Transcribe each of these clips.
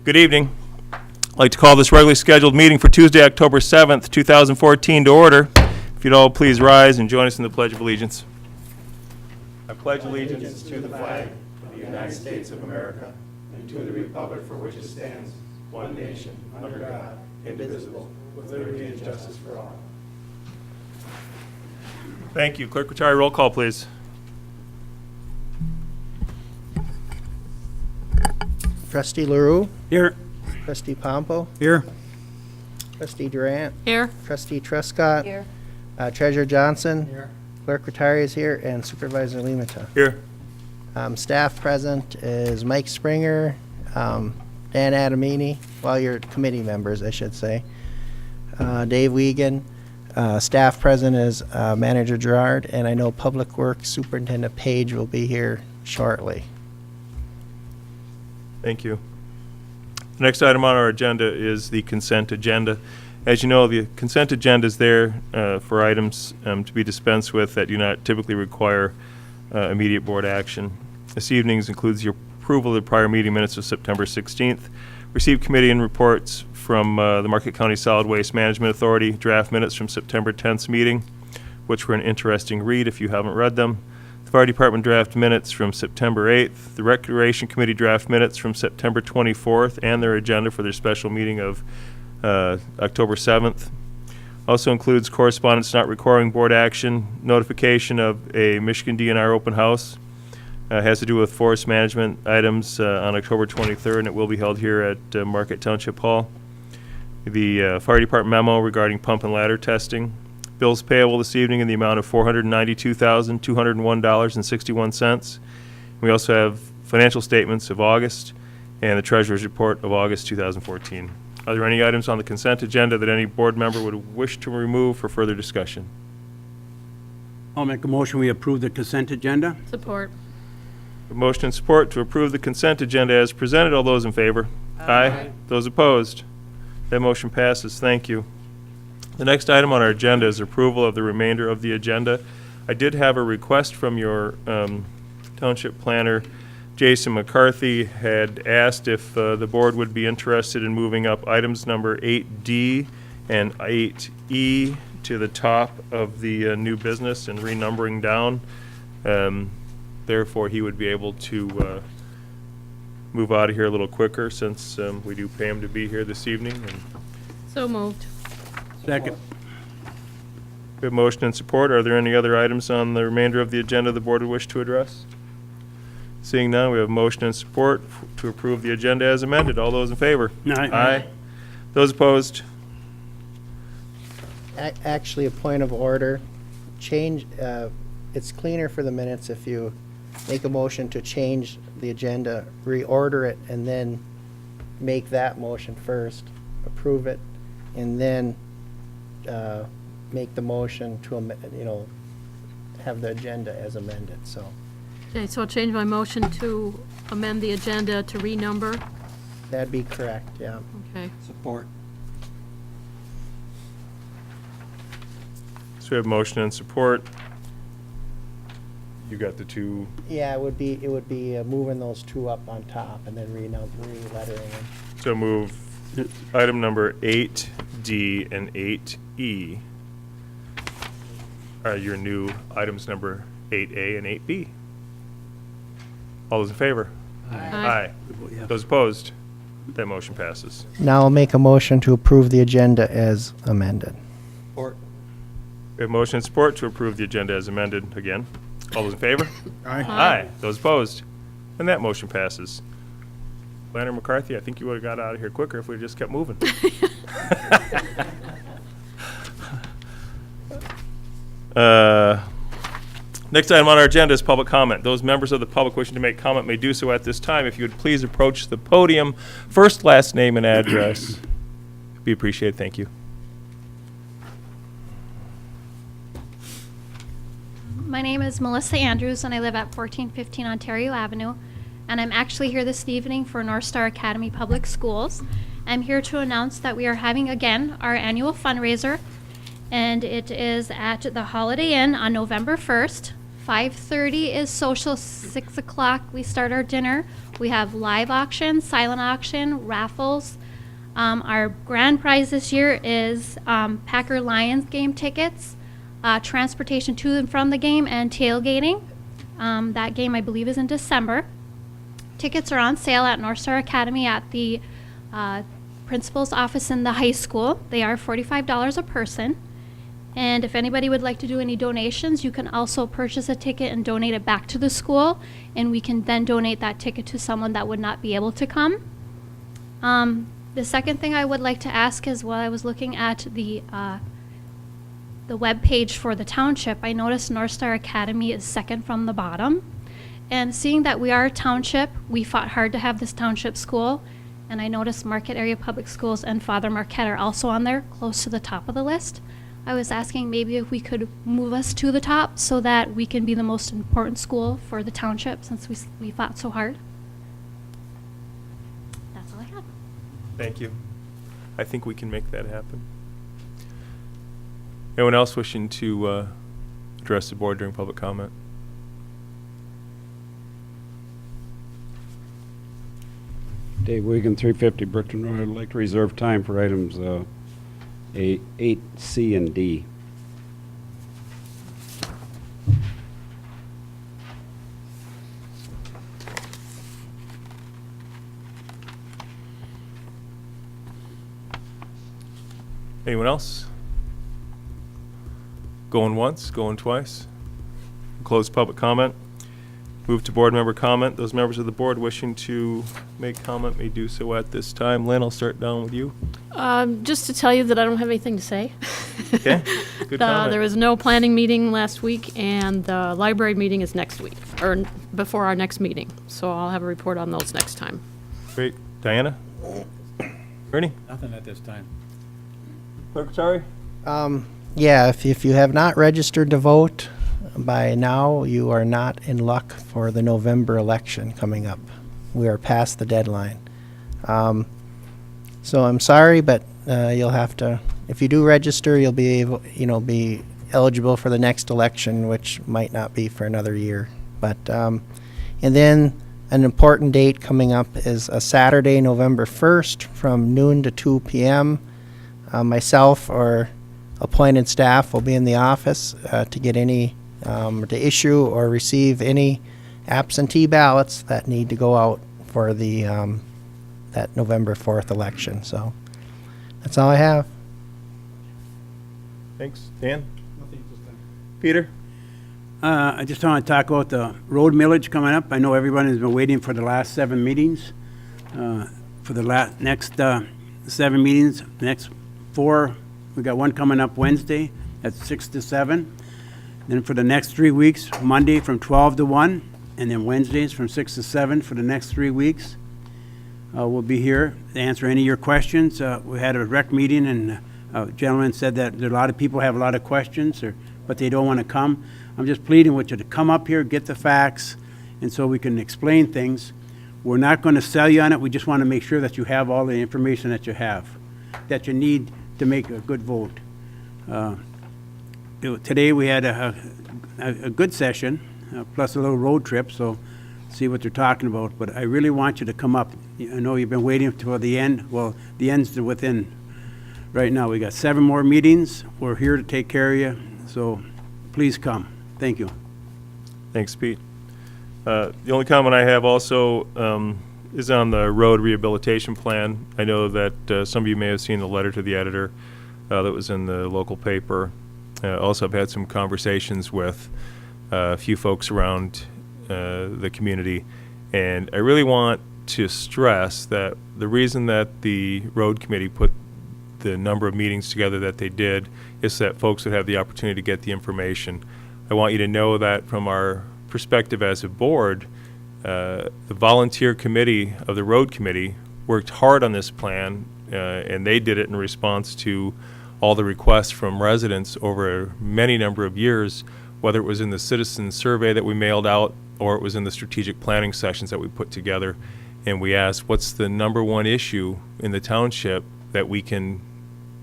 Good evening. I'd like to call this regularly scheduled meeting for Tuesday, October 7th, 2014 to order. If you'd all please rise and join us in the Pledge of Allegiance. I pledge allegiance to the flag of the United States of America and to the republic for which it stands, one nation, under God, indivisible, with liberty and justice for all. Thank you. Clerk Rattari, roll call, please. Trustee LaRue, Here. Trustee Pompo, Here. Trustee Durant, Here. Trustee Truscott, Here. Treasurer Johnson, Here. Clerk Rattari is here, and Supervisor Limata. Here. Staff present is Mike Springer, Dan Adamini, well, your committee members, I should say, Dave Wiegand. Staff present is Manager Gerard, and I know Public Works Superintendent Page will be here shortly. Thank you. The next item on our agenda is the consent agenda. As you know, the consent agenda is there for items to be dispensed with that do not typically require immediate board action. This evening's includes your approval of the prior meeting minutes of September 16th, received committee and reports from the Marquette County Solid Waste Management Authority, draft minutes from September 10th meeting, which were an interesting read if you haven't read them. The Fire Department draft minutes from September 8th, the Recreation Committee draft minutes from September 24th, and their agenda for their special meeting of October 7th. Also includes correspondence not requiring board action, notification of a Michigan DNR open house. Has to do with forest management items on October 23rd, and it will be held here at Marquette Township Hall. The Fire Department memo regarding pump and ladder testing. Bills payable this evening in the amount of $492,201.61. We also have financial statements of August and the Treasurer's Report of August 2014. Are there any items on the consent agenda that any board member would wish to remove for further discussion? I'll make a motion we approve the consent agenda. Support. A motion and support to approve the consent agenda as presented. All those in favor? Aye. Those opposed? That motion passes. Thank you. The next item on our agenda is approval of the remainder of the agenda. I did have a request from your township planner, Jason McCarthy, had asked if the board would be interested in moving up items number 8D and 8E to the top of the new business and renumbering down. Therefore, he would be able to move out of here a little quicker since we do pay him to be here this evening. And So moved. Second. we have motion and support. Are there any other items on the remainder of the agenda the board would wish to address? Seeing none, we have motion and support to approve the agenda as amended. All those in favor? Aye. Those opposed? Actually, a point of order, change, it's cleaner for the minutes if you make a motion to change the agenda, reorder it, and then make that motion first, approve it, and then make the motion to, have the agenda as amended, so. Okay, so I'll change my motion to amend the agenda to renumber. That'd be correct, yeah. Okay. Support. So we have motion and support. You got the two. Yeah, it would be moving those two up on top and then re-lettering them. So move item number 8D and 8E are your new items number 8A and 8B. All those in favor? Aye. Yeah. Those opposed? That motion passes. Now I'll make a motion to approve the agenda as amended. Support. We have motion and support to approve the agenda as amended again. All those in favor? Aye. Aye. Those opposed? And that motion passes. Planner McCarthy, I think you would have got out of here quicker if we just kept moving. Next item on our agenda is public comment. Those members of the public wishing to make comment may do so at this time. If you would please approach the podium, first, last name, and address. Be appreciated. Thank you. My name is Melissa Andrews, and I live at 1415 Ontario Avenue. And I'm actually here this evening for North Star Academy Public Schools. I'm here to announce that we are having again our annual fundraiser, and it is at the Holiday Inn on November 1st. 5:30 is social, 6 o'clock we start our dinner. We have live auction, silent auction, raffles. Our grand prize this year is Packer Lions game tickets, transportation to and from the game, and tailgating. That game, I believe, is in December. Tickets are on sale at North Star Academy at the principal's office in the high school. They are $45 a person. And if anybody would like to do any donations, you can also purchase a ticket and donate it back to the school, and we can then donate that ticket to someone that would not be able to come. The second thing I would like to ask is, while I was looking at the web page for the township, I noticed North Star Academy is second from the bottom. And seeing that we are a township, we fought hard to have this township school, and I noticed Marquette Area Public Schools and Father Marquette are also on there, close to the top of the list. I was asking maybe if we could move us to the top so that we can be the most important school for the township, since we fought so hard. That's all I had. Thank you. I think we can make that happen. Anyone else wishing to address the board during public comment? Dave Wigan, 350 Brickton Road. I'd like to reserve time for items 8, C, and D. Anyone else? Going once, going twice? Close public comment. Move to board member comment. Those members of the board wishing to make comment may do so at this time. Lynn, I'll start down with you. Just to tell you that I don't have anything to say. Okay, good comment. There was no planning meeting last week, and the library meeting is next week, or before our next meeting. So I'll have a report on those next time. Great. Diana? Ernie? Nothing at this time. Clerk Atari? Yeah, if you have not registered to vote by now, you are not in luck for the November election coming up. We are past the deadline. So I'm sorry, but you'll have to, if you do register, you'll be able, be eligible for the next election, which might not be for another year. But and then an important date coming up is a Saturday, November 1st, from noon to 2 p.m. Myself or appointed staff will be in the office to get any, to issue or receive any absentee ballots that need to go out for the that November 4th election. So that's all I have. Thanks. Dan? Peter? I just want to talk about the road millage coming up. I know everyone has been waiting for the last 7 meetings. For the next 7 meetings, next 4, we got one coming up Wednesday at 6 to 7. Then for the next 3 weeks, Monday from 12 to 1, and then Wednesdays from 6 to 7 for the next 3 weeks. We'll be here to answer any of your questions. We had a rec meeting, and a gentleman said that there are a lot of people have a lot of questions, but they don't want to come. I'm just pleading with you to come up here, get the facts, and so we can explain things. We're not going to sell you on it. We just want to make sure that you have all the information that you have, that you need to make a good vote. Today we had a good session, plus a little road trip, so see what they're talking about. But I really want you to come up. I know you've been waiting for the end. Well, the end's within right now. We got 7 more meetings. We're here to take care of you, so please come. Thank you. Thanks, Pete. The only comment I have also is on the road rehabilitation plan. I know that some of you may have seen the letter to the editor that was in the local paper. Also, I've had some conversations with a few folks around the community, and I really want to stress that the reason that the road committee put the number of meetings together that they did is so that folks would have the opportunity to get the information. I want you to know that from our perspective as a board, the volunteer committee of the road committee worked hard on this plan, and they did it in response to all the requests from residents over a many number of years, whether it was in the citizen survey that we mailed out or it was in the strategic planning sessions that we put together. And we asked, what's the number one issue in the township that we can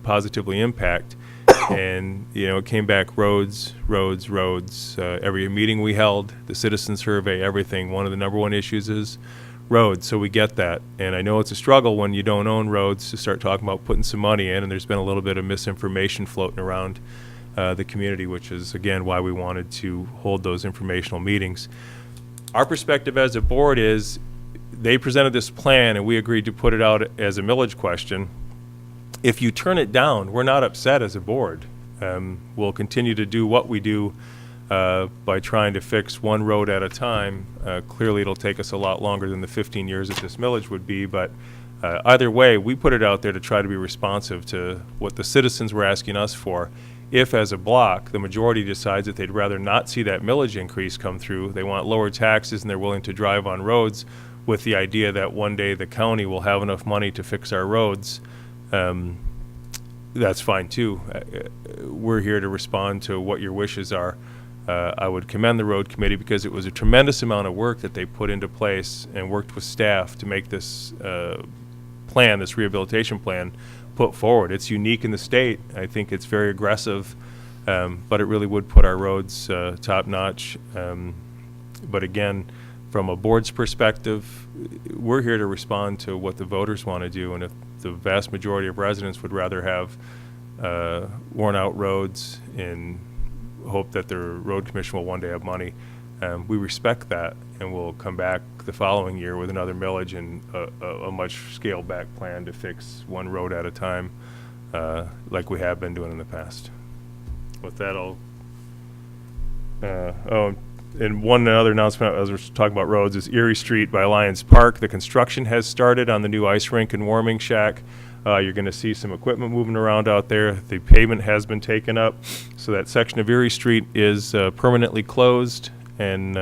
positively impact? And, it came back roads. Every meeting we held, the citizen survey, everything. One of the number one issues is roads, so we get that. And I know it's a struggle when you don't own roads to start talking about putting some money in, and there's been a little bit of misinformation floating around the community, which is, again, why we wanted to hold those informational meetings. Our perspective as a board is they presented this plan, and we agreed to put it out as a millage question. If you turn it down, we're not upset as a board. We'll continue to do what we do by trying to fix one road at a time. Clearly, it'll take us a lot longer than the 15 years that this millage would be, but either way, we put it out there to try to be responsive to what the citizens were asking us for. If, as a block, the majority decides that they'd rather not see that millage increase come through, they want lower taxes and they're willing to drive on roads with the idea that one day the county will have enough money to fix our roads, that's fine too. We're here to respond to what your wishes are. I would commend the road committee because it was a tremendous amount of work that they put into place and worked with staff to make this plan, this rehabilitation plan, put forward. It's unique in the state. I think it's very aggressive, but it really would put our roads top notch. But again, from a board's perspective, we're here to respond to what the voters want to do, and if the vast majority of residents would rather have worn out roads and hope that the road commission will one day have money, we respect that, and we'll come back the following year with another millage and a much scaled back plan to fix one road at a time, like we have been doing in the past. With that, and one other announcement as we're talking about roads is Erie Street by Lions Park. The construction has started on the new ice rink and warming shack. You're going to see some equipment moving around out there. The pavement has been taken up, so that section of Erie Street is permanently closed, and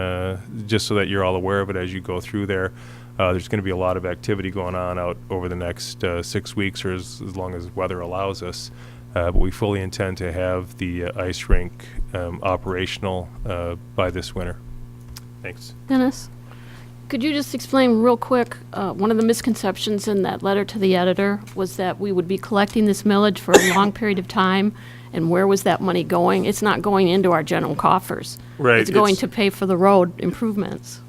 just so that you're all aware of it as you go through there. There's going to be a lot of activity going on out over the next 6 weeks, or as long as weather allows us. But we fully intend to have the ice rink operational by this winter. Thanks. Dennis, could you just explain real quick, one of the misconceptions in that letter to the editor was that we would be collecting this millage for a long period of time, and where was that money going? It's not going into our general coffers. Right. It's going to pay for the road improvements.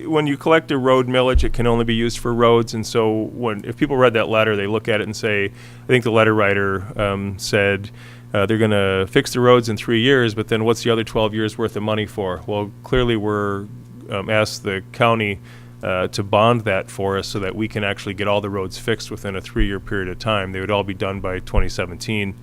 When you collect a road millage, it can only be used for roads, and so if people read that letter, they look at it and say, I think the letter writer said, they're going to fix the roads in 3 years, but then what's the other 12 years worth of money for? Well, clearly we're asked the county to bond that for us so that we can actually get all the roads fixed within a 3-year period of time. They would all be done by 2017,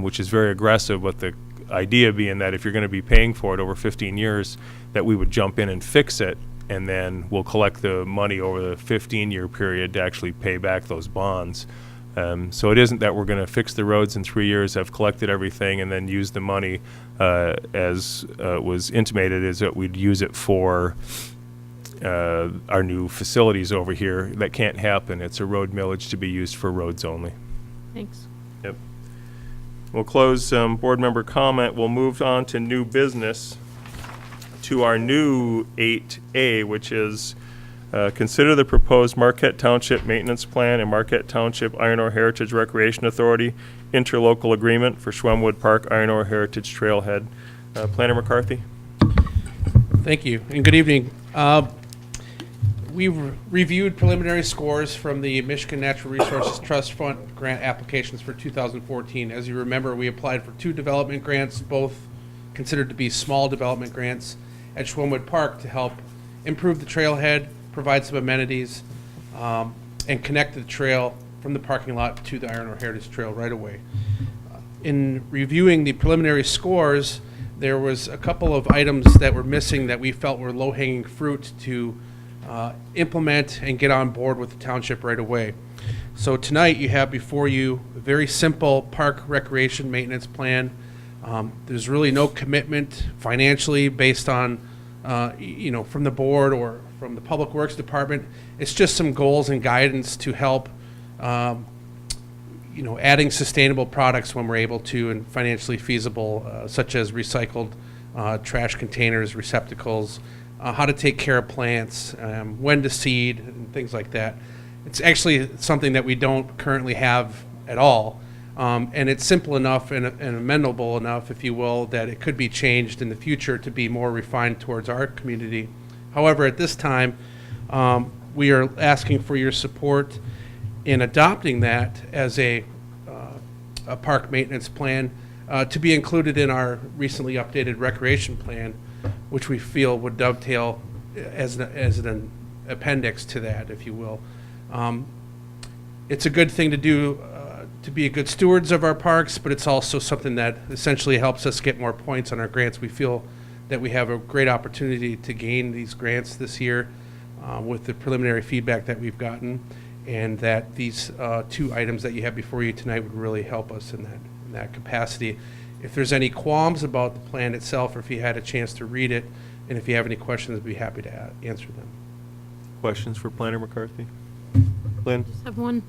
which is very aggressive, but the idea being that if you're going to be paying for it over 15 years, that we would jump in and fix it, and then we'll collect the money over the 15-year period to actually pay back those bonds. So it isn't that we're going to fix the roads in 3 years, have collected everything, and then use the money as was intimated, is that we'd use it for our new facilities over here. That can't happen. It's a road millage to be used for roads only. Thanks. Yep. We'll close board member comment. We'll move on to new business, to our new 8A, which is consider the proposed Marquette Township Maintenance Plan and Marquette Township Iron Ore Heritage Recreation Authority interlocal agreement for Schwemmwood Park Iron Ore Heritage Trailhead. Planner McCarthy. Thank you, and good evening. We've reviewed preliminary scores from the Michigan Natural Resources Trust Fund grant applications for 2014. As you remember, we applied for 2 development grants, both considered to be small development grants at Schwemmwood Park to help improve the trailhead, provide some amenities, and connect the trail from the parking lot to the Iron Ore Heritage Trail right away. In reviewing the preliminary scores, there was a couple of items that were missing that we felt were low-hanging fruit to implement and get on board with the township right away. So tonight you have before you a very simple park recreation maintenance plan. There's really no commitment financially based on from the board or from the Public Works Department. It's just some goals and guidance to help adding sustainable products when we're able to and financially feasible, such as recycled trash containers, receptacles, how to take care of plants, when to seed, and things like that. It's actually something that we don't currently have at all. And it's simple enough and amendable enough, if you will, that it could be changed in the future to be more refined towards our community. However, at this time, we are asking for your support in adopting that as a park maintenance plan to be included in our recently updated recreation plan, which we feel would dovetail as an appendix to that, if you will. It's a good thing to do to be good stewards of our parks, but it's also something that essentially helps us get more points on our grants. We feel that we have a great opportunity to gain these grants this year with the preliminary feedback that we've gotten, and that these two items that you have before you tonight would really help us in that capacity. If there's any qualms about the plan itself, or if you had a chance to read it, and if you have any questions, I'd be happy to answer them. Questions for Planner McCarthy? Lynn? I have one.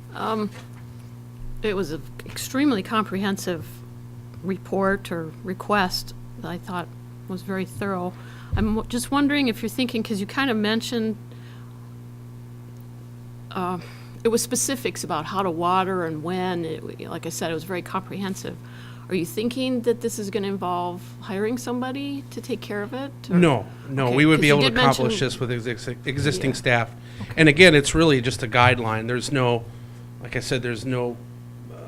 It was an extremely comprehensive report or request that I thought was very thorough. I'm just wondering if you're thinking, because you kind of mentioned, it was specifics about how to water and when. Like I said, it was very comprehensive. Are you thinking that this is going to involve hiring somebody to take care of it? Or? No, Okay, we would be 'cause you able to did accomplish mention- this with existing Yeah. staff. And again, it's really just a guideline. There's no, like I said, there's no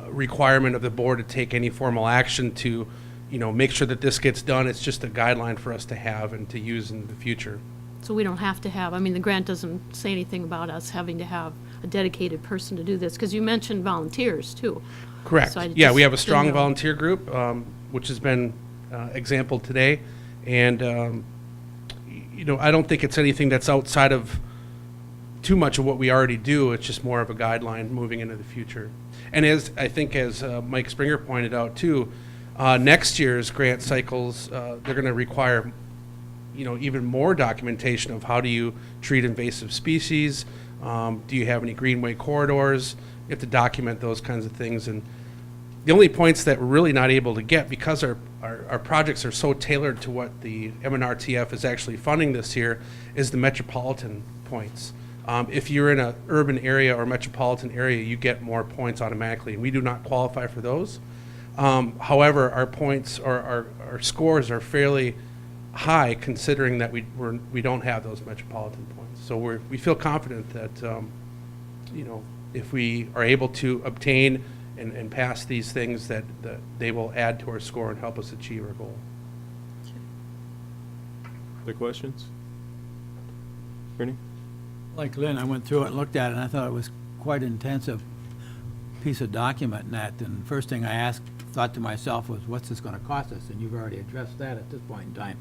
requirement of the board to take any formal action to, make sure that this gets done. It's just a guideline for us to have and to use in the future. So we don't have to have, the grant doesn't say anything about us having to have a dedicated person to do this, because you mentioned volunteers, too. Correct. So I Yeah, we just have a strong didn't know. volunteer group, which has been exampled today. And, I don't think it's anything that's outside of too much of what we already do. It's just more of a guideline moving into the future. And as Mike Springer pointed out too, next year's grant cycles, they're going to require, even more documentation of how do you treat invasive species. Do you have any greenway corridors? You have to document those kinds of things. And the only points that we're really not able to get, because our projects are so tailored to what the MNRTF is actually funding this year, is the metropolitan points. If you're in an urban area or metropolitan area, you get more points automatically, and we do not qualify for those. However, our points or our scores are fairly high, considering that we don't have those metropolitan points. So we feel confident that if we are able to obtain and pass these things, that they will add to our score and help us achieve our goal. Other questions? Ernie? Like Lynn, I went through it and looked at it, and I thought it was quite an intensive piece of document and that. And the first thing I thought to myself was, what's this going to cost us? And you've already addressed that at this point in time.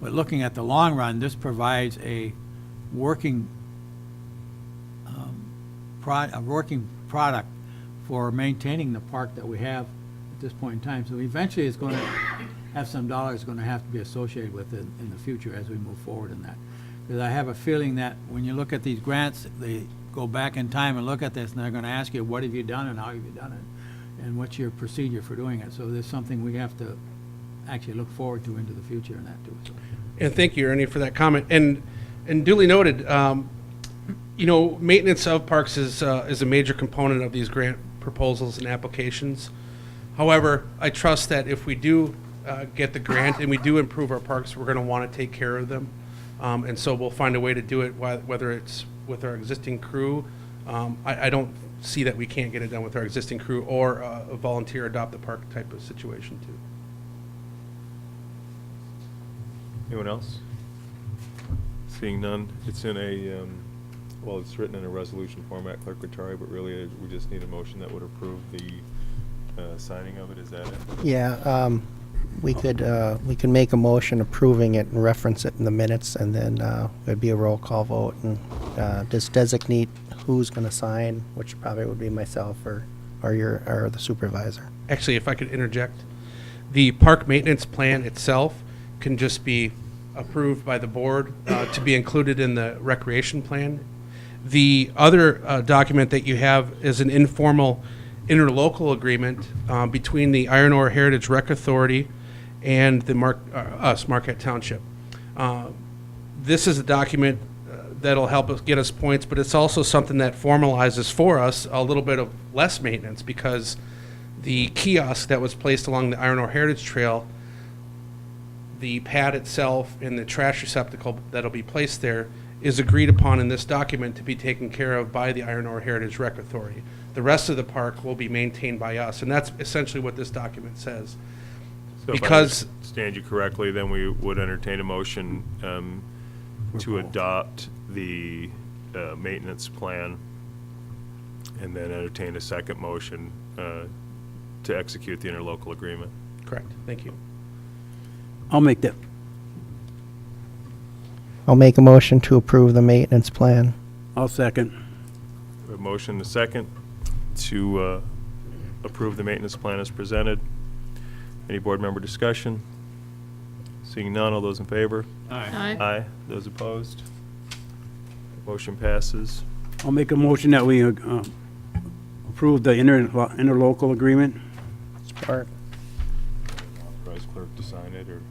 But looking at the long run, this provides a working product for maintaining the park that we have at this point in time. So eventually it's going to have some dollars going to have to be associated with it in the future as we move forward in that. Because I have a feeling that when you look at these grants, they go back in time and look at this, and they're going to ask you, what have you done and how have you done it? And what's your procedure for doing it? So there's something we have to actually look forward to into the future in that too. So. And thank you, Ernie, for that comment. And duly noted, maintenance of parks is a major component of these grant proposals and applications. However, I trust that if we do get the grant and we do improve our parks, we're going to want to take care of them. And so we'll find a way to do it, whether it's with our existing crew. I don't see that we can't get it done with our existing crew, or a volunteer adopt the park type of situation too. Anyone else? Seeing none, it's in a, it's written in a resolution format, Clerk Vitari, but really we just need a motion that would approve the signing of it. Is that it? Yeah, we could make a motion approving it and reference it in the minutes, and then it'd be a roll call vote, and just designate who's going to sign, which probably would be myself or the supervisor. Actually, if I could interject, the park maintenance plan itself can just be approved by the board to be included in the recreation plan. The other document that you have is an informal interlocal agreement between the Iron Ore Heritage Rec Authority and the Marquette Township. This is a document that'll help us get us points, but it's also something that formalizes for us a little bit of less maintenance, because the kiosk that was placed along the Iron Ore Heritage Trail, the pad itself and the trash receptacle that'll be placed there is agreed upon in this document to be taken care of by the Iron Ore Heritage Rec Authority. The rest of the park will be maintained by us, and that's essentially what this document says. So if I Because- understand you correctly, then we would entertain a motion to adopt the maintenance plan, and then entertain a second motion to execute the interlocal agreement. Correct, thank you. I'll make that. I'll make a motion to approve the maintenance plan. I'll second. We have a motion and a second to approve the maintenance plan as presented. Any board member discussion? Seeing none, all those in favor? Aye. Aye. Those opposed? Motion passes. I'll make a motion that we approve the interlocal agreement. Support. Authorize clerk to sign it, or?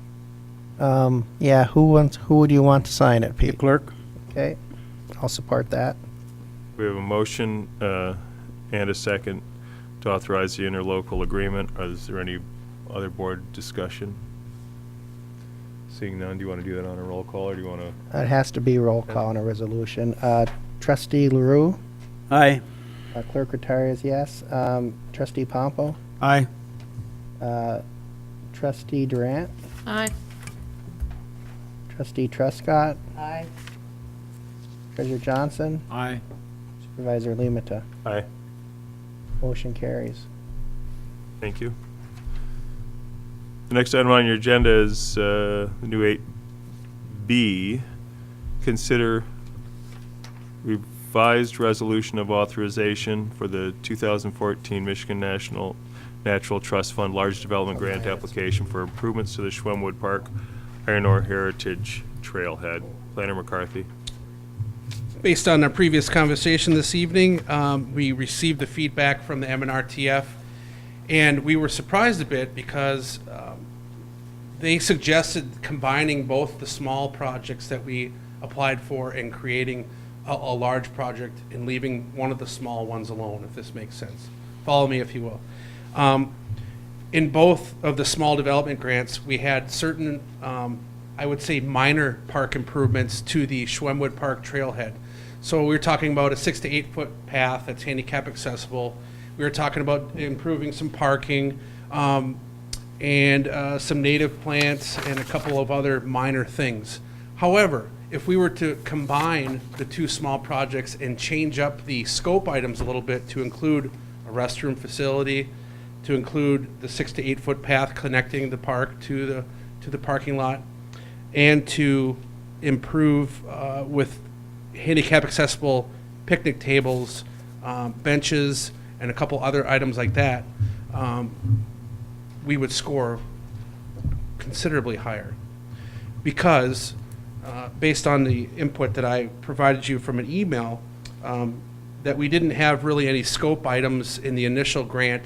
Yeah, who would you want to sign it, The Pete? clerk? Okay, I'll support that. We have a motion and a second to authorize the interlocal agreement. Is there any other board discussion? Seeing none, do you want to do that on a roll call, or do you want to? It has to be roll call on a resolution. Trustee LaRue, Aye. clerk retires, yes. Trustee Pompo, Aye. trustee Durant, Aye. trustee Truscott. Aye. Treasurer Johnson, Aye. Supervisor Limata. Aye. Motion carries. Thank you. The next item on your agenda is the new 8B. Consider revised resolution of authorization for the 2014 Michigan Natural Trust Fund Large Development Grant Application for improvements to the Schwemmwood Park Iron Ore Heritage Trailhead. Planner McCarthy. Based on our previous conversation this evening, we received the feedback from the MNRTF, and we were surprised a bit because they suggested combining both the small projects that we applied for and creating a large project and leaving one of the small ones alone, if this makes sense. Follow me if you will. In both of the small development grants, we had certain, I would say, minor park improvements to the Schwemmwood Park trailhead. So we were talking about a 6 to 8 foot path that's handicap accessible. We were talking about improving some parking and some native plants and a couple of other minor things. However, if we were to combine the two small projects and change up the scope items a little bit to include a restroom facility, to include the 6 to 8 foot path connecting the park to the parking lot, and to improve with handicap accessible picnic tables, benches, and a couple other items like that, we would score considerably higher. Because based on the input that I provided you from an email, that we didn't have really any scope items in the initial grant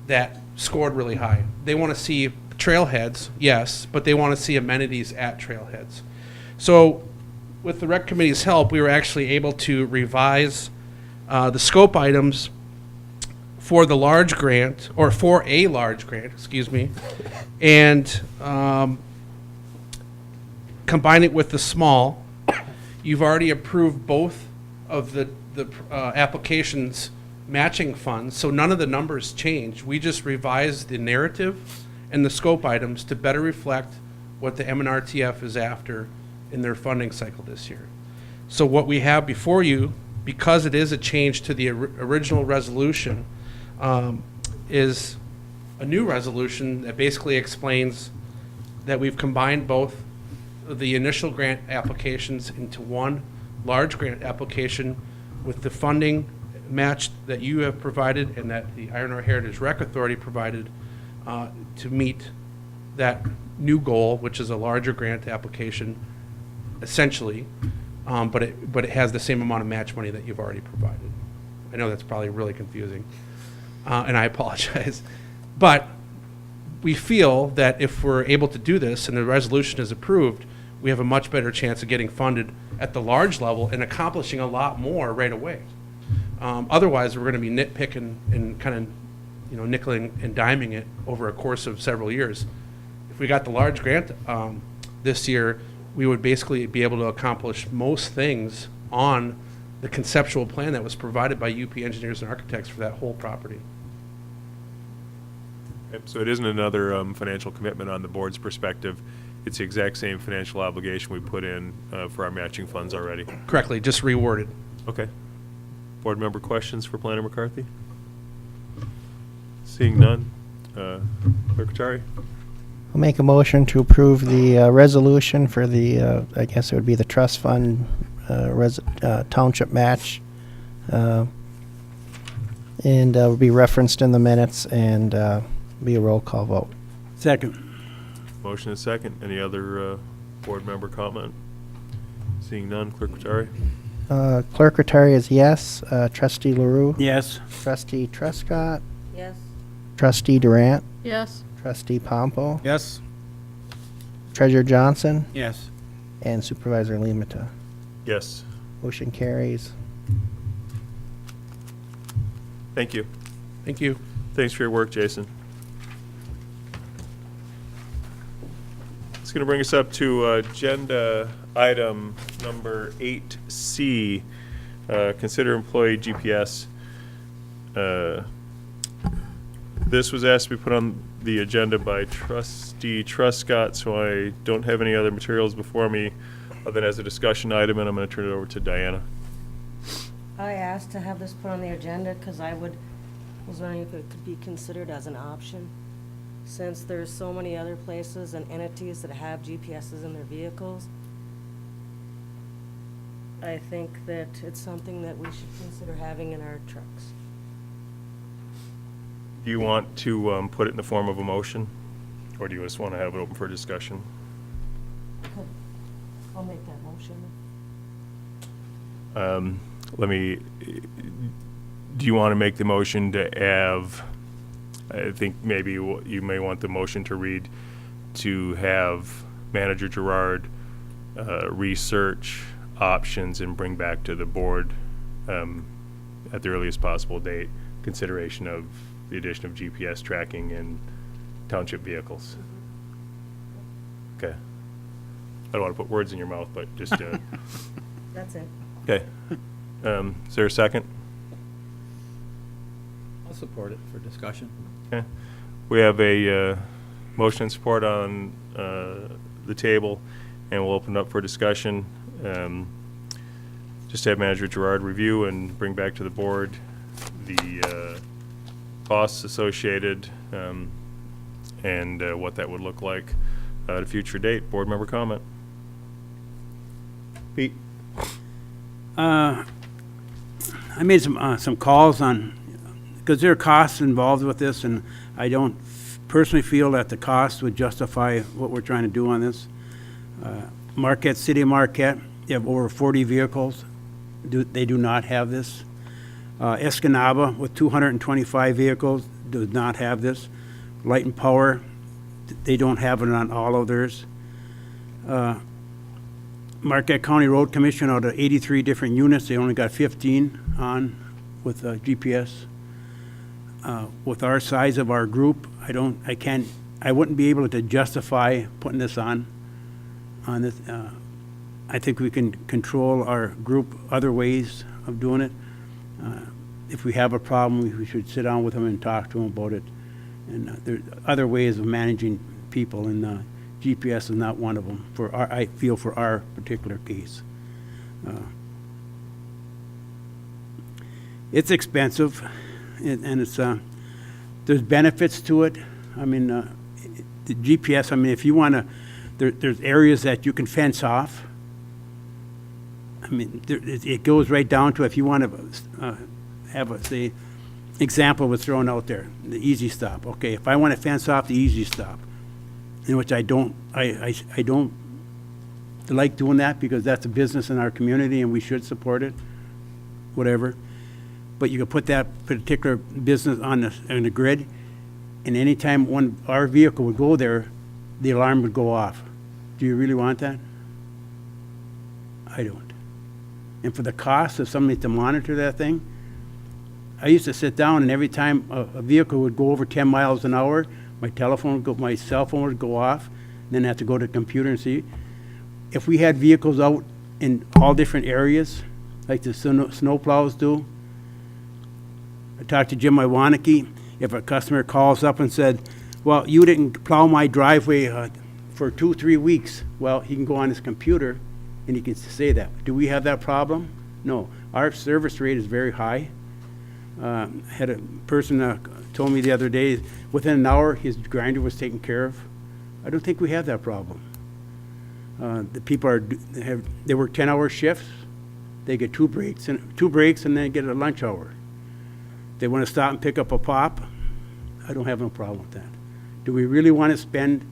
that scored really high. They want to see trailheads, yes, but they want to see amenities at trailheads. So with the rec committee's help, we were actually able to revise the scope items for the large grant, or for a large grant, excuse me, and combine it with the small. You've already approved both of the applications matching funds, so none of the numbers change. We just revised the narrative and the scope items to better reflect what the MNRTF is after in their funding cycle this year. So what we have before you, because it is a change to the original resolution, is a new resolution that basically explains that we've combined both the initial grant applications into one large grant application with the funding match that you have provided and that the Iron Ore Heritage Rec Authority provided to meet that new goal, which is a larger grant application, essentially, but it has the same amount of match money that you've already provided. I know that's probably really confusing, and I apologize. But we feel that if we're able to do this and the resolution is approved, we have a much better chance of getting funded at the large level and accomplishing a lot more right away. Otherwise, we're going to be nitpicking and kind of, nickeling and diming it over a course of several years. If we got the large grant this year, we would basically be able to accomplish most things on the conceptual plan that was provided by UP engineers and architects for that whole property. Yep, so it isn't another financial commitment on the board's perspective. It's the exact same financial obligation we put in for our matching funds already. Correctly, just reworded. Okay. Board member questions for Planner McCarthy? Seeing none. Clerk Rattari? I'll make a motion to approve the resolution for the, I guess it would be the trust fund township match. And will be referenced in the minutes and be a roll call vote. Second. Motion is second. Any other board member comment? Seeing none. Clerk Rattari? Clerk Rattari is yes. Trustee LaRue? Yes. Trustee Truscott? Yes. Trustee Durant? Yes. Trustee Pompo? Yes. Treasurer Johnson? Yes. And Supervisor Limata. Yes. Motion carries. Thank you. Thank you. Thanks for your work, Jason. It's going to bring us up to agenda item number 8C, consider employee GPS. This was asked to be put on the agenda by Trustee Truscott, so I don't have any other materials before me other than as a discussion item, and I'm going to turn it over to Diana. I asked to have this put on the agenda because was wondering if it could be considered as an option. Since there's so many other places and entities that have GPSs in their vehicles, I think that it's something that we should consider having in our trucks. Do you want to put it in the form of a motion, or do you just want to have it open for discussion? I'll make that motion. Do you want to make the motion to have, I think maybe you may want the motion to read, to have Manager Gerard research options and bring back to the board at the earliest possible date consideration of the addition of GPS tracking in township vehicles. Okay. I don't want to put words in your mouth, but just, That's it. okay. Is there a second? I'll support it for discussion. Okay. We have a motion and support on the table, and we'll open up for discussion. Just have Manager Gerard review and bring back to the board the costs associated and what that would look like at a future date. Board member comment. Pete? I made some calls on, because there are costs involved with this, and I don't personally feel that the cost would justify what we're trying to do on this. Marquette, City of Marquette, they have over 40 vehicles. They do not have this. Escanaba, with 225 vehicles, does not have this. Light and Power, they don't have it on all of theirs. Marquette County Road Commission, out of 83 different units, they only got 15 on with GPS. With our size of our group, I wouldn't be able to justify putting this on this. I think we can control our group other ways of doing it. If we have a problem, we should sit down with them and talk to them about it. And there are other ways of managing people, and GPS is not one of them, I feel, for our particular case. It's expensive, and it's there's benefits to it. I mean, the GPS, I mean, if you want to, there's areas that you can fence off. I mean, it goes right down to if you want to have a, say, example was thrown out there, the Easy Stop. Okay, if I want to fence off the Easy Stop, in which I don't like doing that because that's a business in our community and we should support it, whatever. But you could put that particular business on the grid, and anytime our vehicle would go there, the alarm would go off. Do you really want that? I don't. And for the cost of somebody to monitor that thing, I used to sit down, and every time a vehicle would go over 10 miles an hour, my cell phone would go off, and then I have to go to the computer and see. if we had vehicles out in all different areas, like the snow plows do. I talked to Jim Iwaniki. If a customer calls up and said, well, you didn't plow my driveway for 2-3 weeks, well, he can go on his computer and he can say that. Do we have that problem? No. Our service rate is very high. Had a person told me the other day, within an hour, his grinder was taken care of. I don't think we have that problem. The people they work 10-hour shifts. They get 2 breaks and then get a lunch hour. They want to stop and pick up a pop. I don't have no problem with that. Do we really want to spend?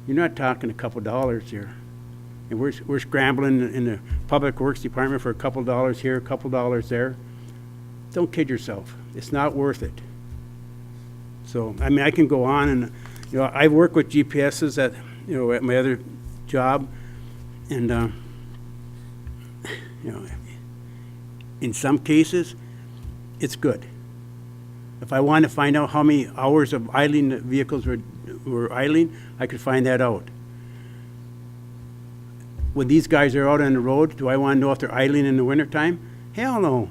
You're not talking a couple dollars here, and we're scrambling in the public works department for a couple dollars here, a couple dollars there. Don't kid yourself. It's not worth it. So I mean, I can go on, and I work with GPSs at my other job, and in some cases, it's good. If I want to find out how many hours of idling the vehicles were idling, I could find that out. When these guys are out on the road, do I want to know if they're idling in the wintertime? Hell no.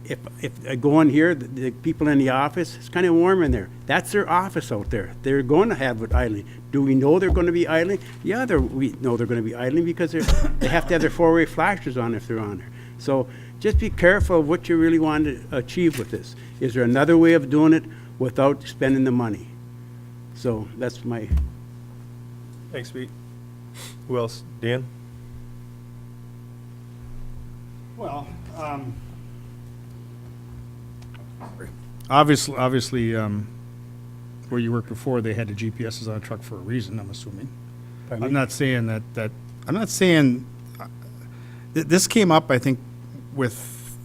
If I go in here, the people in the office, it's kind of warm in there. That's their office out there. They're going to have it idling. Do we know they're going to be idling? Yeah, we know they're going to be idling because they have to have their 4-way flashers on if they're on there. So just be careful of what you really want to achieve with this. Is there another way of doing it without spending the money? So that's my... Thanks, Pete. Who else? Dan? Well, obviously, where you worked before, they had the GPSs on a truck for a reason, I'm assuming. I'm not saying that I'm not saying, this came up, I think, with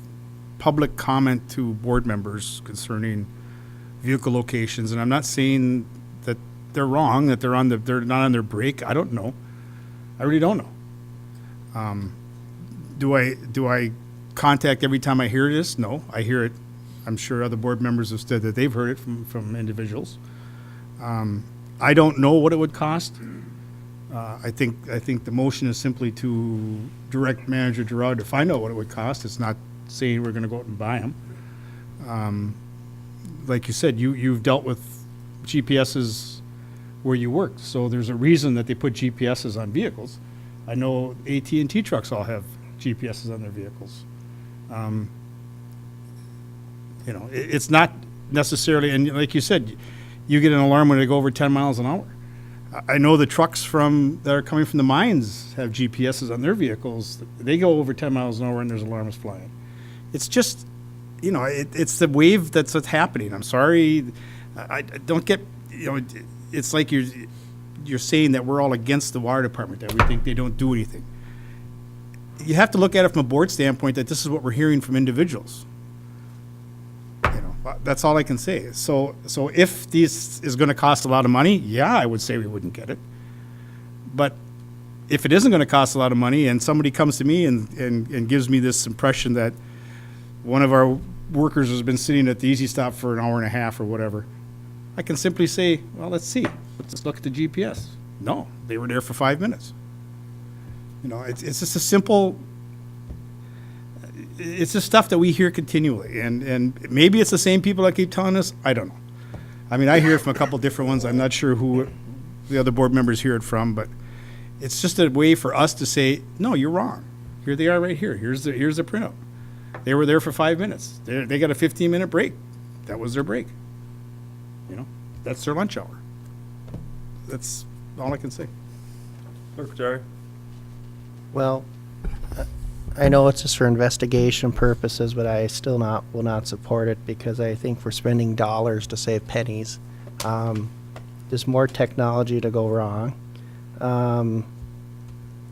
public comment to board members concerning vehicle locations, and I'm not saying that they're wrong, that they're not on their break. I don't know. I really don't know. Do I contact every time I hear this? No, I hear it. I'm sure other board members have said that they've heard it from individuals. I don't know what it would cost. I think the motion is simply to direct Manager Gerard to find out what it would cost. It's not saying we're going to go out and buy them. Like you said, you've dealt with GPSs where you worked, so there's a reason that they put GPSs on vehicles. I know AT&T trucks all have GPSs on their vehicles. It's not necessarily, and like you said, you get an alarm when they go over 10 miles an hour. I know the trucks that are coming from the mines have GPSs on their vehicles. They go over 10 miles an hour and there's alarms flying. It's just, it's the wave that's what's happening. I'm sorry. I don't get, it's like you're saying that we're all against the water department, that we think they don't do anything. You have to look at it from a board standpoint that this is what we're hearing from individuals. That's all I can say. So if this is going to cost a lot of money, yeah, I would say we wouldn't get it. But if it isn't going to cost a lot of money and somebody comes to me and gives me this impression that one of our workers has been sitting at the Easy Stop for an hour and a half or whatever, I can simply say, well, let's see. Let's look at the GPS. No, they were there for 5 minutes. It's just a simple... It's just stuff that we hear continually, and maybe it's the same people that keep telling us. I don't know. I mean, I hear it from a couple different ones. I'm not sure who the other board members hear it from, but it's just a way for us to say, no, you're wrong. Here they are right here. Here's the printout. They were there for 5 minutes. They got a 15-minute break. That was their break. That's their lunch hour. That's all I can say. Clerk Pajari? Well, I know it's just for investigation purposes, but I still will not support it because I think we're spending dollars to save pennies. There's more technology to go wrong.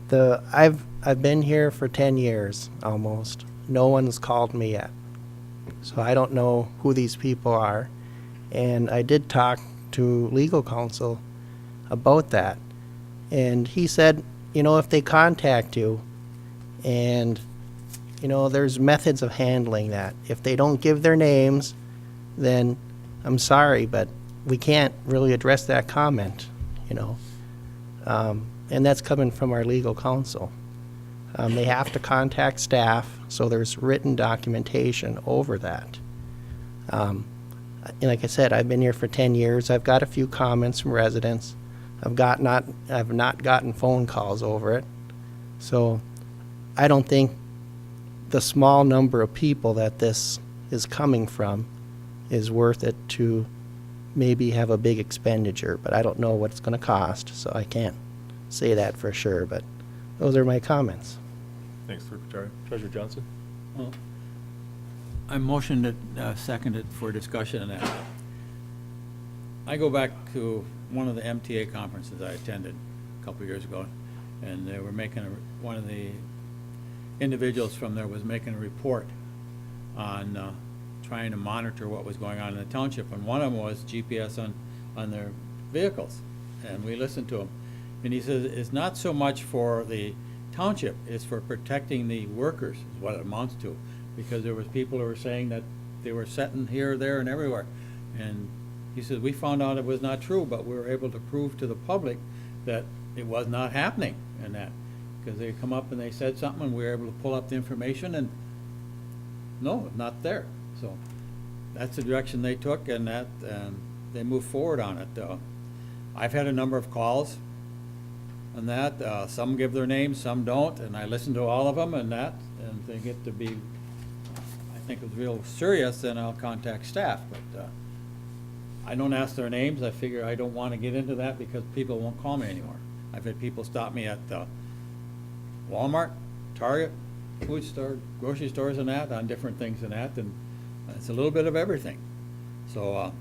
I've been here for 10 years almost. No one's called me yet, so I don't know who these people are. And I did talk to legal counsel about that, and he said, if they contact you. And, there's methods of handling that. If they don't give their names, then I'm sorry, but we can't really address that comment, And and that's coming from our legal counsel. They have to contact staff, so there's written documentation over that. And like I said, I've been here for 10 years. I've got a few comments from residents. I've not gotten phone calls over it. So I don't think the small number of people that this is coming from is worth it to maybe have a big expenditure, but I don't know what it's going to cost, so I can't say that for sure, but those are my comments. Thanks, Clerk Patari. Treasurer Johnson? I motioned it, seconded for discussion on that. I go back to one of the MTA conferences I attended a couple of years ago, and they were making, one of the individuals from there was making a report on trying to monitor what was going on in the township, and one of them was GPS on their vehicles, and we listened to him. And he says it's not so much for the township, it's for protecting the workers, is what it amounts to. Because there was people who were saying that they were setting here, there, and everywhere. And he says, we found out it was not true, but we were able to prove to the public that it was not happening and that. Because they come up and they said something, and we were able to pull up the information, and no, not there. So that's the direction they took, and that, they moved forward on it. I've had a number of calls on that. Some give their names, some don't, and I listen to all of them and that, and they get to be, I think it's real serious, then I'll contact staff. But I don't ask their names. I figure I don't want to get into that because people won't call me anymore. I've had people stop me at Walmart, Target, food store, grocery stores and that, on different things and that, and it's a little bit of everything. So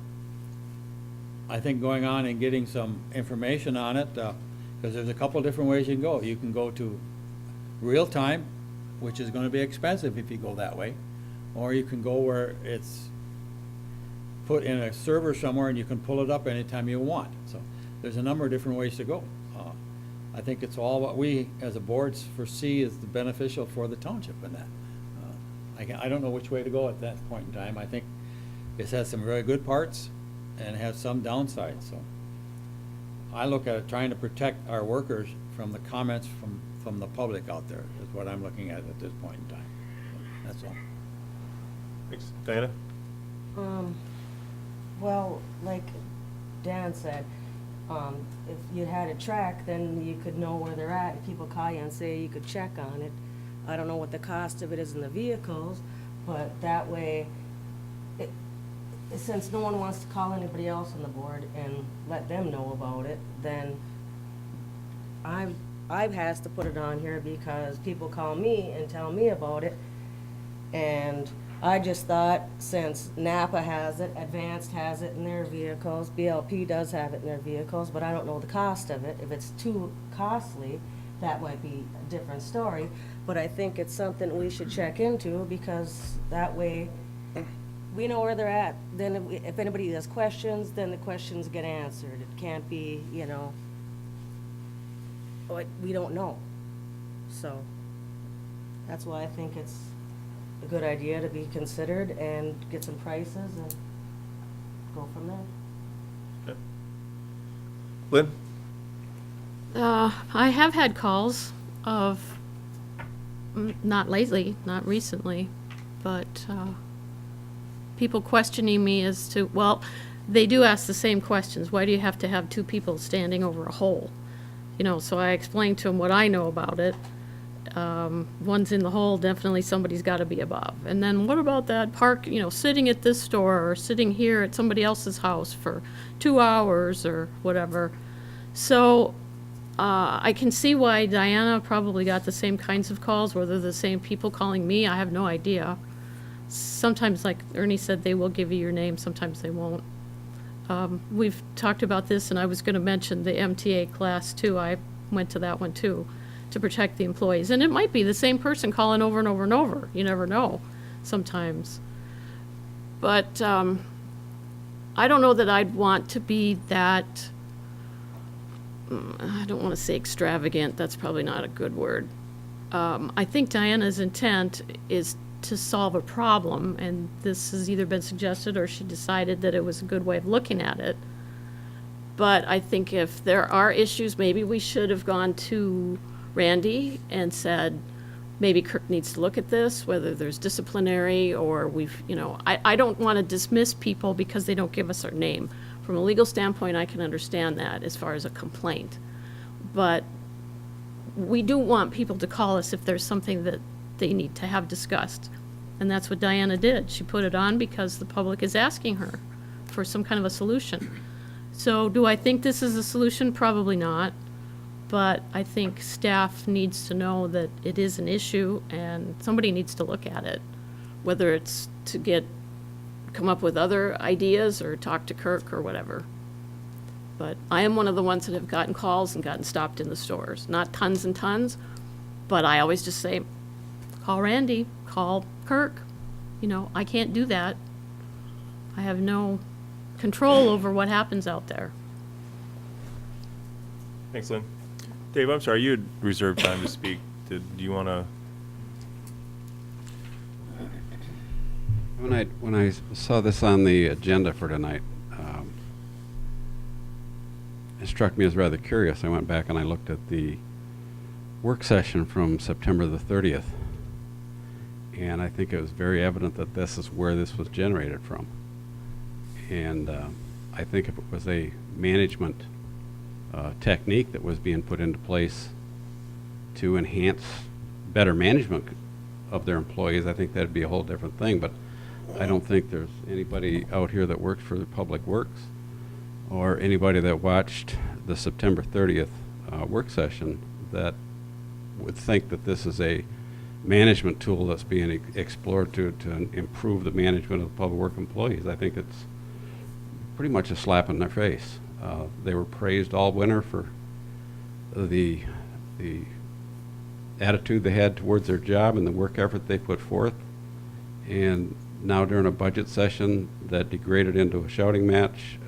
I think going on and getting some information on it, because there's a couple different ways you can go. You can go to real time, which is going to be expensive if you go that way, or you can go where it's put in a server somewhere and you can pull it up anytime you want. So there's a number of different ways to go. I think it's all what we as a board foresee is the beneficial for the township in that. I don't know which way to go at that point in time. I think this has some very good parts and has some downsides. So I look at it trying to protect our workers from the comments from the public out there is what I'm looking at this point in time. That's all. Thanks. Diana? Well, like Dan said, if you had a track, then you could know where they're at, and people call you and say you could check on it. I don't know what the cost of it is in the vehicles, but that way, since no one wants to call anybody else on the board and let them know about it, then I've has to put it on here because people call me and tell me about it. And I just thought since Napa has it, Advanced has it in their vehicles, BLP does have it in their vehicles, but I don't know the cost of it. If it's too costly, that might be a different story. But I think it's something we should check into because that way we know where they're at. Then if anybody has questions, then the questions get answered. It can't be, we don't know. So that's why I think it's a good idea to be considered and get some prices and go from there. Okay. Lynn? I have had calls of, not lately, not recently, but people questioning me as to, well, they do ask the same questions. Why do you have to have two people standing over a hole? So I explained to them what I know about it. One's in the hole, definitely somebody's got to be above. And then what about that park, sitting at this store or sitting here at somebody else's house for 2 hours or whatever. So I can see why Diana probably got the same kinds of calls, whether the same people calling me, I have no idea. Sometimes, like Ernie said, they will give you your name, sometimes they won't. We've talked about this, and I was going to mention the MTA class too. I went to that one too, to protect the employees. And it might be the same person calling over and over and over. You never know sometimes. But I don't know that I'd want to be that, I don't want to say extravagant, that's probably not a good word. I think Diana's intent is to solve a problem, and this has either been suggested or she decided that it was a good way of looking at it. But I think if there are issues, maybe we should have gone to Randy and said, maybe Kirk needs to look at this, whether there's disciplinary or I don't want to dismiss people because they don't give us their name. From a legal standpoint, I can understand that as far as a complaint. But we do want people to call us if there's something that they need to have discussed. And that's what Diana did. She put it on because the public is asking her for some kind of a solution. So do I think this is a solution? Probably not. But I think staff needs to know that it is an issue and somebody needs to look at it, whether it's to come up with other ideas or talk to Kirk or whatever. But I am one of the ones that have gotten calls and gotten stopped in the stores. Not tons and tons, but I always just say, call Randy, call Kirk. I can't do that. I have no control over what happens out there. Thanks, Lynn. Dave, I'm sorry, you had reserved time to speak. Do you want to? When I saw this on the agenda for tonight, it struck me as rather curious. I went back and I looked at the work session from September the 30th, and I think it was very evident that this is where this was generated from. And I think if it was a management technique that was being put into place to enhance better management of their employees, I think that'd be a whole different thing. But I don't think there's anybody out here that works for the Public Works or anybody that watched the September 30th work session that would think that this is a management tool that's being explored to improve the management of the public work employees. I think it's pretty much a slap in their face. They were praised all winter for the attitude they had towards their job and the work effort they put forth. And now during a budget session that degraded into a shouting match,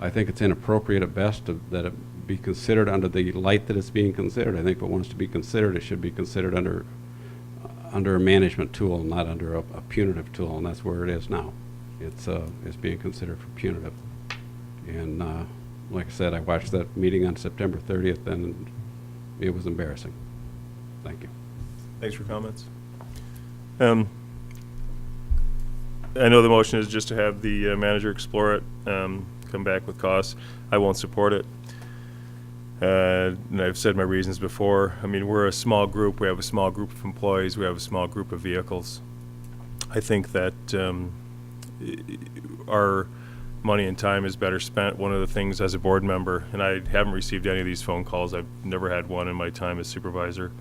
I think it's inappropriate at best that it be considered under the light that it's being considered. I think if it wants to be considered, it should be considered under a management tool, not under a punitive tool, and that's where it is now. It's being considered for punitive. And like I said, I watched that meeting on September 30th, and it was embarrassing. Thank you. Thanks for comments. I know the motion is just to have the manager explore it, come back with costs. I won't support it. And I've said my reasons before. I mean, we're a small group. We have a small group of employees. We have a small group of vehicles. I think that our money and time is better spent. One of the things as a board member, and I haven't received any of these phone calls. I've never had one in my time as supervisor.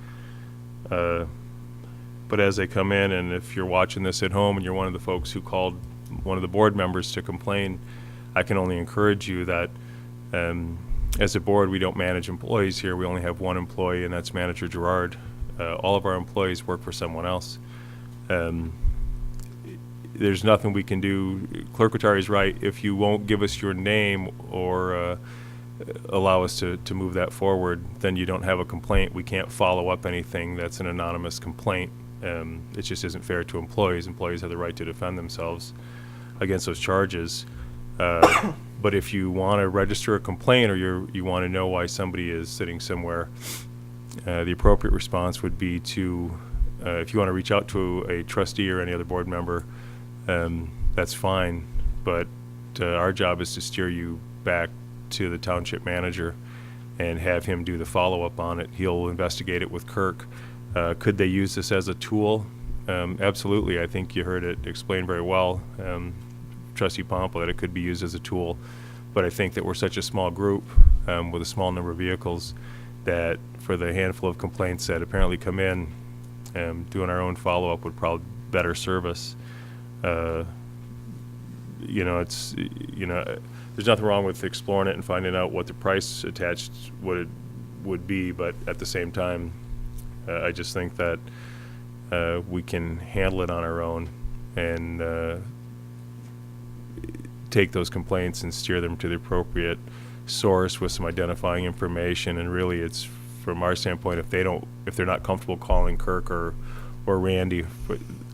But as they come in, and if you're watching this at home and you're one of the folks who called one of the board members to complain, I can only encourage you that as a board, we don't manage employees here. We only have one employee, and that's Manager Gerard. All of our employees work for someone else. There's nothing we can do. Clerk Otari is right. If you won't give us your name or allow us to move that forward, then you don't have a complaint. We can't follow up anything that's an anonymous complaint. It just isn't fair to employees. Employees have the right to defend themselves against those charges. But if you want to register a complaint or you want to know why somebody is sitting somewhere, the appropriate response would be to, if you want to reach out to a trustee or any other board member, that's fine. But our job is to steer you back to the township manager and have him do the follow-up on it. He'll investigate it with Kirk. Could they use this as a tool? Absolutely. I think you heard it explained very well, Trustee Pompa, that it could be used as a tool. But I think that we're such a small group with a small number of vehicles that for the handful of complaints that apparently come in, doing our own follow-up would probably better serve us. There's nothing wrong with exploring it and finding out what the price attached would be, but at the same time, I just think that we can handle it on our own and take those complaints and steer them to the appropriate source with some identifying information. And really, it's from our standpoint, if they're not comfortable calling Kirk or Randy,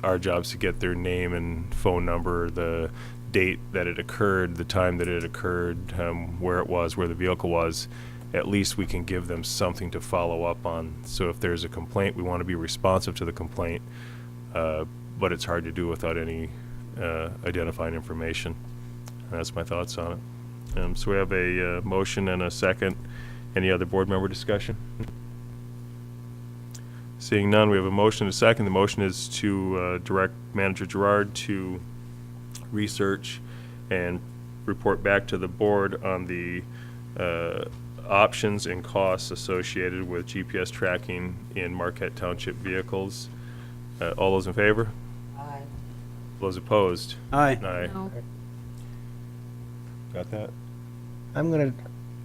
our job is to get their name and phone number, the date that it occurred, the time that it occurred, where it was, where the vehicle was, at least we can give them something to follow up on. So if there's a complaint, we want to be responsive to the complaint, but it's hard to do without any identifying information. And that's my thoughts on it. So we have a motion and a second. Any other board member discussion? Seeing none, we have a motion and a second. The motion is to direct Manager Gerard to research and report back to the board on the options and costs associated with GPS tracking in Marquette Township vehicles. All those in favor? Aye. Those opposed? Aye. Aye. No. Got that?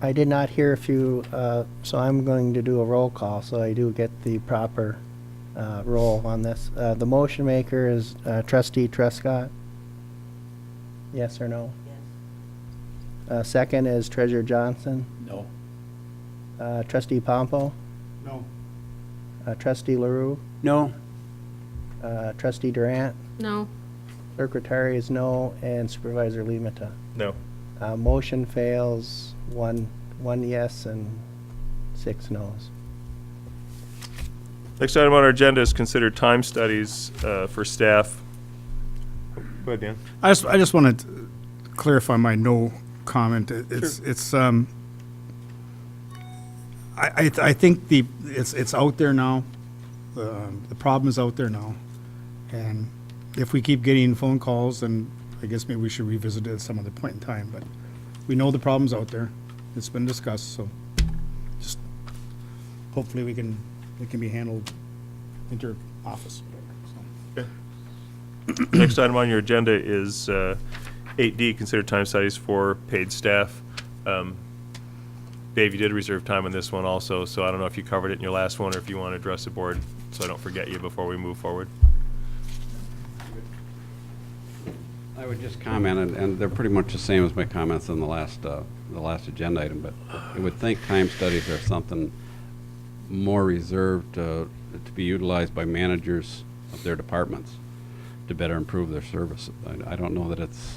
I did not hear if you, so I'm going to do a roll call, so I do get the proper roll on this. The motion maker is trustee Trescott? Yes or no? Yes. Second is treasurer Johnson? No. Trustee Pompo? No. Trustee LaRue? No? Trustee Durant? No. Secretary is no, and Supervisor Limata. No. Motion fails, one yes and 6 noes. Next item on our agenda is consider time studies for staff. Go ahead, Dan. I just wanted to clarify my no comment. I think it's out there now. The problem is out there now. And if we keep getting phone calls, then I guess maybe we should revisit it at some other point in time. But we know the problem's out there. It's been discussed, so just hopefully it can be handled inter-office. So. Next item on your agenda is 8D, consider time studies for paid staff. Dave, you did reserve time on this one also, so I don't know if you covered it in your last one or if you want to address the board so I don't forget you before we move forward. I would just comment, and they're pretty much the same as my comments on the last agenda item, but I would think time studies are something more reserved to be utilized by managers of their departments to better improve their service. I don't know that it's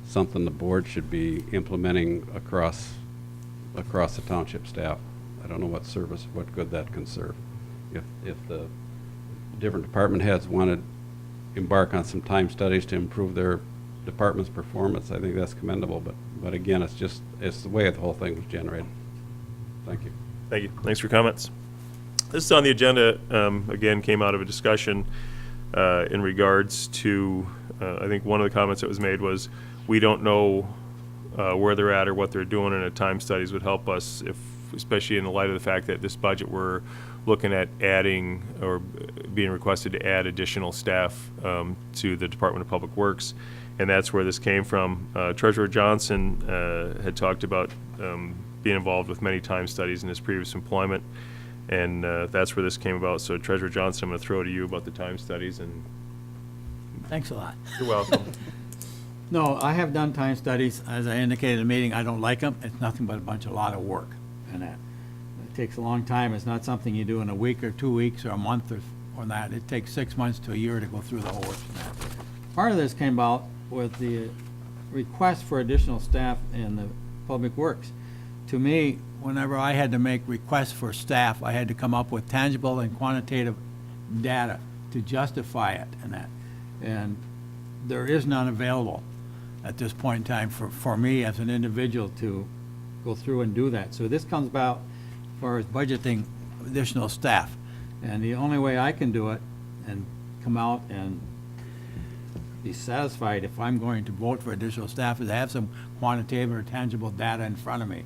something the board should be implementing across the township staff. I don't know what good that can serve. If the different department heads want to embark on some time studies to improve their department's performance, I think that's commendable, but again, it's the way the whole thing was generated. Thank you. Thank you. Thanks for your comments. This is on the agenda, again, came out of a discussion in regards to, I think one of the comments that was made was, we don't know where they're at or what they're doing, and a time studies would help us, especially in the light of the fact that this budget we're looking at adding or being requested to add additional staff to the Department of Public Works, and that's where this came from. Treasurer Johnson had talked about being involved with many time studies in his previous employment, and that's where this came about. So Treasurer Johnson, I'm going to throw to you about the time studies, and Thanks a lot. you're welcome. No, I have done time studies. As I indicated in the meeting, I don't like them. It's nothing but a lot of work. And that it takes a long time. It's not something you do in a week or 2 weeks or a month or that. It takes 6 months to a year to go through the whole works and that. Part of this came about with the request for additional staff in the Public Works. To me, whenever I had to make requests for staff, I had to come up with tangible and quantitative data to justify it and that. And there is none available at this point in time for me as an individual to go through and do that. So this comes about as far as budgeting additional staff. And the only way I can do it and come out and be satisfied if I'm going to vote for additional staff is to have some quantitative or tangible data in front of me.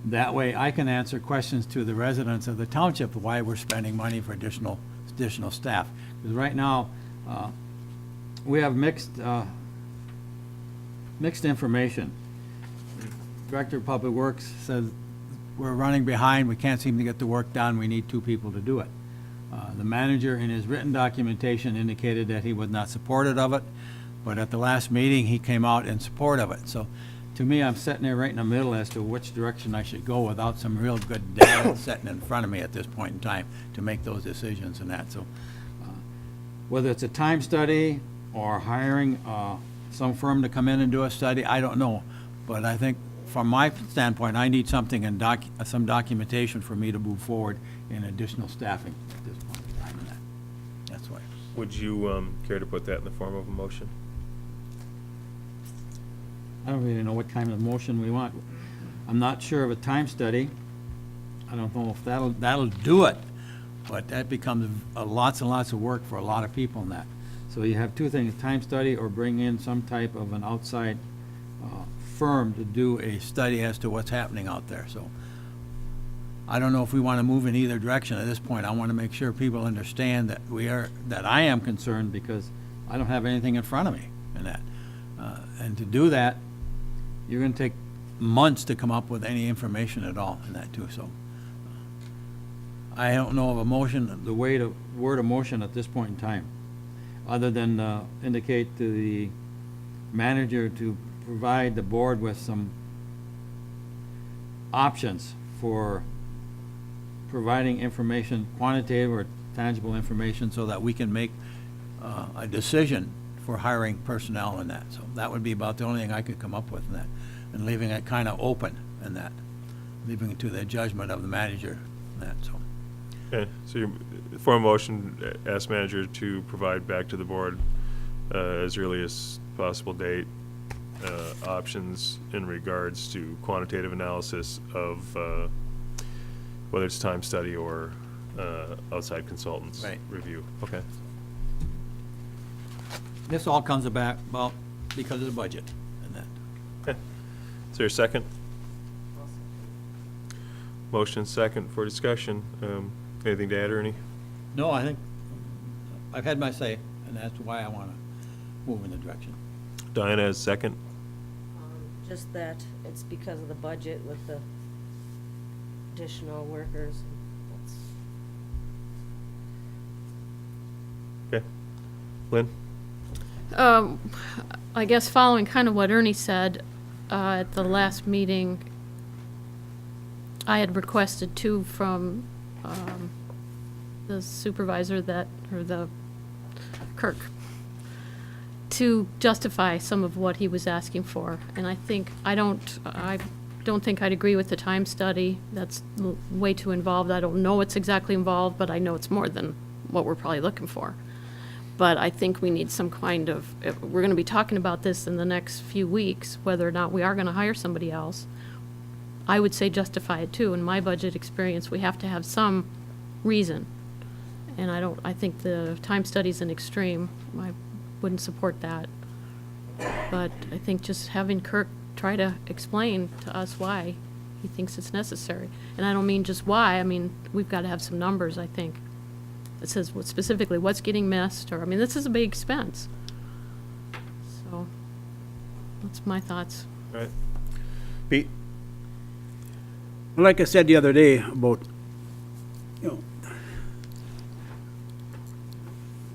That way I can answer questions to the residents of the township of why we're spending money for additional staff. Because right now, we have mixed information. Director of Public Works says we're running behind, we can't seem to get the work done, we need 2 people to do it. The manager in his written documentation indicated that he was not supportive of it, but at the last meeting, he came out in support of it. So to me, I'm sitting there right in the middle as to which direction I should go without some real good data sitting in front of me at this point in time to make those decisions and that. So whether it's a time study or hiring some firm to come in and do a study, I don't know. But I think, from my standpoint, I need something and some documentation for me to move forward in additional staffing at this point in time. And that's why. Would you care to put that in the form of a motion? I don't really know what kind of motion we want. I'm not sure of a time study. I don't know if that'll do it, but that becomes lots and lots of work for a lot of people in that. So you have two things, time study or bring in some type of an outside firm to do a study as to what's happening out there. So I don't know if we want to move in either direction at this point. I want to make sure people understand that I am concerned because I don't have anything in front of me in that. And to do that, you're going to take months to come up with any information at all in that too. So I don't know of a motion, the way to word a motion at this point in time, other than indicate to the manager to provide the board with some options for providing information, quantitative or tangible information, so that we can make a decision for hiring personnel in that. So that would be about the only thing I could come up with in that, and leaving it kind of open in that, leaving it to the judgment of the manager in that, so. Okay, so your form of motion, ask manager to provide back to the board as early as possible date, options in regards to quantitative analysis of whether it's time study or outside consultants Right. review. Okay. This all comes about because of the budget and that. Okay. Is there a second? Motion second for discussion. Anything to add, Ernie? No, I think I've had my say, and that's why I want to move in the direction. Diana has second. Just that it's because of the budget with the additional workers. That's Okay. Lynn? I guess following kind of what Ernie said at the last meeting, I had requested two from the supervisor or the Kirk, to justify some of what he was asking for. And I don't think I'd agree with the time study. That's way too involved. I don't know what's exactly involved, but I know it's more than what we're probably looking for. But I think we need some kind of, if we're going to be talking about this in the next few weeks, whether or not we are going to hire somebody else. I would say justify it too. In my budget experience, we have to have some reason. And I think the time study's an extreme. I wouldn't support that. But I think just having Kirk try to explain to us why he thinks it's necessary. And I don't mean just why, I mean, we've got to have some numbers, I think. It says specifically what's getting missed, or, I mean, this is a big expense. So, that's my thoughts. All right. Pete? Well, like I said the other day about, you know,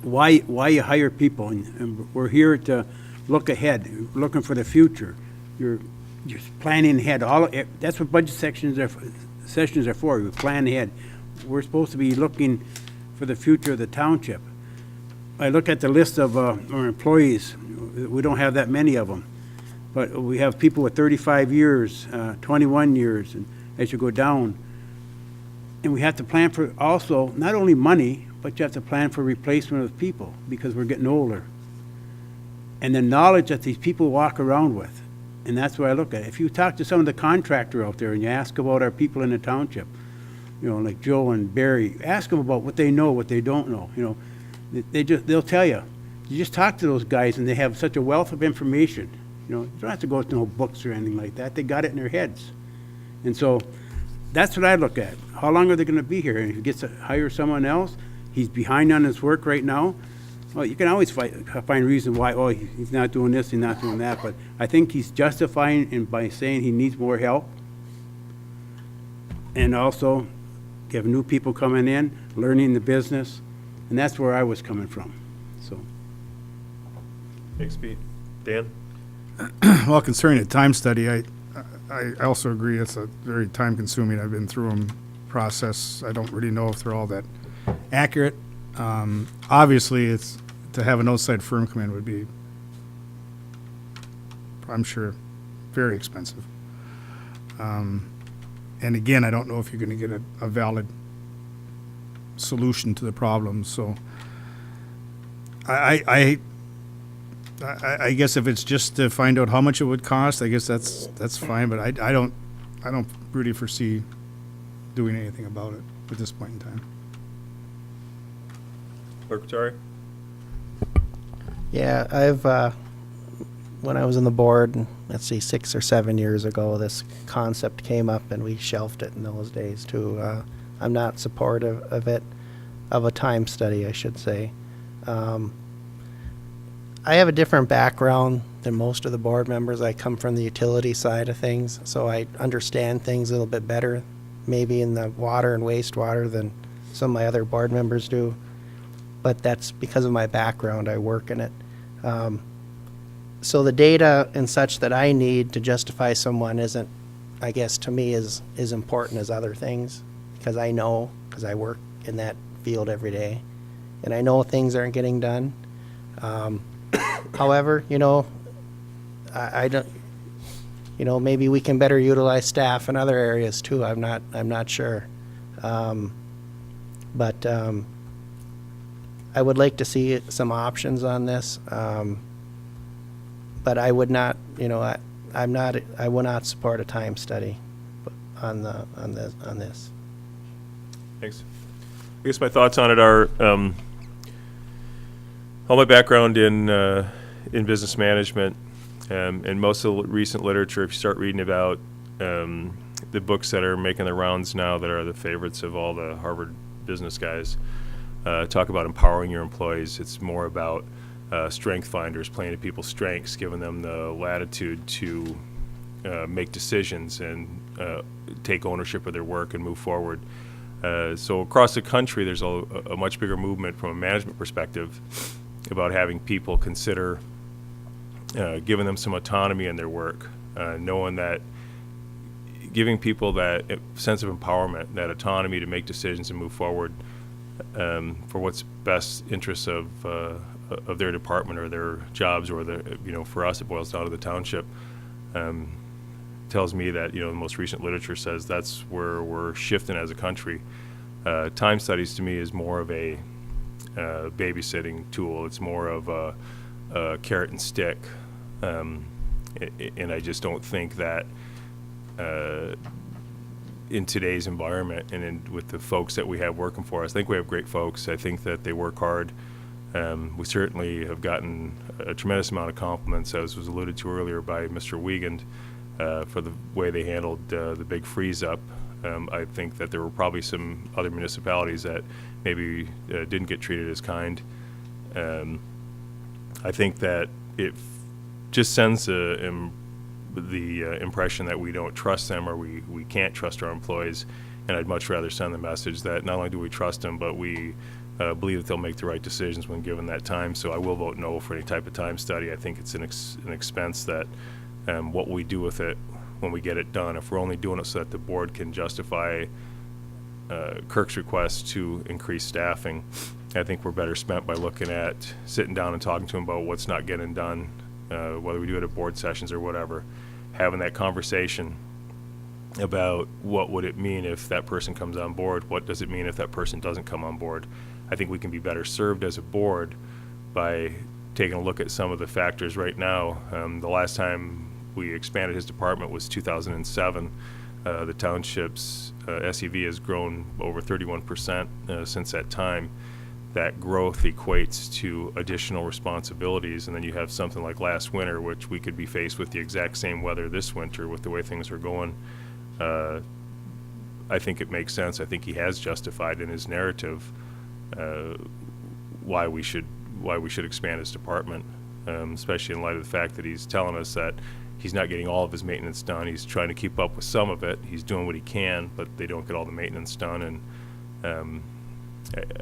why you hire people, and we're here to look ahead, looking for the future. You're planning ahead. That's what budget sessions are for. You plan ahead. We're supposed to be looking for the future of the township. I look at the list of our employees. We don't have that many of them, but we have people with 35 years, 21 years, and as you go down. And we have to plan for also not only money, but you have to plan for replacement of people because we're getting older. And the knowledge that these people walk around with, and that's what I look at. If you talk to some of the contractor out there and you ask about our people in the township, you know, like Joe and Barry, ask them about what they know, what they don't know. You know, they'll tell you. You just talk to those guys and they have such a wealth of information. You know, you don't have to go to no books or anything like that. They got it in their heads. And so that's what I look at. How long are they going to be here? And if he gets to hire someone else, he's behind on his work right now. Well, you can always find reason why, oh, he's not doing this, he's not doing that. But I think he's justifying by saying he needs more help. And also, you have new people coming in, learning the business. And that's where I was coming from. So. Thanks, Pete. Dan? Well, concerning the time study, I also agree it's a very time-consuming, I've been through them process. I don't really know if they're all that accurate. Obviously, it's to have an outside firm come in would be I'm sure, very expensive. And again, I don't know if you're gonna get a valid solution to the problem, so I guess if it's just to find out how much it would cost, I guess that's fine, but I don't really foresee doing anything about it at this point in time. Clerk Patari? Yeah, when I was on the board, let's see, 6 or 7 years ago, this concept came up and we shelved it in those days too. I'm not supportive of it, of a time study, I should say. I have a different background than most of the board members. I come from the utility side of things, so I understand things a little bit better, maybe in the water and wastewater than some of my other board members do. But that's because of my background. I work in it. So the data and such that I need to justify someone isn't, I guess, to me, as important as other things, because I know, because I work in that field every day, and I know things aren't getting done. However, I don't, maybe we can better utilize staff in other areas too. I'm not sure. But I would like to see some options on this. But I would not, I will not support a time study on this. Thanks. I guess my thoughts on it are, all my background in business management, and most of the recent literature, if you start reading about the books that are making the rounds now that are the favorites of all the Harvard business guys, talk about empowering your employees. It's more about strength finders, playing to people's strengths, giving them the latitude to make decisions and take ownership of their work and move forward. So across the country, there's a much bigger movement from a management perspective about having people consider giving them some autonomy in their work, knowing that giving people that sense of empowerment, that autonomy to make decisions and move forward for what's best interests of their department or their jobs, or for us it boils down to the township. Tells me that the most recent literature says that's where we're shifting as a country. Time studies to me is more of a babysitting tool. It's more of a carrot and stick, and I just don't think that in today's environment and with the folks that we have working for us, I think we have great folks. I think that they work hard. We certainly have gotten a tremendous amount of compliments, as was alluded to earlier by Mr. Wiegand, for the way they handled the big freeze up. I think that there were probably some other municipalities that maybe didn't get treated as kind. I think that it just sends the impression that we don't trust them, or we can't trust our employees, and I'd much rather send the message that not only do we trust them, but we believe that they'll make the right decisions when given that time. So I will vote no for any type of time study. I think it's an expense that what we do with it when we get it done, if we're only doing it so that the board can justify Kirk's request to increase staffing, I think we're better spent by looking at sitting down and talking to them about what's not getting done, whether we do it at board sessions or whatever, having that conversation about what would it mean if that person comes on board, what does it mean if that person doesn't come on board. I think we can be better served as a board by taking a look at some of the factors right now. The last time we expanded his department was 2007. The township's SEV has grown over 31% since that time. That growth equates to additional responsibilities, and then you have something like last winter, which we could be faced with the exact same weather this winter with the way things are going. I think it makes sense. I think he has justified in his narrative why we should expand his department, especially in light of the fact that he's telling us that he's not getting all of his maintenance done. He's trying to keep up with some of it. He's doing what he can, but they don't get all the maintenance done. And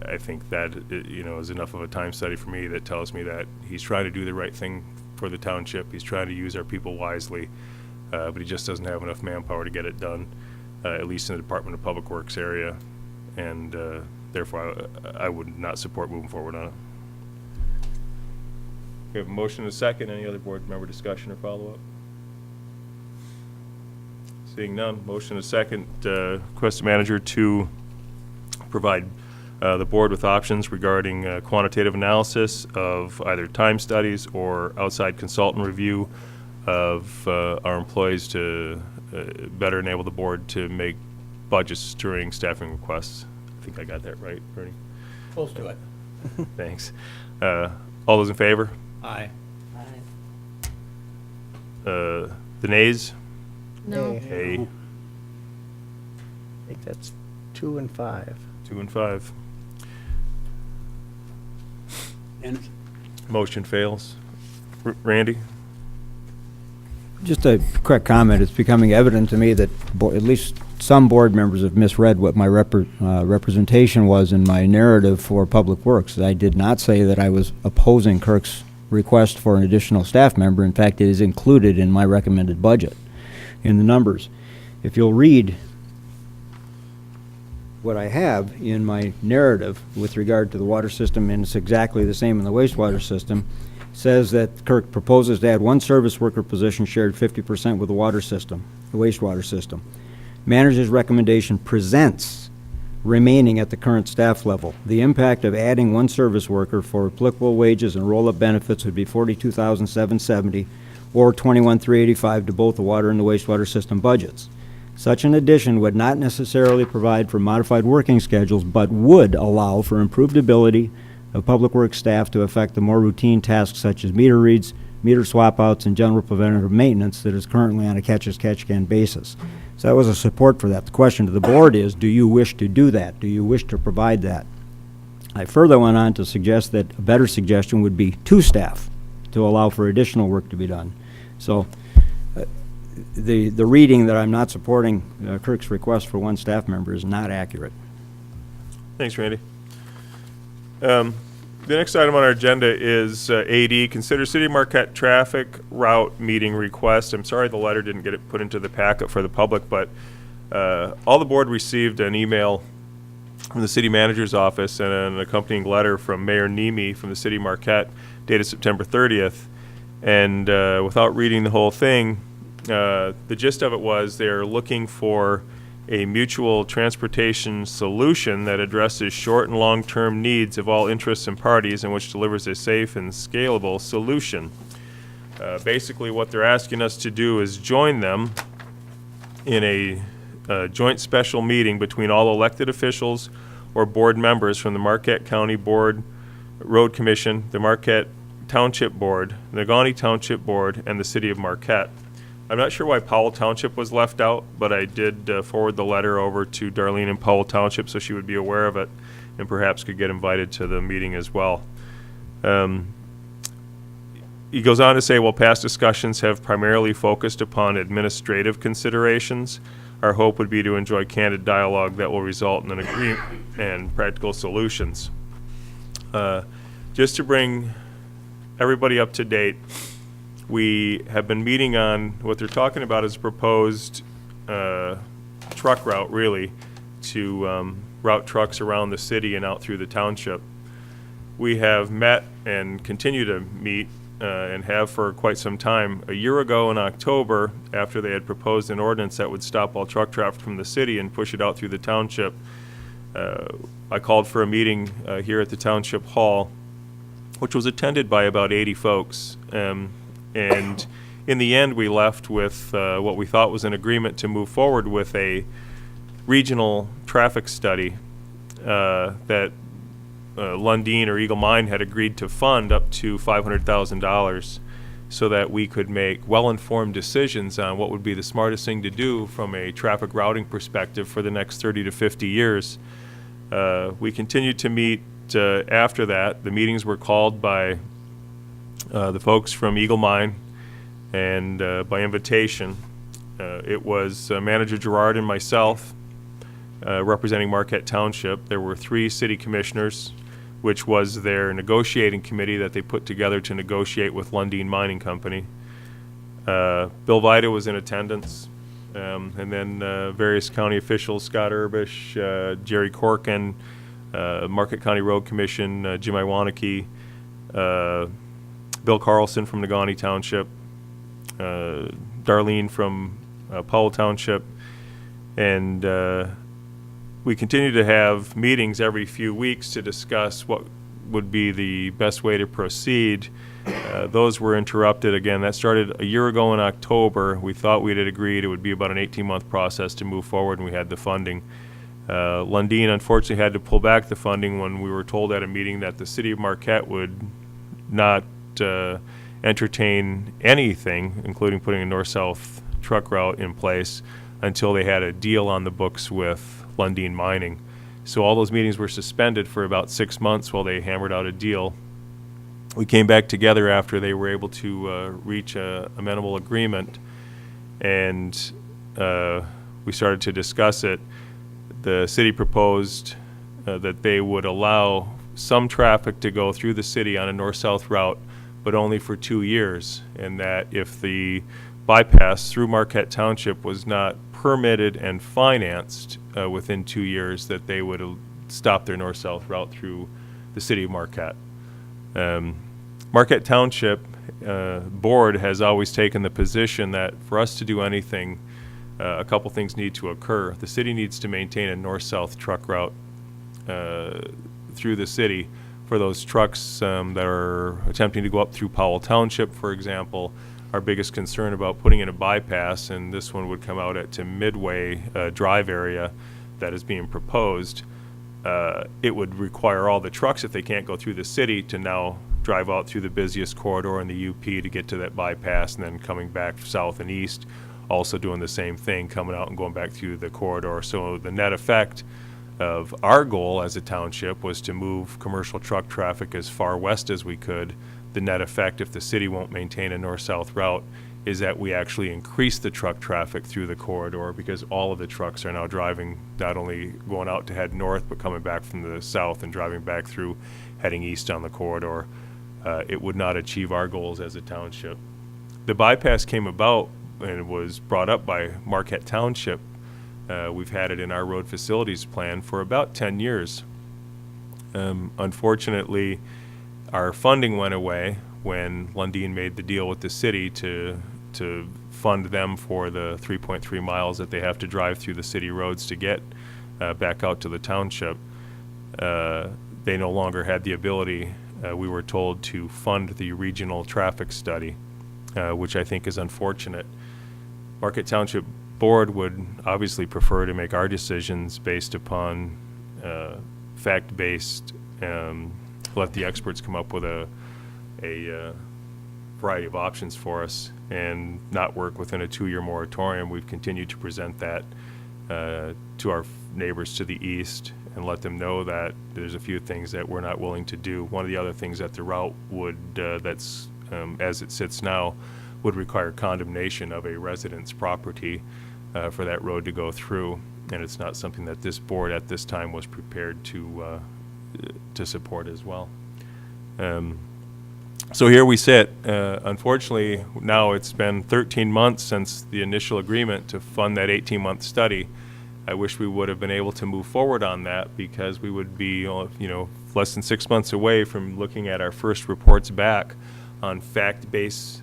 I think that is enough of a time study for me that tells me that he's trying to do the right thing for the township. He's trying to use our people wisely, but he just doesn't have enough manpower to get it done, at least in the Department of Public Works area. And therefore, I would not support moving forward on it. We have a motion and a second. Any other board member discussion or follow-up? Being none, motion is second, request the manager to provide the board with options regarding quantitative analysis of either time studies or outside consultant review of our employees to better enable the board to make budgets during staffing requests. I think I got that right, Ernie? Close to it. Thanks. All those in favor? Aye. The nays? No. Nay. Hey, I think that's 2 and 5. 2 and 5. And Motion fails. Randy? Just a quick comment. It's becoming evident to me that at least some board members have misread what my representation was in my narrative for Public Works. I did not say that I was opposing Kirk's request for an additional staff member. In fact, it is included in my recommended budget in the numbers. If you'll read what I have in my narrative with regard to the water system, and it's exactly the same in the wastewater system, says that Kirk proposes to add 1 service worker position shared 50% with the water system, the wastewater system. Manager's recommendation presents remaining at the current staff level. The impact of adding 1 service worker for applicable wages and roll-up benefits would be $42,770 or $21,385 to both the water and the wastewater system budgets. Such an addition would not necessarily provide for modified working schedules, but would allow for improved ability of Public Works staff to effect the more routine tasks such as meter reads, meter swap-outs, and general preventative maintenance that is currently on a catch-as-catch-can basis. So that was a support for that. The question to the board is, do you wish to do that? Do you wish to provide that? I further went on to suggest that a better suggestion would be 2 staff to allow for additional work to be done. So the reading that I'm not supporting Kirk's request for 1 staff member is not accurate. Thanks, Randy. The next item on our agenda is AD, consider City of Marquette traffic route meeting request. I'm sorry the letter didn't get it put into the packet for the public, but all the board received an email from the city manager's office and an accompanying letter from Mayor Nemi from the City of Marquette dated September 30th. And without reading the whole thing, the gist of it was they're looking for a mutual transportation solution that addresses short and long-term needs of all interests and parties and which delivers a safe and scalable solution. Basically, what they're asking us to do is join them in a joint special meeting between all elected officials or board members from the Marquette County Board, Road Commission, the Marquette Township Board, the Negaunee Township Board, and the City of Marquette. I'm not sure why Powell Township was left out, but I did forward the letter over to Darlene in Powell Township so she would be aware of it and perhaps could get invited to the meeting as well. He goes on to say, while past discussions have primarily focused upon administrative considerations, our hope would be to enjoy candid dialogue that will result in an agreement and practical solutions. Just to bring everybody up to date, we have been meeting on what they're talking about is a proposed truck route, really, to route trucks around the city and out through the township. We have met and continue to meet and have for quite some time. A year ago in October, after they had proposed an ordinance that would stop all truck traffic from the city and push it out through the township, I called for a meeting here at the Township Hall, which was attended by about 80 folks. And in the end, we left with what we thought was an agreement to move forward with a regional traffic study that Lundin or Eagle Mine had agreed to fund up to $500,000 so that we could make well-informed decisions on what would be the smartest thing to do from a traffic routing perspective for the next 30 to 50 years. We continued to meet after that. The meetings were called by the folks from Eagle Mine and by invitation. It was Manager Gerard and myself representing Marquette Township. There were 3 city commissioners, which was their negotiating committee that they put together to negotiate with Lundin Mining Company. Bill Vida was in attendance, and then various county officials, Scott Urbish, Jerry Corkin, Marquette County Road Commission, Jim Iwaniki, Bill Carlson from Negaunee Township, Darlene from Powell Township, And we continue to have meetings every few weeks to discuss what would be the best way to proceed. Those were interrupted again. That started a year ago in October. We thought we had agreed it would be about an 18-month process to move forward, and we had the funding. Lundin unfortunately had to pull back the funding when we were told at a meeting that the city of Marquette would not entertain anything, including putting a north-south truck route in place, until they had a deal on the books with Lundin Mining. So all those meetings were suspended for about 6 months while they hammered out a deal. We came back together after they were able to reach a amenable agreement, and we started to discuss it. The city proposed that they would allow some traffic to go through the city on a north-south route, but only for 2 years, and that if the bypass through Marquette Township was not permitted and financed within 2 years, that they would stop their north-south route through the city of Marquette. Marquette Township board has always taken the position that for us to do anything, a couple things need to occur. The city needs to maintain a north-south truck route through the city for those trucks that are attempting to go up through Powell Township, for example. Our biggest concern about putting in a bypass, and this one would come out at to Midway Drive area that is being proposed, it would require all the trucks, if they can't go through the city, to now drive out through the busiest corridor in the UP to get to that bypass, and then coming back south and east, also doing the same thing, coming out and going back through the corridor. So the net effect of our goal as a township was to move commercial truck traffic as far west as we could. The net effect, if the city won't maintain a north-south route, is that we actually increase the truck traffic through the corridor, because all of the trucks are now driving, not only going out to head north, but coming back from the south and driving back through, heading east on the corridor. It would not achieve our goals as a township. The bypass came about and was brought up by Marquette Township. We've had it in our road facilities plan for about 10 years. Unfortunately, our funding went away when Lundin made the deal with the city to fund them for the 3.3 miles that they have to drive through the city roads to get back out to the township. They no longer had the ability, we were told, to fund the regional traffic study, which I think is unfortunate. Marquette Township Board would obviously prefer to make our decisions based upon fact-based, let the experts come up with a variety of options for us and not work within a 2-year moratorium. We've continued to present that to our neighbors to the east and let them know that there's a few things that we're not willing to do. One of the other things that the route would, that's as it sits now, would require condemnation of a resident's property for that road to go through, and it's not something that this board at this time was prepared to support as well. So here we sit. Unfortunately, now it's been 13 months since the initial agreement to fund that 18-month study. I wish we would have been able to move forward on that, because we would be, less than 6 months away from looking at our first reports back on fact-based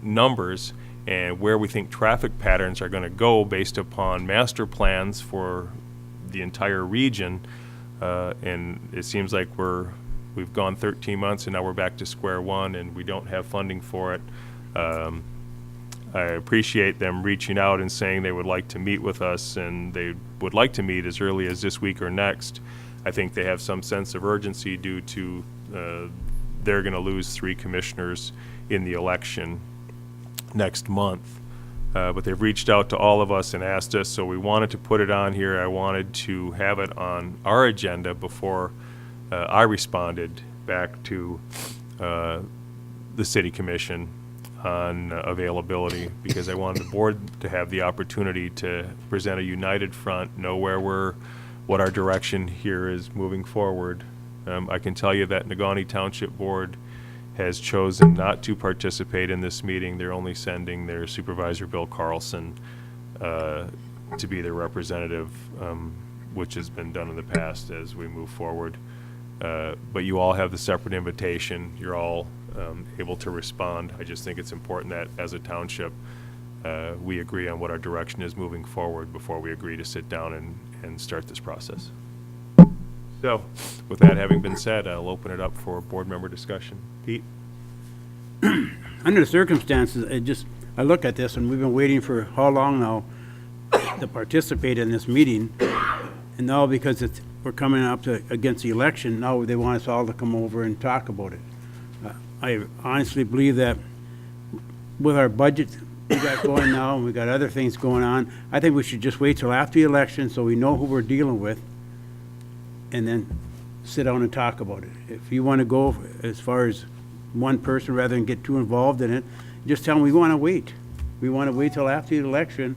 numbers and where we think traffic patterns are going to go based upon master plans for the entire region. And it seems like we've gone 13 months and now we're back to square one and we don't have funding for it. I appreciate them reaching out and saying they would like to meet with us, and they would like to meet as early as this week or next. I think they have some sense of urgency due to they're going to lose 3 commissioners in the election next month. But they've reached out to all of us and asked us, so we wanted to put it on here. I wanted to have it on our agenda before I responded back to the city commission on availability, because I wanted the board to have the opportunity to present a united front, know what our direction here is moving forward. I can tell you that Negaunee Township Board has chosen not to participate in this meeting. They're only sending their supervisor, Bill Carlson, to be their representative, which has been done in the past as we move forward. But you all have the separate invitation. You're all able to respond. I just think it's important that as a township, we agree on what our direction is moving forward before we agree to sit down and start this process. So, with that having been said, I'll open it up for board member discussion. Pete? Under the circumstances, I look at this, and we've been waiting for how long now to participate in this meeting, and now because we're coming up against the election, now they want us all to come over and talk about it. I honestly believe that with our budget we got going now, and we got other things going on, I think we should just wait till after the election so we know who we're dealing with, and then sit down and talk about it. If you want to go as far as one person rather than get too involved in it, just tell them we want to wait. We want to wait till after the election,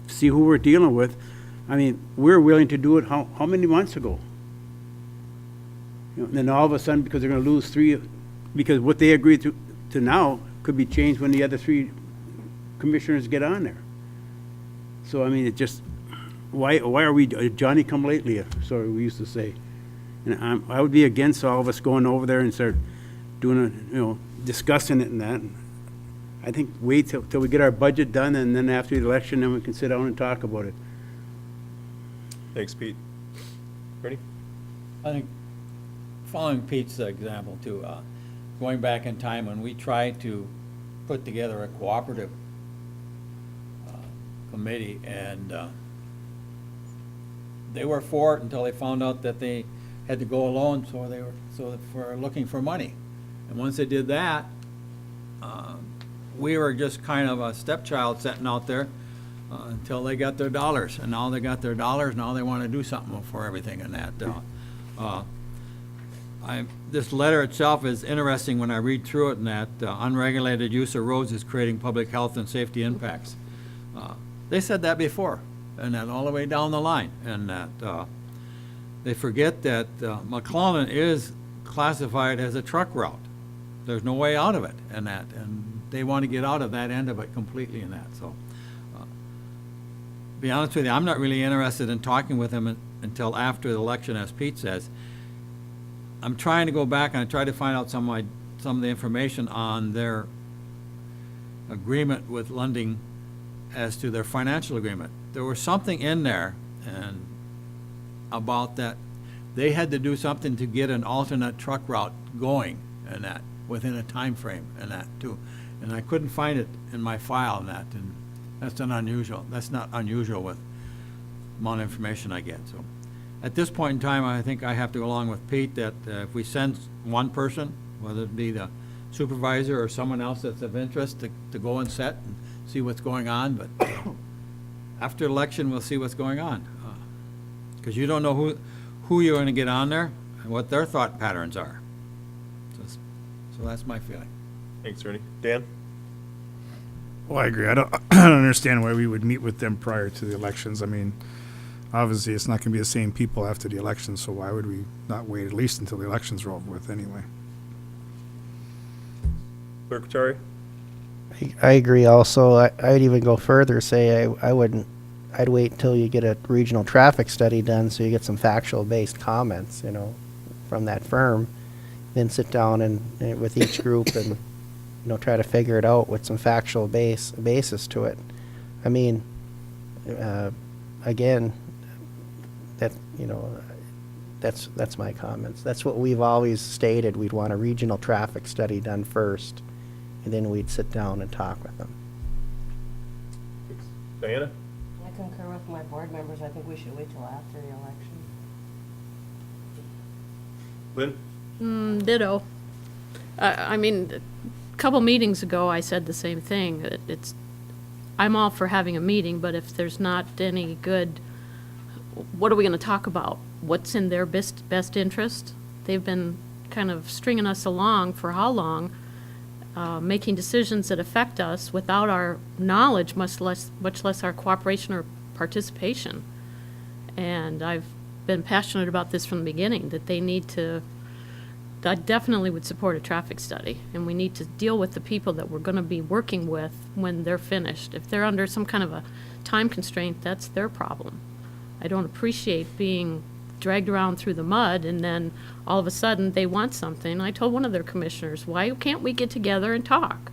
see who we're dealing with. I mean, we're willing to do it how many months ago? And then all of a sudden, because they're going to lose three, because what they agreed to now could be changed when the other three commissioners get on there. So, I mean, it just, why are we Johnny-come-lately, sorry, we used to say. And I would be against all of us going over there and start doing discussing it and that. I think wait till we get our budget done, and then after the election, then we can sit down and talk about it. Thanks, Pete. Ready? I think, following Pete's example too, going back in time when we tried to put together a cooperative committee, and they were for it until they found out that they had to go alone, so they were looking for money. And once they did that, we were just kind of a stepchild sitting out there until they got their dollars. And now they got their dollars, now they want to do something for everything and that. This letter itself is interesting when I read through it, and that unregulated use of roads is creating public health and safety impacts. They said that before, and that all the way down the line. And that they forget that McClellan is classified as a truck route. There's no way out of it, and they want to get out of that end of it completely in that. So, be honest with you, I'm not really interested in talking with them until after the election, as Pete says. I'm trying to go back and I try to find out some of the information on their agreement with Lunding as to their financial agreement. There was something in there and about that they had to do something to get an alternate truck route going, and that within a time frame, and that too. And I couldn't find it in my file, and that's not unusual with the amount of information I get. So at this point in time, I think I have to go along with Pete that if we send one person, whether it be the supervisor or someone else that's of interest, to go and set and see what's going on. But after election, we'll see what's going on, because you don't know who you're going to get on there and what their thought patterns are. So that's my feeling. Thanks, Ernie. Dan? Well, I agree. I don't understand why we would meet with them prior to the elections. I mean, obviously, it's not going to be the same people after the election, so why would we not wait at least until the elections are over with anyway? Clerk Tari? I agree also. I'd even go further, say I'd wait until you get a regional traffic study done so you get some factual based comments, from that firm. Then sit down and with each group and, try to figure it out with some factual basis to it. I mean, again, that's my comments. That's what we've always stated. We'd want a regional traffic study done first, and then we'd sit down and talk with them. Diana? I concur with my board members. I think we should wait till after the election. Lynn? Ditto. I mean, a couple meetings ago, I said the same thing. I'm all for having a meeting, but if there's not any good, what are we going to talk about? What's in their best interest? They've been kind of stringing us along for how long, making decisions that affect us without our knowledge, much less our cooperation or participation. And I've been passionate about this from the beginning, that they need to, I definitely would support a traffic study, and we need to deal with the people that we're going to be working with when they're finished. If they're under some kind of a time constraint, that's their problem. I don't appreciate being dragged around through the mud and then all of a sudden they want something. I told one of their commissioners, why can't we get together and talk?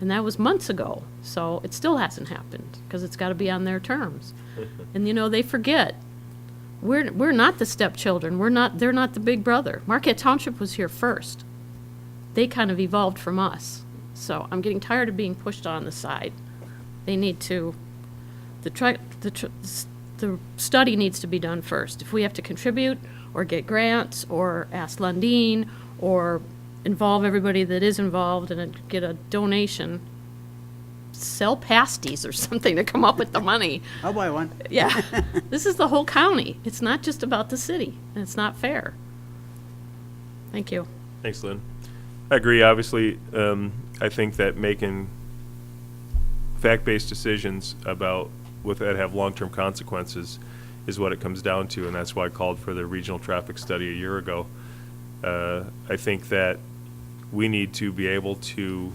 And that was months ago, so it still hasn't happened, because it's got to be on their terms. And, you know, they forget. We're not the stepchildren. They're not the big brother. Marquette Township was here first. They kind of evolved from us. So I'm getting tired of being pushed on the side. They need to, the study needs to be done first. If we have to contribute or get grants or ask Lundin or involve everybody that is involved and get a donation, sell pasties or something to come up with the money. I'll buy one. Yeah, this is the whole county. It's not just about the city, and it's not fair. Thank you. Thanks, Lynn. I agree, obviously. I think that making fact-based decisions about that have long-term consequences is what it comes down to, and that's why I called for the regional traffic study a year ago. I think that we need to be able to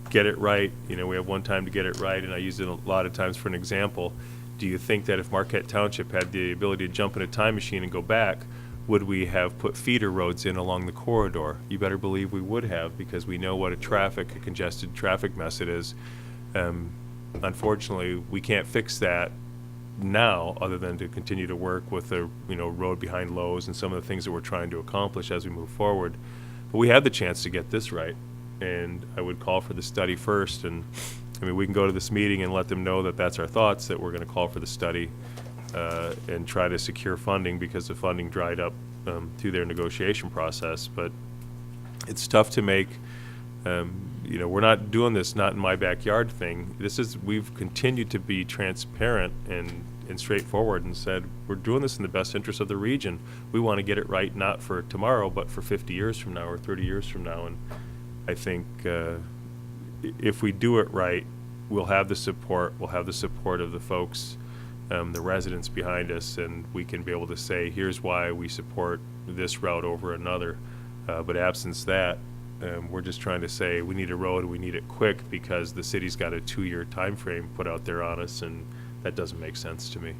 get it right. You know, we have one time to get it right, and I use it a lot of times for an example. Do you think that if Marquette Township had the ability to jump in a time machine and go back, would we have put feeder roads in along the corridor? You better believe we would have, because we know what a congested traffic mess it is. Unfortunately, we can't fix that now, other than to continue to work with the road behind Lowe's and some of the things that we're trying to accomplish as we move forward. But we had the chance to get this right, and I would call for the study first. And I mean, we can go to this meeting and let them know that that's our thoughts, that we're going to call for the study and try to secure funding, because the funding dried up through their negotiation process. But it's tough to make. We're not doing this not in my backyard thing. We've continued to be transparent and straightforward and said, we're doing this in the best interest of the region. We want to get it right, not for tomorrow, but for 50 years from now or 30 years from now. And I think if we do it right, we'll have the support of the folks, the residents behind us, and we can be able to say, here's why we support this route over another. But absence that, we're just trying to say we need a road, we need it quick, because the city's got a 2-year time frame put out there on us, and that doesn't make sense to me.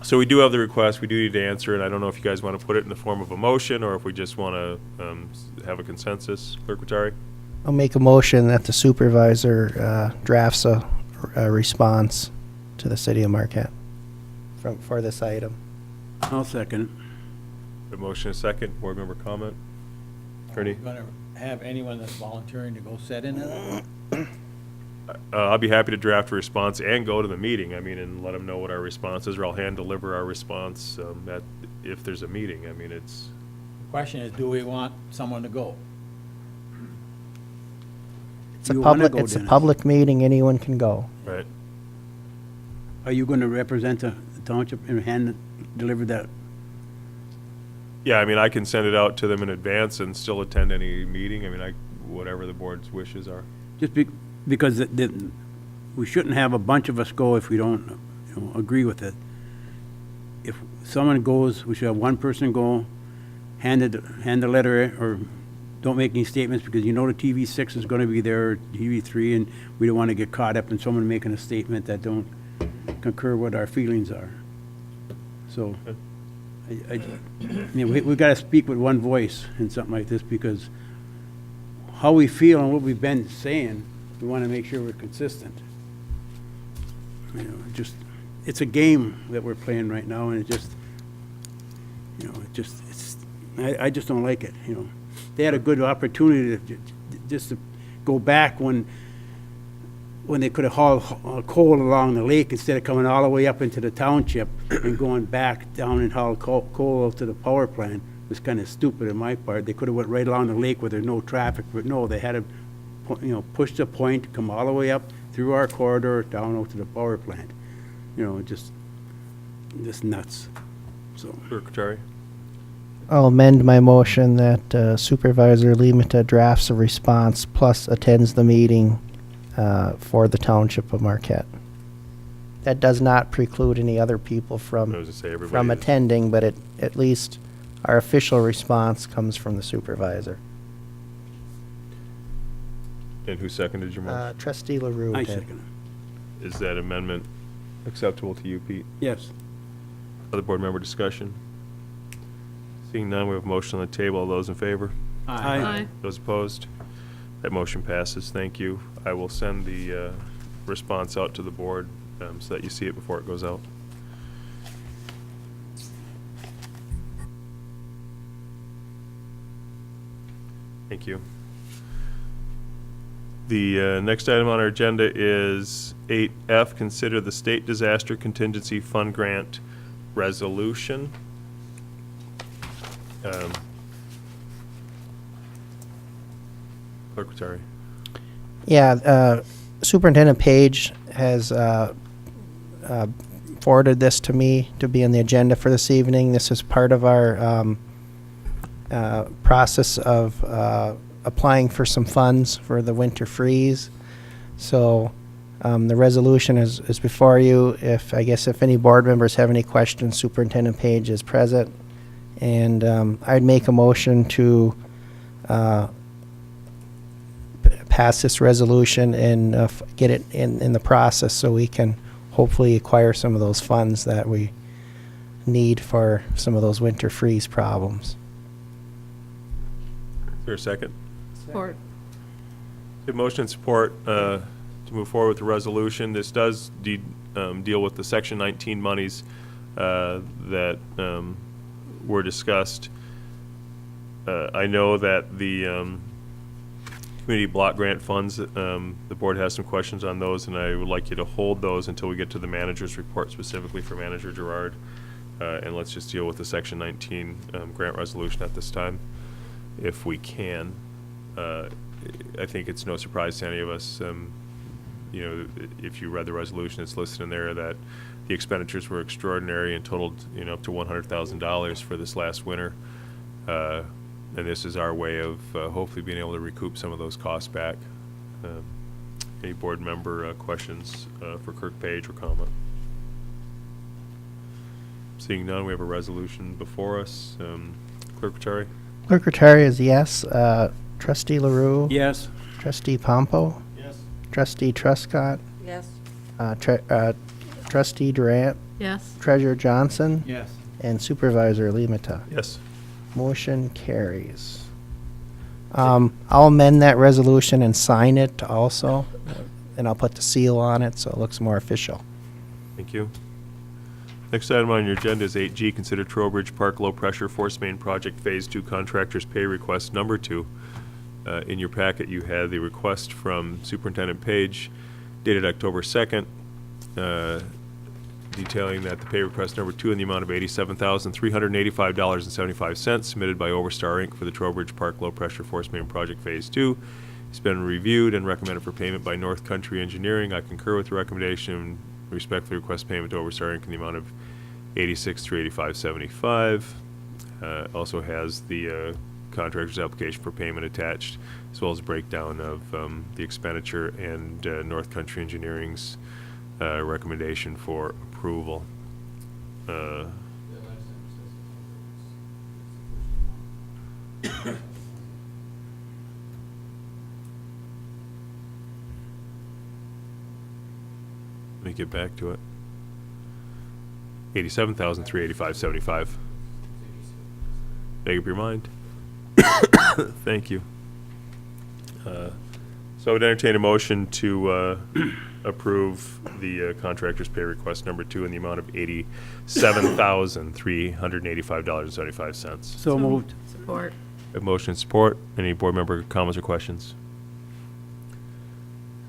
So we do have the request, we do need to answer it. I don't know if you guys want to put it in the form of a motion, or if we just want to have a consensus. Clerk Rattari? I'll make a motion that the supervisor drafts a response to the city of Marquette for this item. I'll second A motion, a second. Board member comment? Ernie? Going to have anyone that's volunteering to go sit in it? I'll be happy to draft a response and go to the meeting, and let them know what our response is, or I'll hand deliver our response if there's a meeting. The question is, do we want someone to go? It's a public meeting, anyone can go. Right. Are you going to represent the township and deliver that? Yeah, I can send it out to them in advance and still attend any meeting. Whatever the board's wishes are. Just because we shouldn't have a bunch of us go if we don't agree with it. If someone goes, we should have one person go, hand the letter, or don't make any statements, because the TV6 is going to be there, or TV3, and we don't want to get caught up in someone making a statement that don't concur what our feelings are. So we've got to speak with one voice in something like this, because how we feel and what we've been saying, we want to make sure we're consistent. It's a game that we're playing right now, and I just don't like it. They had a good opportunity to go back when they could have hauled coal along the lake instead of coming all the way up into the township and going back down and haul coal out to the power plant. It was kind of stupid on my part. They could have went right along the lake where there's no traffic, but no, they had to push the point, come all the way up through our corridor down out to the power plant. Just nuts. So. Clerk Rattari? I'll amend my motion that Supervisor Limita drafts a response plus attends the meeting for the Township of Marquette. That does not preclude any other people from attending, but at least our official response comes from the supervisor. And who seconded your motion? Trustee LaRue I did. second it. Is that amendment acceptable to you, Pete? Yes. Other board member discussion? Seeing none, we have a motion on the table. All those in favor? Aye. Those opposed? That motion passes. Thank you. I will send the response out to the board so that you see it before it goes out. Thank you. The next item on our agenda is 8F, consider the State Disaster Contingency Fund Grant Resolution. Clerk Vitari. Yeah, Superintendent Page has forwarded this to me to be on the agenda for this evening. This is part of our process of applying for some funds for the winter freeze. So the resolution is before you. If any board members have any questions, Superintendent Page is present. And I'd make a motion to pass this resolution and get it in the process so we can hopefully acquire some of those funds that we need for some of those winter freeze problems. Is there a second? Support. Good motion and support to move forward with the resolution. This does deal with the Section 19 monies that were discussed. I know that the community block grant funds, the board has some questions on those, and I would like you to hold those until we get to the manager's report, specifically for Manager Gerard. And let's just deal with the Section 19 grant resolution at this time, if we can. I think it's no surprise to any of us, if you read the resolution, it's listed in there that the expenditures were extraordinary and totaled, up to $100,000 for this last winter. And this is our way of hopefully being able to recoup some of those costs back. Any board member questions for Clerk Page or comment? Seeing none, we have a resolution before us. Clerk Vitari? Clerk Rattari is yes. Trustee LaRue? Yes. Trustee Pompo? Yes. Trustee Truscott? Yes. Trustee Durant? Yes. Treasurer Johnson? Yes. And Supervisor Limata. Yes. Motion carries. I'll amend that resolution and sign it also, and I'll put the seal on it so it looks more official. Thank you. Next item on your agenda is 8G, consider Trowbridge Park Low Pressure Force Main Project Phase 2 Contractors Pay Request Number 2. In your packet, you have the request from Superintendent Page dated October 2nd, detailing that the pay request number 2 in the amount of $87,385.75 submitted by Overstar Inc. for the Trowbridge Park Low Pressure Force Main Project Phase 2 has been reviewed and recommended for payment by North Country Engineering. I concur with the recommendation and respectfully request payment to Overstar Inc. in the amount of $86,385.75. Also has the contractor's application for payment attached, as well as a breakdown of the expenditure and North Country Engineering's recommendation for approval. Let me get back to it. $87,385.75. Make up your mind. Thank you. So I would entertain a motion to approve the contractor's pay request number 2 in the amount of $87,385.75. So moved. Support. A motion and support. Any board member comments or questions?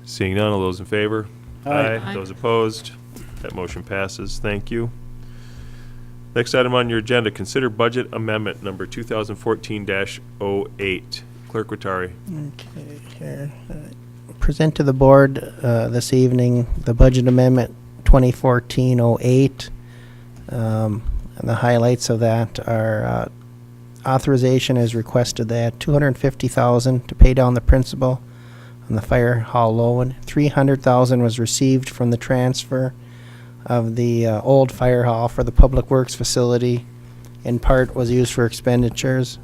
Seeing none, all those in favor? Aye. Aye. Those opposed? That motion passes. Thank you. Next item on your agenda, consider budget amendment number 2014-08. Clerk Rattari. Okay, here. Present to the board this evening the budget amendment 2014-08. And the highlights of that are authorization is requested that $250,000 to pay down the principal on the fire hall loan. $300,000 was received from the transfer of the old fire hall for the public works facility. In part was used for expenditures.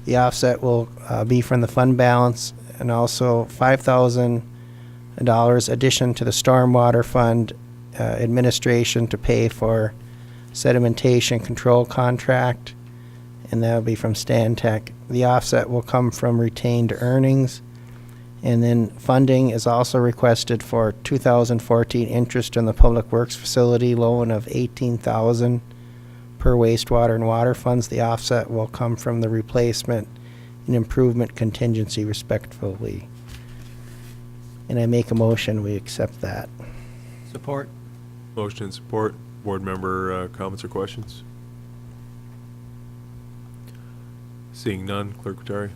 The offset will be from the fund balance, and also $5,000 addition to the stormwater fund administration to pay for sedimentation control contract, and that will be from Stantec. The offset will come from retained earnings, And then funding is also requested for 2014 interest in the Public Works Facility loan of $18,000 per wastewater and water funds. The offset will come from the replacement and improvement contingency respectively. And I make a motion, we accept that. Support. Motion and support. Board member comments or questions? Seeing none, Clerk Rattari.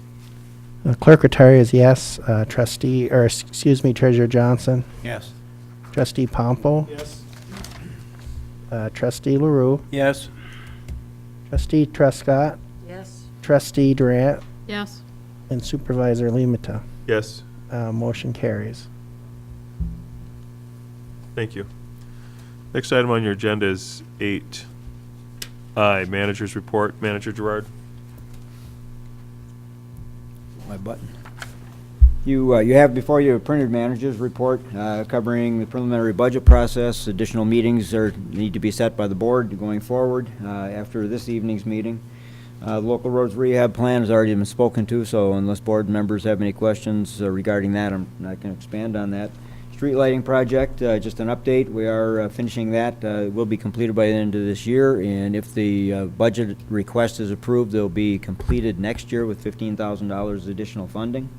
Clerk Rattari is yes. Trustee, or excuse me, Treasurer Johnson. Yes. Trustee Pompo. Yes. Trustee LaRue. Yes. Trustee Trescott. Yes. Trustee Durant. Yes. And Supervisor Limata. Yes, Motion carries. thank you. Next item on your agenda is 8I, Manager's Report. Manager Gerard. My button. You have before you a printed manager's report covering the preliminary budget process. Additional meetings need to be set by the board going forward after this evening's meeting. The local roads rehab plan has already been spoken to, so unless board members have any questions regarding that, I'm not going to expand on that. Street lighting project, just an update. We are finishing that. It will be completed by the end of this year, and if the budget request is approved, they'll be completed next year with $15,000 additional funding.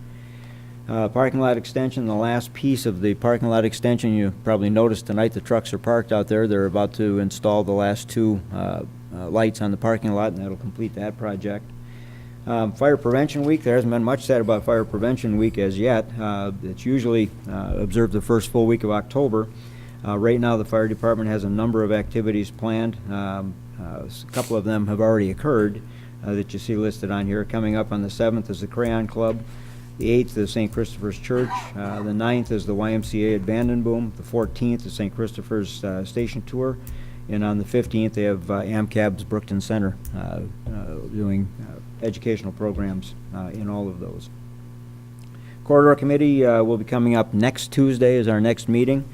Parking lot extension, the last piece of the parking lot extension, you probably noticed tonight the trucks are parked out there. They're about to install the last two lights on the parking lot, and that'll complete that project. Fire Prevention Week, there hasn't been much said about Fire Prevention Week as yet. It's usually observed the first full week of October. Right now, the fire department has a number of activities planned. A couple of them have already occurred that you see listed on here. Coming up on the 7th is the Crayon Club. The 8th is St. Christopher's Church. The 9th is the YMCA at Bandon Boom. The 14th is St. Christopher's Station Tour. And on the 15th, they have AMCAB's Brookton Center doing educational programs in all of those. Corridor Committee will be coming up next Tuesday is our next meeting.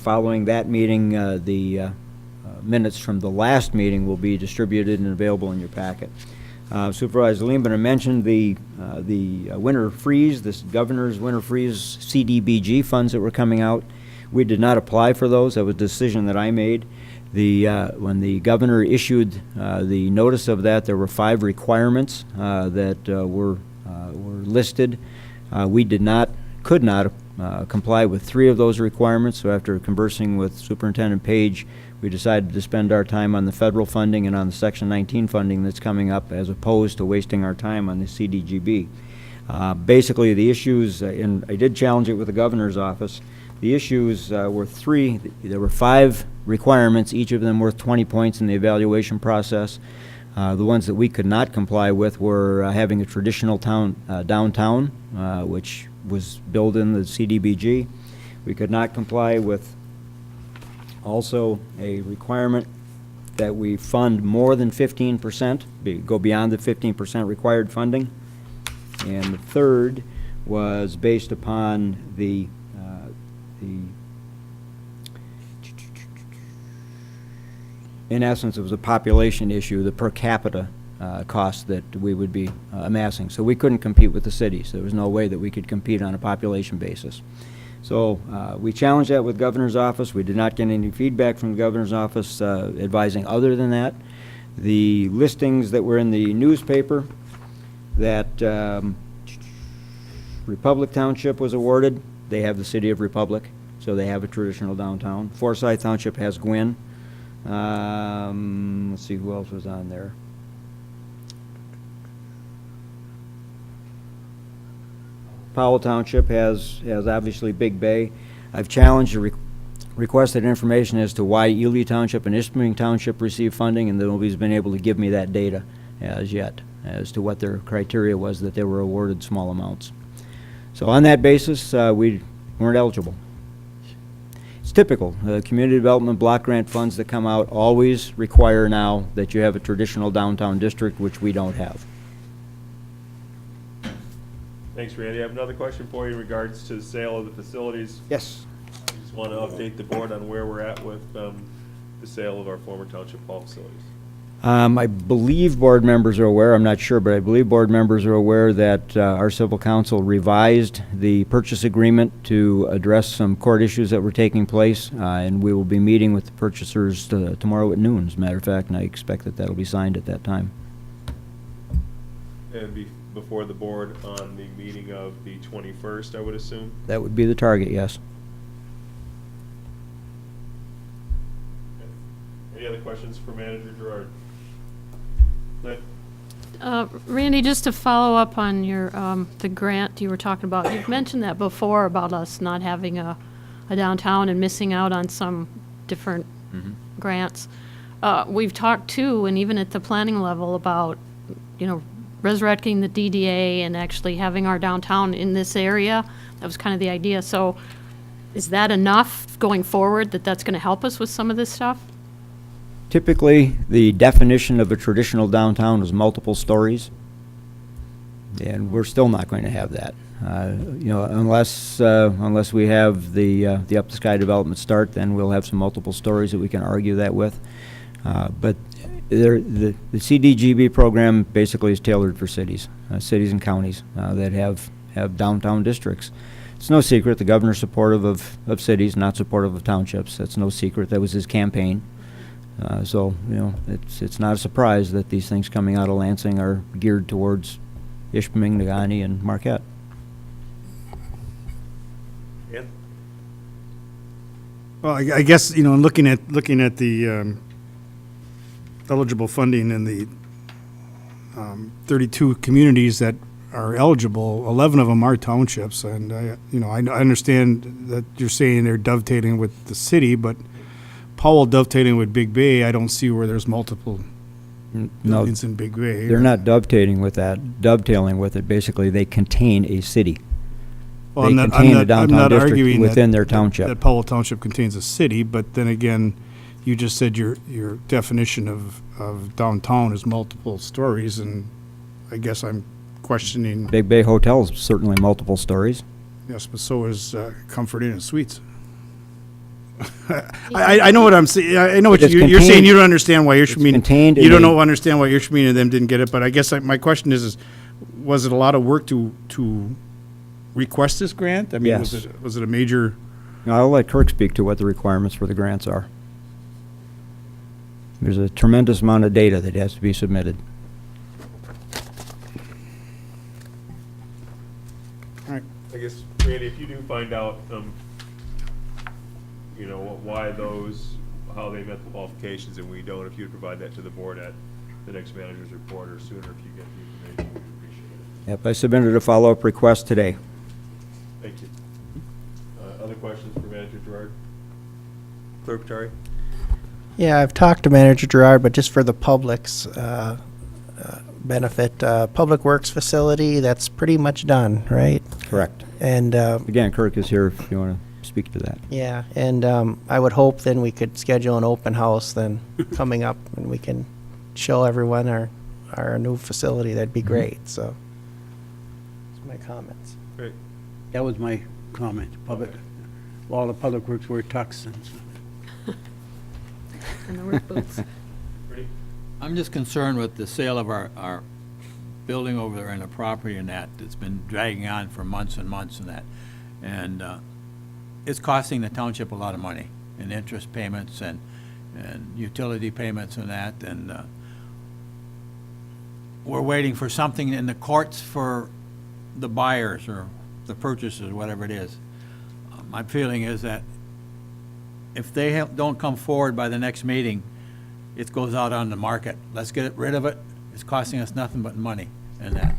Following that meeting, the minutes from the last meeting will be distributed and available in your packet. Supervisor Lehman mentioned the winter freeze, this governor's winter freeze CDBG funds that were coming out. We did not apply for those. That was a decision that I made. When the governor issued the notice of that, there were 5 requirements that were listed. We could not comply with 3 of those requirements. So after conversing with Superintendent Page, we decided to spend our time on the federal funding and on the Section 19 funding that's coming up, as opposed to wasting our time on the CDGB. Basically, the issues, and I did challenge it with the governor's office. The issues were 3. There were 5 requirements, each of them worth 20 points in the evaluation process. The ones that we could not comply with were having a traditional downtown, which was built in the CDBG. We could not comply with also a requirement that we fund more than 15%, go beyond the 15% required funding. And the third was based upon in essence, it was a population issue, the per capita cost that we would be amassing. So we couldn't compete with the cities. There was no way that we could compete on a population basis. So we challenged that with governor's office. We did not get any feedback from the governor's office advising other than that. The listings that were in the newspaper that Republic Township was awarded, they have the City of Republic, so they have a traditional downtown. Forsyth Township has Gwin. Let's see who else was on there. Powell Township has obviously Big Bay. I've challenged or requested information as to why Ely Township and Isthmian Township receive funding, and nobody's been able to give me that data as yet as to what their criteria was that they were awarded small amounts. So on that basis, we weren't eligible. It's typical. Community development block grant funds that come out always require now that you have a traditional downtown district, which we don't have. Thanks, Randy. I have another question for you in regards to the sale of the facilities. Yes. I just want to update the board on where we're at with the sale of our former township hall facilities. I believe board members are aware, I'm not sure, but I believe board members are aware that our civil council revised the purchase agreement to address some court issues that were taking place, and we will be meeting with the purchasers tomorrow at noon, as a matter of fact, and I expect that that'll be signed at that time. And before the board on the meeting of the 21st, I would assume? That would be the target, yes. Any other questions for Manager Gerard? Lynn? Randy, just to follow up on your, the grant you were talking about, you've mentioned that before about us not having a downtown and missing out on some different grants. We've talked too, and even at the planning level, about, resurrecting the DDA and actually having our downtown in this area. That was kind of the idea. So is that enough going forward that that's going to help us with some of this stuff? Typically, the definition of a traditional downtown is multiple stories, and we're still not going to have that. Unless we have the Up the Sky development start, then we'll have some multiple stories that we can argue that with. But the CDGB program basically is tailored for cities and counties that have downtown districts. It's no secret the governor's supportive of cities, not supportive of townships. That's no secret. That was his campaign. So it's not a surprise that these things coming out of Lansing are geared towards Ishpeming, Negaunee, and Marquette. Yeah. Well, I guess, looking at the eligible funding in the 32 communities that are eligible, 11 of them are townships, and I understand that you're saying they're dovetailing with the city, but Powell dovetailing with Big Bay, I don't see where there's multiple buildings in Big Bay. They're not dovetailing with it. Basically, they contain a city. Well, They contain a downtown district within their township. that Powell Township contains a city, but then again, you just said your definition of downtown is multiple stories, and I guess I'm questioning. Big Bay Hotel is certainly multiple stories. Yes, but so is Comfort Inn and Suites. I know what I'm saying. I know what It's you're saying. contained- You don't understand why Ishpeming. contained You in don't a- understand why Ishpeming and them didn't get it. But I guess my question is, was it a lot of work to request this grant? I mean, Yes. was it a major? I'll let Kirk speak to what the requirements for the grants are. There's a tremendous amount of data that has to be submitted. All right. I guess, Randy, if you do find out, why how they met the qualifications and we don't, if you'd provide that to the board at the next manager's report or sooner if you get the information, we'd appreciate it. Yep, I submitted a follow-up request today. Thank you. Other questions for Manager Gerard? Clerk Tari? Yeah, I've talked to Manager Gerard, but just for the public's benefit, Public Works facility, that's pretty much done, right? Correct. And, Again, Kirk is here if you want to speak to that. yeah, and I would hope then we could schedule an open house then coming up, and we can show everyone our new facility. That'd be great, so. That's my comments. Great. That was my comment. All the public works wear tux and And the work boots. Ready? I'm just concerned with the sale of our building over there and the property and that. It's been dragging on for months and months and that. And it's costing the township a lot of money in interest payments and utility payments and that. And we're waiting for something in the courts for the buyers or the purchasers, whatever it is. My feeling is that if they don't come forward by the next meeting, it goes out on the market. Let's get rid of it. It's costing us nothing but money and that.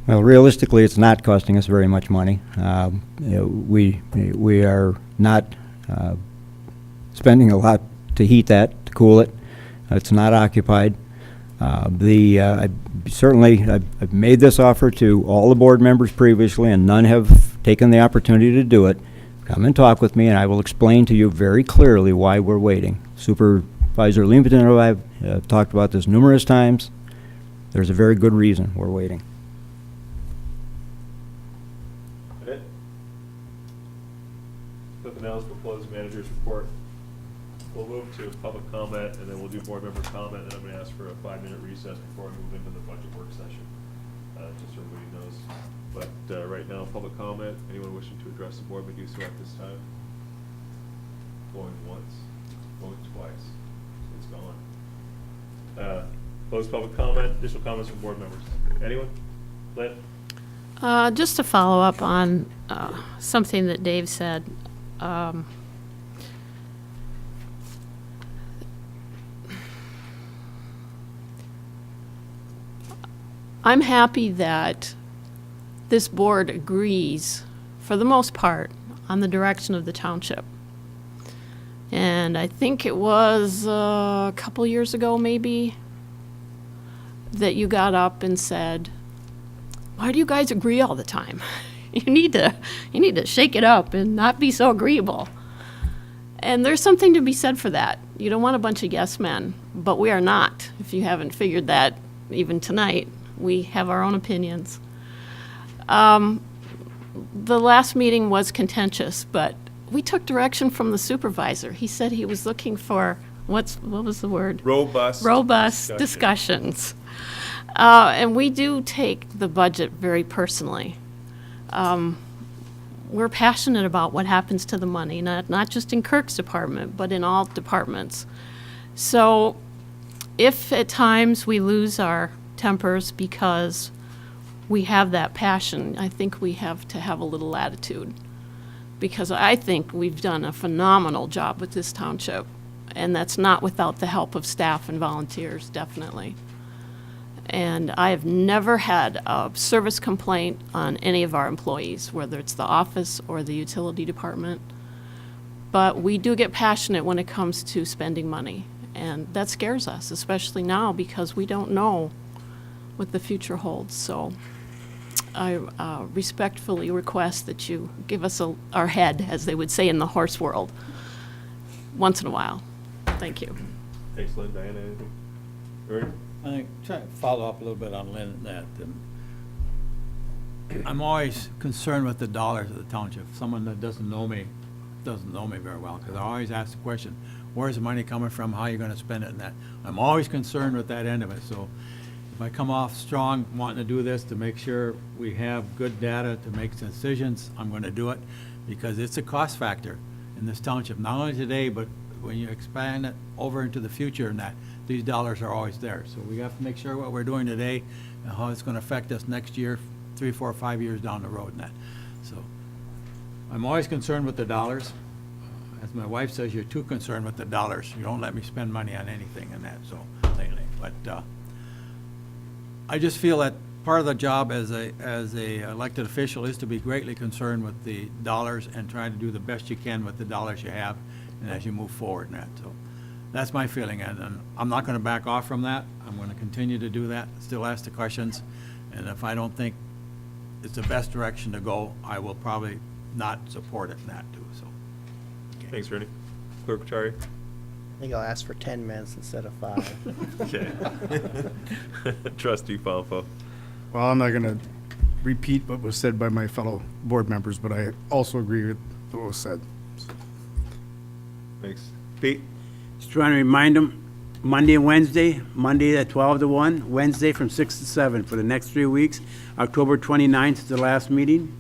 Well, realistically, it's not costing us very much money. We are not spending a lot to heat that, to cool it. It's not occupied. I've made this offer to all the board members previously, and none have taken the opportunity to do it. Come and talk with me, and I will explain to you very clearly why we're waiting. Supervisor Leamington and I have talked about this numerous times. There's a very good reason we're waiting. That it? Nothing else, we'll close manager's report. we'll move to public comment, and then we'll do board member comment, and I'm gonna ask for a 5-minute recess before we move into the budget work session, just so everybody knows. But right now, public comment, anyone wishing to address the board may do so at this time. Going once, going twice, it's gone. Closed public comment, additional comments from board members. Anyone? Lynn? Just to follow up on something that Dave said. I'm happy that this board agrees, for the most part, on the direction of the township. And I think it was a couple years ago, maybe, that you got up and said, why do you guys agree all the time? You need to shake it up and not be so agreeable. And there's something to be said for that. You don't want a bunch of yes men, but we are not. If you haven't figured that even tonight, we have our own opinions. The last meeting was contentious, but we took direction from the supervisor. He said he was looking for, what was the word? Robust discussions. And we do take the budget very personally. We're passionate about what happens to the money, not just in Kirk's department, but in all departments. So if at times we lose our tempers because we have that passion, I think we have to have a little latitude. Because I think we've done a phenomenal job with this township, and that's not without the help of staff and volunteers, definitely. And I have never had a service complaint on any of our employees, whether it's the office or the utility department. But we do get passionate when it comes to spending money, and that scares us, especially now because we don't know what the future holds. So I respectfully request that you give us our head, as they would say in the horse world, once in a while. Thank you. Thanks, Lynn. Diana, anything? Ernie? I think, try to follow up a little bit on Lynn and that. I'm always concerned with the dollars of the township. Someone that doesn't know me very well, because I always ask the question, where's the money coming from, how are you going to spend it, and that. I'm always concerned with that end of it. So if I come off strong wanting to do this to make sure we have good data to make decisions, I'm going to do it, because it's a cost factor in this township, not only today, but when you expand it over into the future and that, these dollars are always there. So we have to make sure what we're doing today and how it's going to affect us next year, 3, 4, 5 years down the road and that. So I'm always concerned with the dollars. As my wife says, you're too concerned with the dollars. You don't let me spend money on anything and that, so lately. But I just feel that part of the job as a elected official is to be greatly concerned with the dollars and trying to do the best you can with the dollars you have and as you move forward in that. So that's my feeling, and I'm not going to back off from that. I'm going to continue to do that, still ask the questions, and if I don't think it's the best direction to go, I will probably not support it in that too, so. Okay. Thanks, Ernie. Clerk Patari? I think I'll ask for 10 minutes instead of 5. Okay. Trustee Falfo. Well, I'm not going to repeat what was said by my fellow board members, but I also agree with what was said. Thanks. Pete? Just trying to remind them, Monday and Wednesday, Monday at 12 to 1, Wednesday from 6 to 7 for the next 3 weeks. October 29th is the last meeting.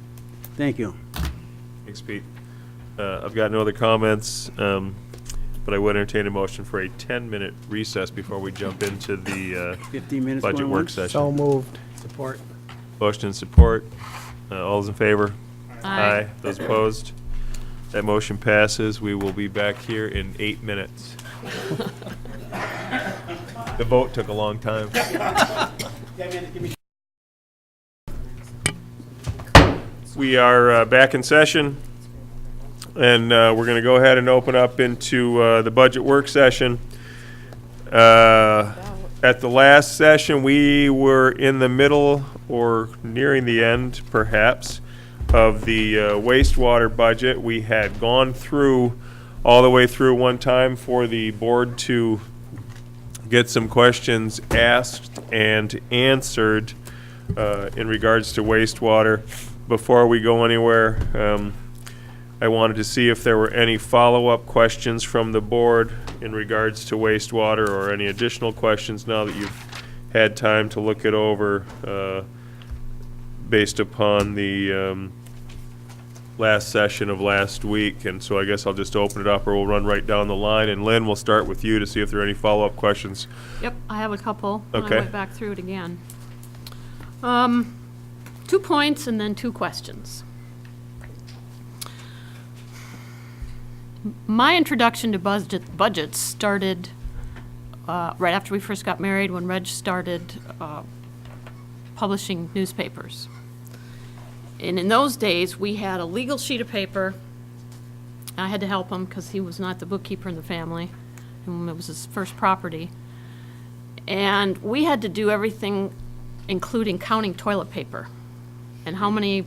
Thank you. Thanks, Pete. I've got no other comments, but I would entertain a motion for a 10-minute recess before we jump into the 15 minutes budget going work once. session. So moved. Support. Motion and support. All those in favor? Aye. Those opposed? That motion passes. We will be back here in 8 minutes. The vote took a long time. We are back in session, and we're going to go ahead and open up into the budget work session. At the last session, we were in the middle or nearing the end, perhaps, of the wastewater budget. We had gone through, all the way through one time for the board to get some questions asked and answered in regards to wastewater. Before we go anywhere, I wanted to see if there were any follow-up questions from the board in regards to wastewater, or any additional questions now that you've had time to look it over, based upon the last session of last week. And so I guess I'll just open it up, or we'll run right down the line. And Lynn, we'll start with you to see if there are any follow-up questions. Yep, I have a couple. and Okay. I went back through it again. 2 points and then 2 questions. My introduction to budgets started right after we first got married, when Reg started publishing newspapers. And in those days, we had a legal sheet of paper. I had to help him because he was not the bookkeeper in the family, and it was his first property. And we had to do everything, including counting toilet paper and how many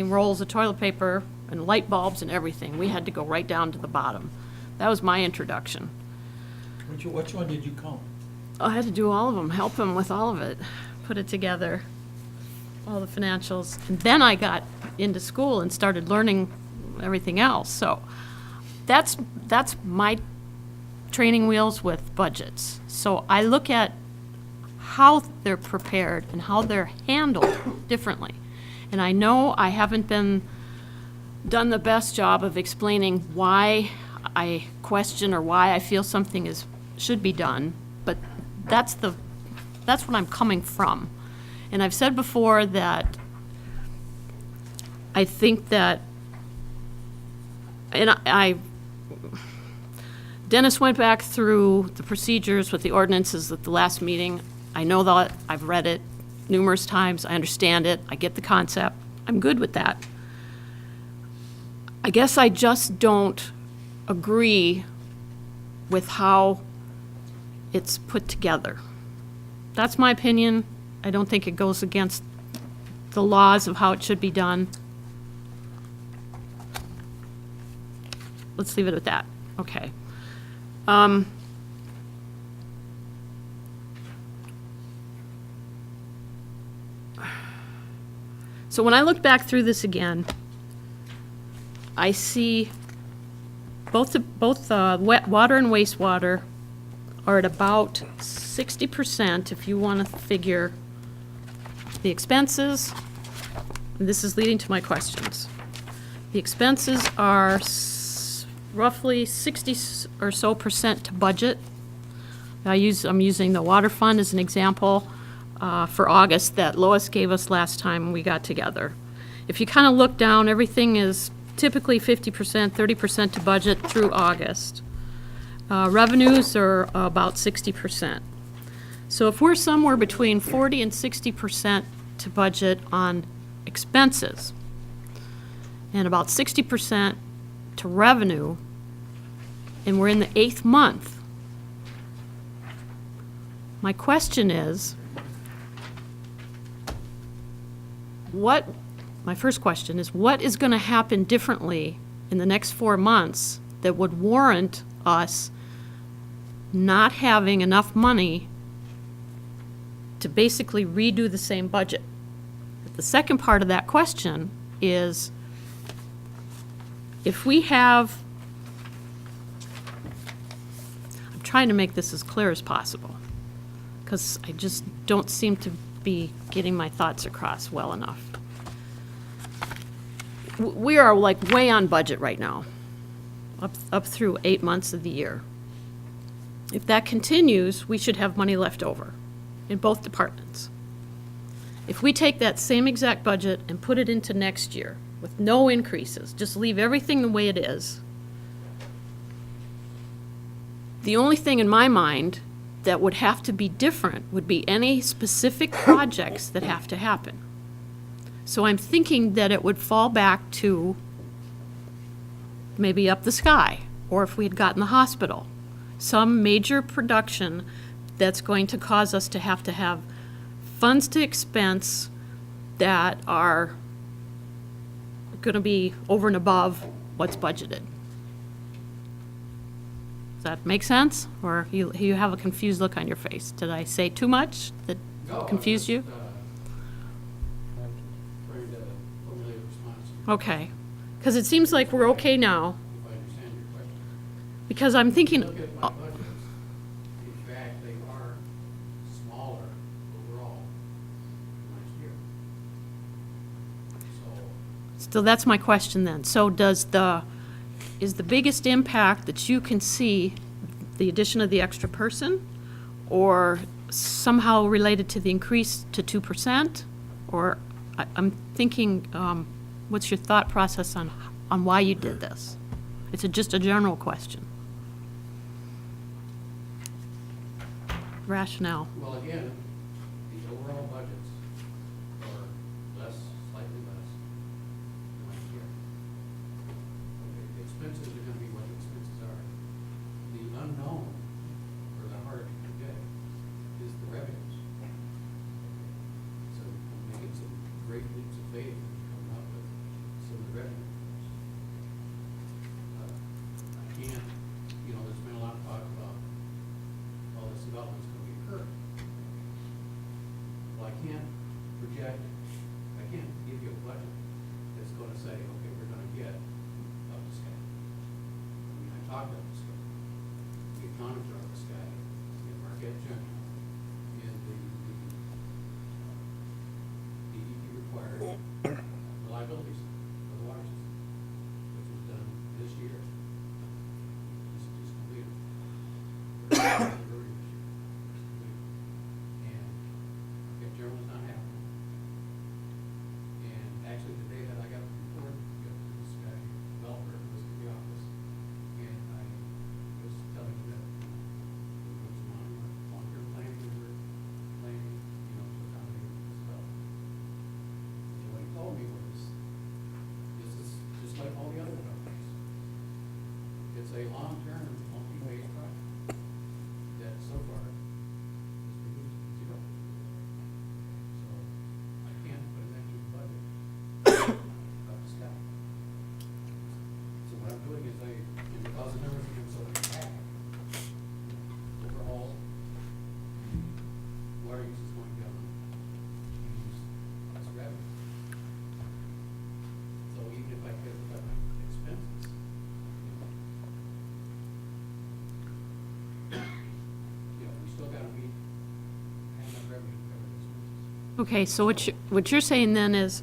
rolls of toilet paper and light bulbs and everything. We had to go right down to the bottom. That was my introduction. Which one did you count? I had to do all of them, help him with all of it, put it together, all the financials. And then I got into school and started learning everything else. So that's my training wheels with budgets. So I look at how they're prepared and how they're handled differently. And I know I haven't done the best job of explaining why I question or why I feel something should be done, but that's what I'm coming from. And I've said before that I think that, and Dennis went back through the procedures with the ordinances at the last meeting. I know that, I've read it numerous times, I understand it, I get the concept, I'm good with that. I guess I just don't agree with how it's put together. That's my opinion. I don't think it goes against the laws of how it should be done. Let's leave it at that. Okay. So when I look back through this again, I see both water and wastewater are at about 60%, if you want to figure the expenses. And this is leading to my questions. The expenses are roughly 60 or so percent to budget. I'm using the water fund as an example for August that Lois gave us last time we got together. If you kind of look down, everything is typically 50%, 30% to budget through August. Revenues are about 60%. So if we're somewhere between 40 and 60% to budget on expenses, and about 60% to revenue, and we're in the 8th month, my question is, my first question is, what is going to happen differently in the next 4 months that would warrant us not having enough money to basically redo the same budget? The second part of that question is, if we have, I'm trying to make this as clear as possible, because I just don't seem to be getting my thoughts across well enough. We are like way on budget right now, up through 8 months of the year. If that continues, we should have money left over in both departments. If we take that same exact budget and put it into next year with no increases, just leave everything the way it is, the only thing in my mind that would have to be different would be any specific projects that have to happen. So I'm thinking that it would fall back to maybe Up the Sky, or if we had gotten the hospital, some major production that's going to cause us to have funds to expense that are going to be over and above what's budgeted. Does that make sense? Or you have a confused look on your face? Did I say too much that confused you? Okay. Because it seems like we're okay now, If I understand your question. because I'm thinking, Look at my budgets. In fact, they are smaller overall than last year. So, so that's my question then. So is the biggest impact that you can see the addition of the extra person? Or somehow related to the increase to 2%? Or, I'm thinking, what's your thought process on why you did this? It's just a general question. Rationale. well, again, the overall budgets are less, slightly less than last year. Okay, the expenses are gonna be what the expenses are. The unknown, or the hard to predict, is the revenues. So I'm making some great leaps of faith in coming up with some of the revenue numbers. I can't, there's been a lot of talk about all this development's gonna be occurring. Well, I can't give you a budget that's gonna say, okay, we're gonna get up the sky. I mean, I talked up the sky. The economics are up the sky in Marquette Township, and the DEP required reliabilities of the water system, which was done this year. This is just completed. Earlier this year. And Marquette Journal was not happy. And actually, the day that I got the report, this guy, developer, was in the office, and I was telling him that there was long-term plan we were planning, to accommodate this development. And what he told me was, this is just like all the other developments. It's a long-term, multi-phase project that so far has produced zero. So I can't put an extra budget up the sky. So what I'm doing is because the numbers have been so bad, overall, water use is going down, use less revenue. So even if I could cut my expenses, we still gotta meet, have enough revenue to cover the expenses. Okay, so what you're saying then is,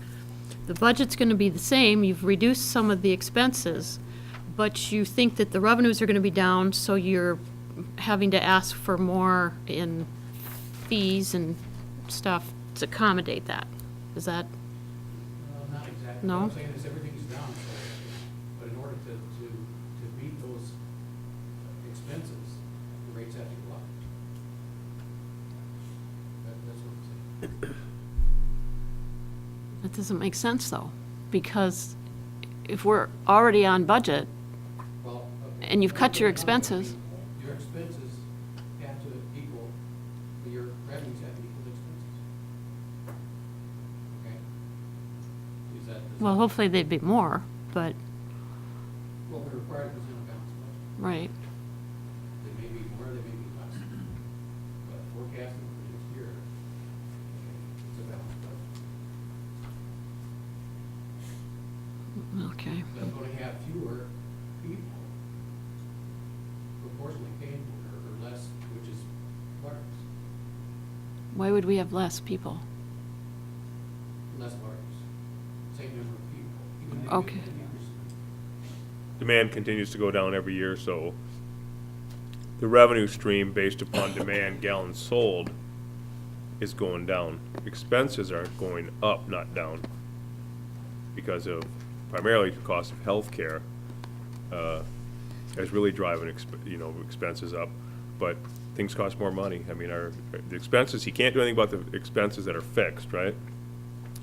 the budget's gonna be the same, you've reduced some of the expenses, but you think that the revenues are gonna be down, so you're having to ask for more in fees and stuff to accommodate that. Is that, Not exactly. No? What I'm saying is everything's down, but in order to meet those expenses, the rates have to go up. That's what I'm saying. that doesn't make sense though, because if we're already on budget, Well, okay. and you've cut your expenses. Your expenses have to equal, your revenues have to equal the expenses. Okay? Is that? Well, hopefully they'd be more, but, Well, we're required to present a balanced budget. right. They may be more, they may be less. But forecasting for next year, it's a balanced budget. Okay. That's going to have fewer people proportionally paying for it, or less, which is water. Why would we have less people? Less water. Same number of people. Even if Okay. you increase Demand continues to go down every year, so the revenue stream based upon demand gallons sold is going down. Expenses are going up, not down, because of primarily the cost of healthcare is really driving expenses up. But things cost more money. I mean, the expenses, he can't do anything about the expenses that are fixed, right?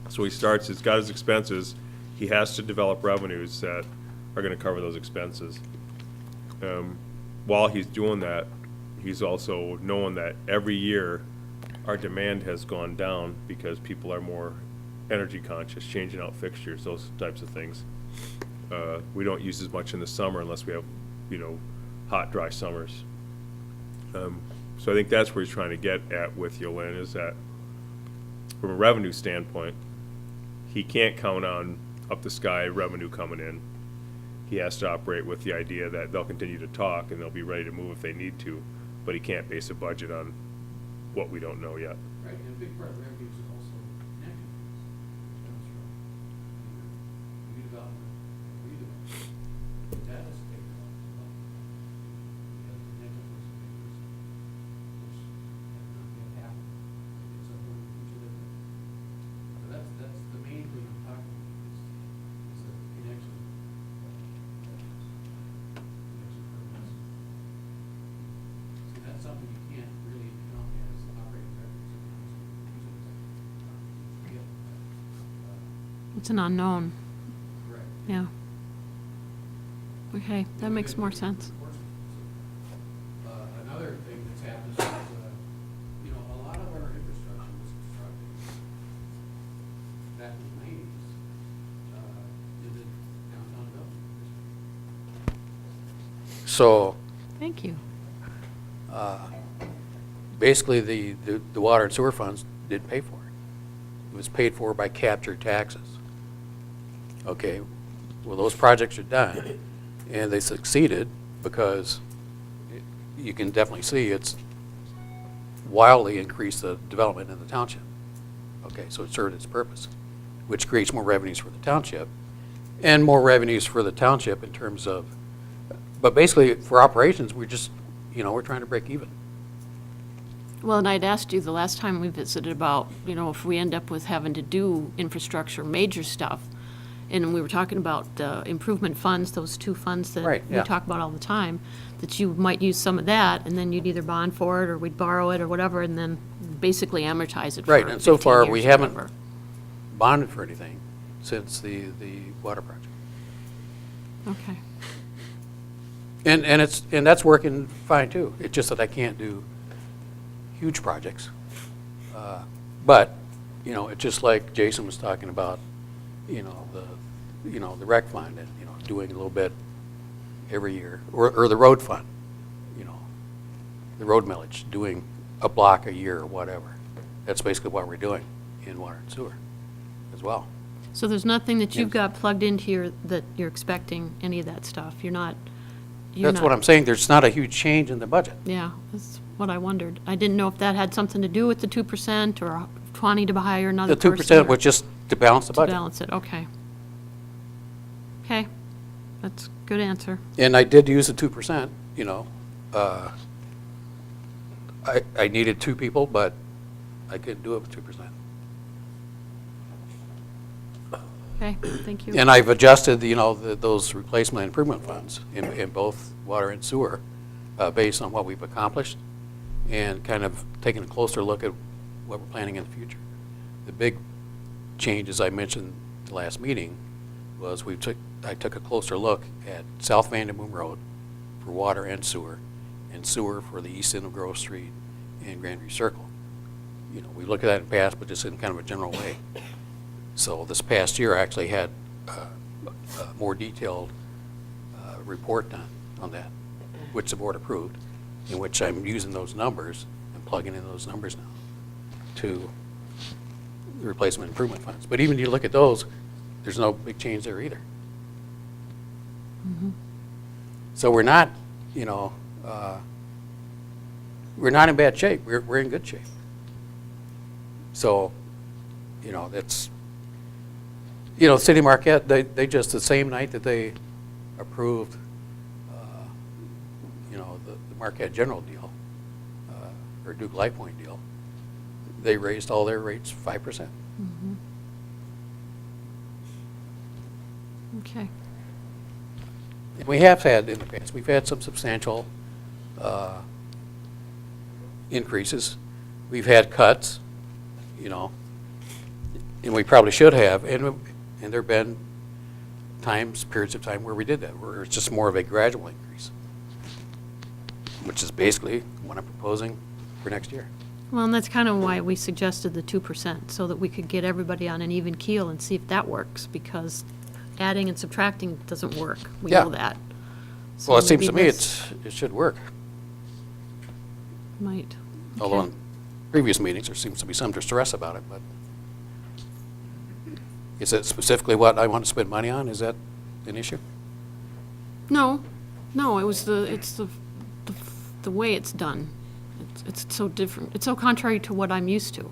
So he's got his expenses, he has to develop revenues that are gonna cover those expenses. While he's doing that, he's also knowing that every year our demand has gone down because people are more energy conscious, changing out fixtures, those types of things. We don't use as much in the summer unless we have, hot, dry summers. So I think that's where he's trying to get at with you, Lynn, is that from a revenue standpoint, he can't count on up the sky revenue coming in. He has to operate with the idea that they'll continue to talk and they'll be ready to move if they need to, but he can't base a budget on what we don't know yet. Right, and a big part of revenues is also connection fees, which comes from either redevelopment or redevelopment. That has to take a lot as well. Because the connection fees are big, which have not yet happened. It's a whole future living. So that's the main thing I'm talking about, is the connection. Connection permits. See, that's something you can't really count as operating revenues. It's an unknown. Correct. Yeah. Okay, that makes more sense. Another thing that's happened is, a lot of our infrastructure was constructed back in the 90s in the downtown development district. So Thank you. basically, the water and sewer funds didn't pay for it. It was paid for by captured taxes. Okay, well, those projects are done, and they succeeded because you can definitely see it's wildly increased the development in the township. Okay, so it served its purpose, which creates more revenues for the township, and more revenues for the township in terms of, but basically, for operations, we're just, we're trying to break even. Well, and I'd asked you the last time we visited about, if we end up with having to do infrastructure, major stuff, and we were talking about improvement funds, those two funds that Right, we yeah. talk about all the time, that you might use some of that, and then you'd either bond for it, or we'd borrow it, or whatever, and then basically amortize it for Right, and so 15 far, we years or haven't whatever. bonded for anything since the water project. Okay. And that's working fine too. It's just that I can't do huge projects. But, it's just like Jason was talking about, the rec fund and, doing a little bit every year, or the road fund, the road millage, doing a block a year or whatever. That's basically what we're doing in water and sewer as well. So there's nothing that you've Yes. got plugged into your, that you're expecting any of that stuff? You're not? That's what I'm saying. There's not a huge change in the budget. Yeah, that's what I wondered. I didn't know if that had something to do with the 2% or wanting to hire another The person. 2% was just to balance the To budget. balance it, okay. Okay, that's a good answer. And I did use the 2%, I needed two people, but I couldn't do it with 2%. Okay, thank you. And I've adjusted, those replacement improvement funds in both water and sewer, based on what we've accomplished, and kind of taking a closer look at what we're planning in the future. The big change, as I mentioned the last meeting, was I took a closer look at South Vanderboom Road for water and sewer for the east end of Grove Street and Grandview Circle. We look at that in the past, but just in kind of a general way. So this past year, I actually had a more detailed report done on that, which the board approved, in which I'm using those numbers and plugging in those numbers now to the replacement improvement funds. But even you look at those, there's no big change there either. So we're not, we're not in bad shape. We're in good shape. So, that's, City of Marquette, they just, the same night that they approved, the Marquette General deal, or Duke Light Point deal, they raised all their rates 5%. Okay. And we have had in the past, we've had some substantial increases. We've had cuts, and we probably should have, and there have been periods of time where we did that, where it's just more of a gradual increase, which is basically what I'm proposing for next year. Well, and that's kind of why we suggested the 2%, so that we could get everybody on an even keel and see if that works, because adding and subtracting doesn't work. We Yeah. know that. So Well, it seems maybe to me this it should work. Might. Although Okay. in previous meetings, there seems to be some distress about it, but Is it specifically what I want to spend money on? Is that an issue? No, no, it's the way it's done. It's so different. It's so contrary to what I'm used to.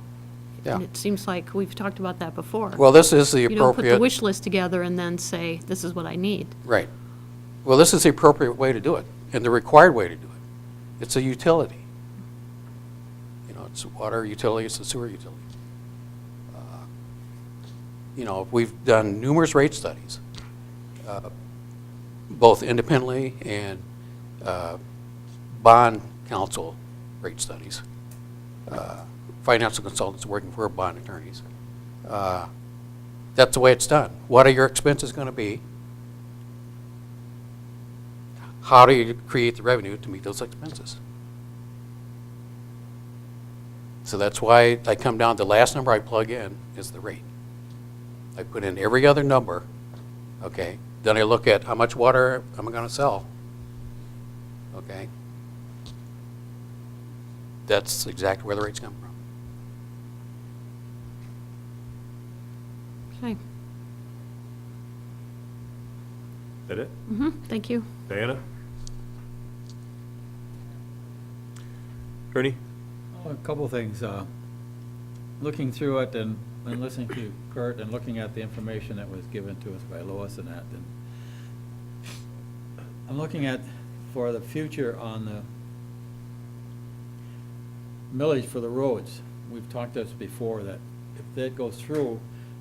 Yeah. And it seems like we've talked about that before. Well, this is the You don't put the appropriate, wish list together and then say, this is what I need. right. Well, this is the appropriate way to do it, and the required way to do it. It's a utility. You know, it's a water utility, it's a sewer utility. You know, we've done numerous rate studies, both independently and bond counsel rate studies, financial consultants working for bond attorneys. That's the way it's done. What are your expenses going to be? How do you create the revenue to meet those expenses? So that's why I come down, the last number I plug in is the rate. I put in every other number, okay? Then I look at how much water am I going to sell, okay? That's exactly where the rates come from. Okay. Is that it? Thank you. Diana? Ernie? A couple things. Looking through it and listening to Kurt and looking at the information that was given to us by Lois and that, and I'm looking at for the future on the millage for the roads. We've talked this before, that if that goes through,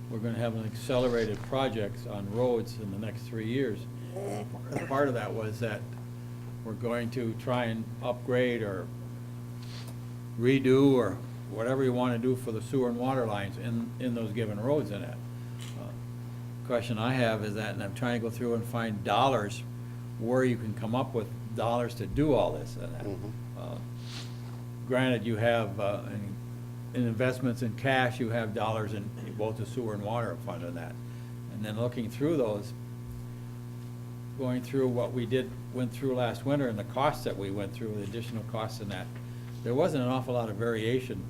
we're gonna have an accelerated projects on roads in the next 3 years. Part of that was that we're going to try and upgrade or redo or whatever you want to do for the sewer and water lines in those given roads in it. Question I have is that, and I'm trying to go through and find dollars where you can come up with dollars to do all this and that. Granted, you have in investments in cash, you have dollars in both the sewer and water fund and that. And then looking through those, going through what we went through last winter and the costs that we went through, the additional costs in that, there wasn't an awful lot of variation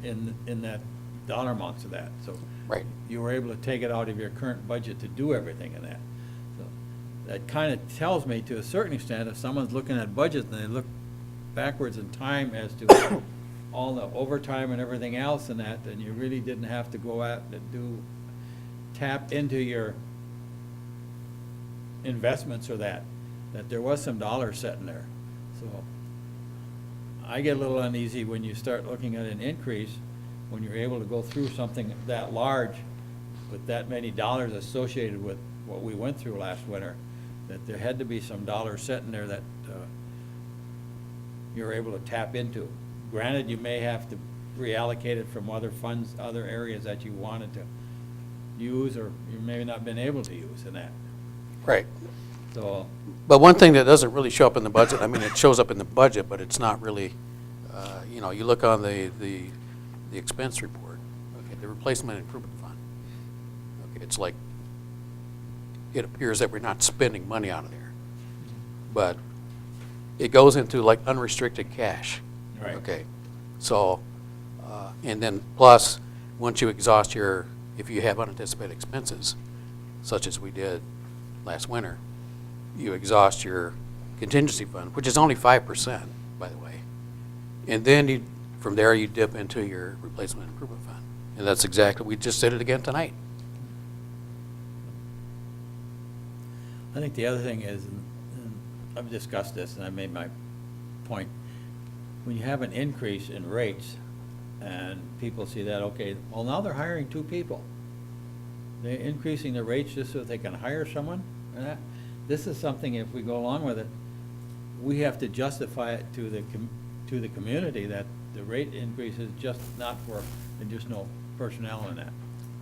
in that dollar amounts of that. So Right. you were able to take it out of your current budget to do everything in that. So that kind of tells me to a certain extent, if someone's looking at budget and they look backwards in time as to all the overtime and everything else in that, then you really didn't have to go out and tap into your investments or that there was some dollars sitting there. So I get a little uneasy when you start looking at an increase, when you're able to go through something that large with that many dollars associated with what we went through last winter, that there had to be some dollars sitting there that you're able to tap into. Granted, you may have to reallocate it from other funds, other areas that you wanted to use or you may not been able to use in that. Right. So, But one thing that doesn't really show up in the budget, I mean, it shows up in the budget, but it's not really, you know, you look on the expense report, okay, the replacement improvement fund. Okay, it's like, it appears that we're not spending money out of there. But it goes into like unrestricted cash. Right. Okay, so, and then plus, once you exhaust if you have unanticipated expenses, such as we did last winter, you exhaust your contingency fund, which is only 5%, by the way. And then from there, you dip into your replacement improvement fund. And that's exactly, we just did it again tonight. I think the other thing is, and I've discussed this and I made my point, when you have an increase in rates and people see that, okay, well, now they're hiring 2 people. They're increasing the rates just so that they can hire someone and that. This is something, if we go along with it, we have to justify it to the community that the rate increase is just not for additional personnel in that.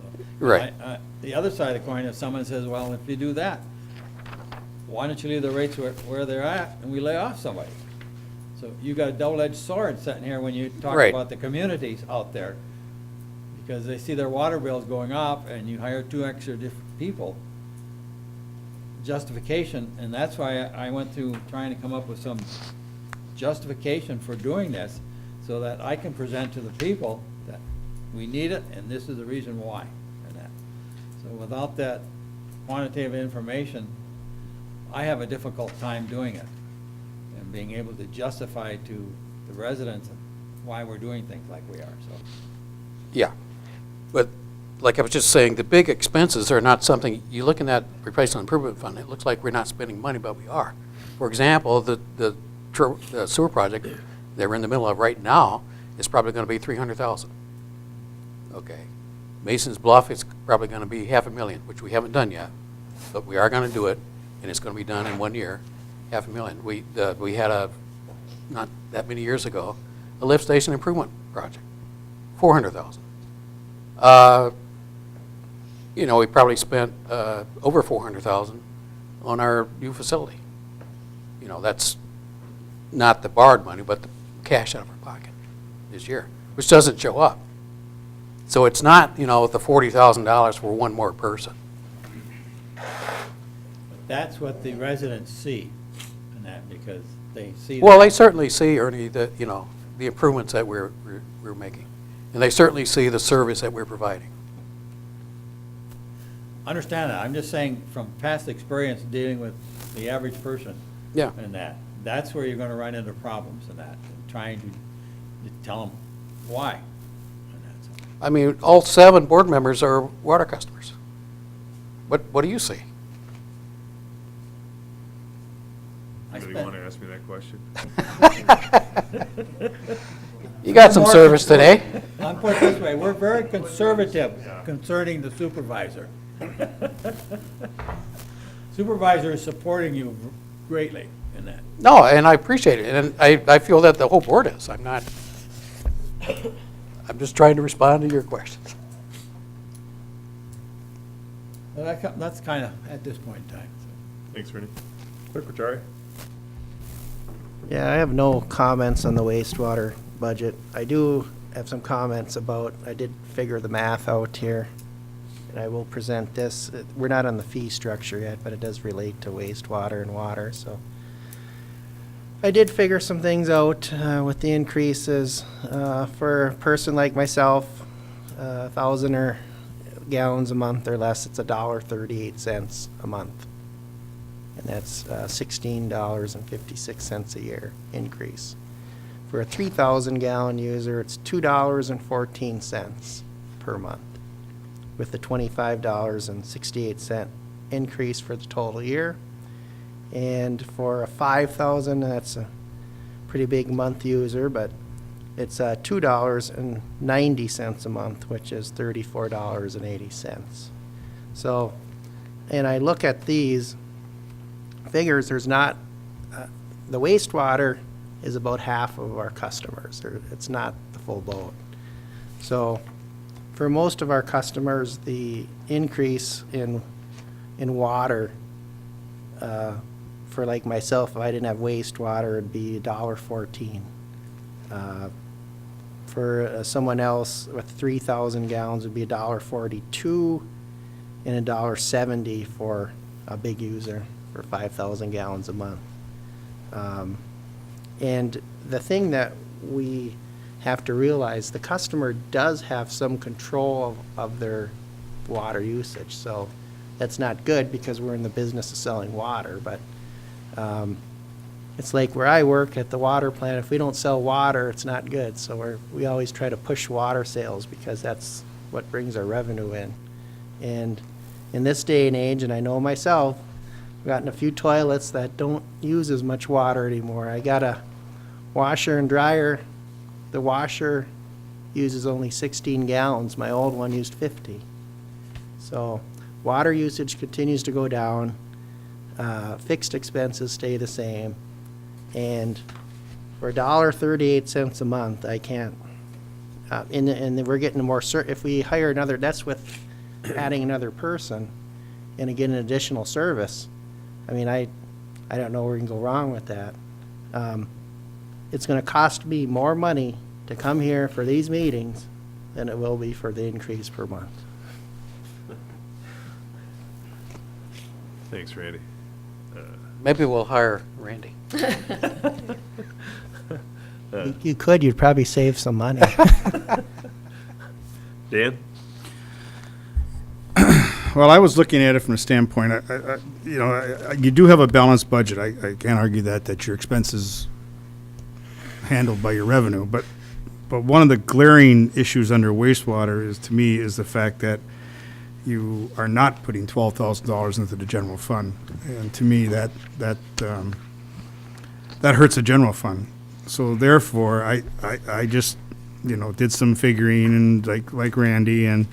So, Right. The other side of the coin, if someone says, well, if you do that, why don't you leave the rates where they're at and we lay off somebody? So you got a double-edged sword sitting here when you talk Right. about the communities out there. Because they see their water bills going up and you hire 2 extra different people. Justification, and that's why I went through trying to come up with some justification for doing this, so that I can present to the people that we need it and this is the reason why, and that. So So without that quantitative information, I have a difficult time doing it and being able to justify to the residents why we're doing things like we are, so. Yeah, but like I was just saying, the big expenses are not something, you look in that replacement improvement fund, it looks like we're not spending money, but we are. For example, the sewer project that we're in the middle of right now is probably going to be $300,000. Okay. Mason's Bluff is probably going to be $500,000, which we haven't done yet, but we are going to do it, and it's going to be done in 1 year, $500,000. We had not that many years ago, a lift station improvement project, $400,000. You know, we probably spent over $400,000 on our new facility. You know, that's not the borrowed money, but the cash out of our pocket this year, which doesn't show up. So it's not, you know, the $40,000 for one more person. That's what the residents see in that, because they see. Well, they certainly see, Ernie, the, you know, the improvements that we're making. And they certainly see the service that we're providing. Understand that. I'm just saying from past experience dealing with the average person. Yeah. And that's where you're gonna run into problems in that, and trying to tell them why. And that's- I mean, all 7 board members are water customers. What do you see? I Do you spent- want to ask me that question? You got some service today. I'm put it this way, we're very conservative concerning the supervisor. Supervisor is supporting you greatly in that. No, and I appreciate it, and I feel that the whole board is. I'm not, I'm just trying to respond to your questions. Well, that's kind of at this point in time. So. Thanks, Ernie. Clerk Rattari? Yeah, I have no comments on the wastewater budget. I do have some comments about, I did figure the math out here, and I will present this. We're not on the fee structure yet, but it does relate to wastewater and water, so. I did figure some things out with the increases. For a person like myself, 1,000 or gallons a month or less, it's $1.38 a month. And that's $16.56 a year increase. For a 3,000 gallon user, it's $2.14 per month, with the $25.68 increase for the total year. And for a 5,000, that's a pretty big month user, but it's $2.90 a month, which is $34.80. So, and I look at these figures, there's not, the wastewater is about half of our customers, or it's not the full boat. So for most of our customers, the increase in water, for like myself, if I didn't have wastewater, it'd be $1.14. For someone else with 3,000 gallons, it'd be $1.42, and $1.70 for a big user for 5,000 gallons a month. And the thing that we have to realize, the customer does have some control of their water usage. So that's not good because we're in the business of selling water, but it's like where I work at the water plant, if we don't sell water, it's not good. So we always try to push water sales because that's what brings our revenue in. And in this day and age, and I know myself, I've gotten a few toilets that don't use as much water anymore. I got a washer and dryer. The washer uses only 16 gallons. My old one used 50. So water usage continues to go down. Fixed expenses stay the same. And for $1.38 a month, I can't. And we're getting more, if we hire another, that's with adding another person and again, an additional service. I mean, I don't know where we can go wrong with that. It's going to cost me more money to come here for these meetings than it will be for the increase per month. Thanks, Randy. Maybe we'll hire Randy. You could, you'd probably save some money. Dan? Well, I was looking at it from a standpoint, you do have a balanced budget. I can't argue that your expenses handled by your revenue, but one of the glaring issues under wastewater is, to me, is the fact that you are not putting $12,000 into the general fund. And to me, that hurts the general fund. So therefore, I just, did some figuring and like Randy, and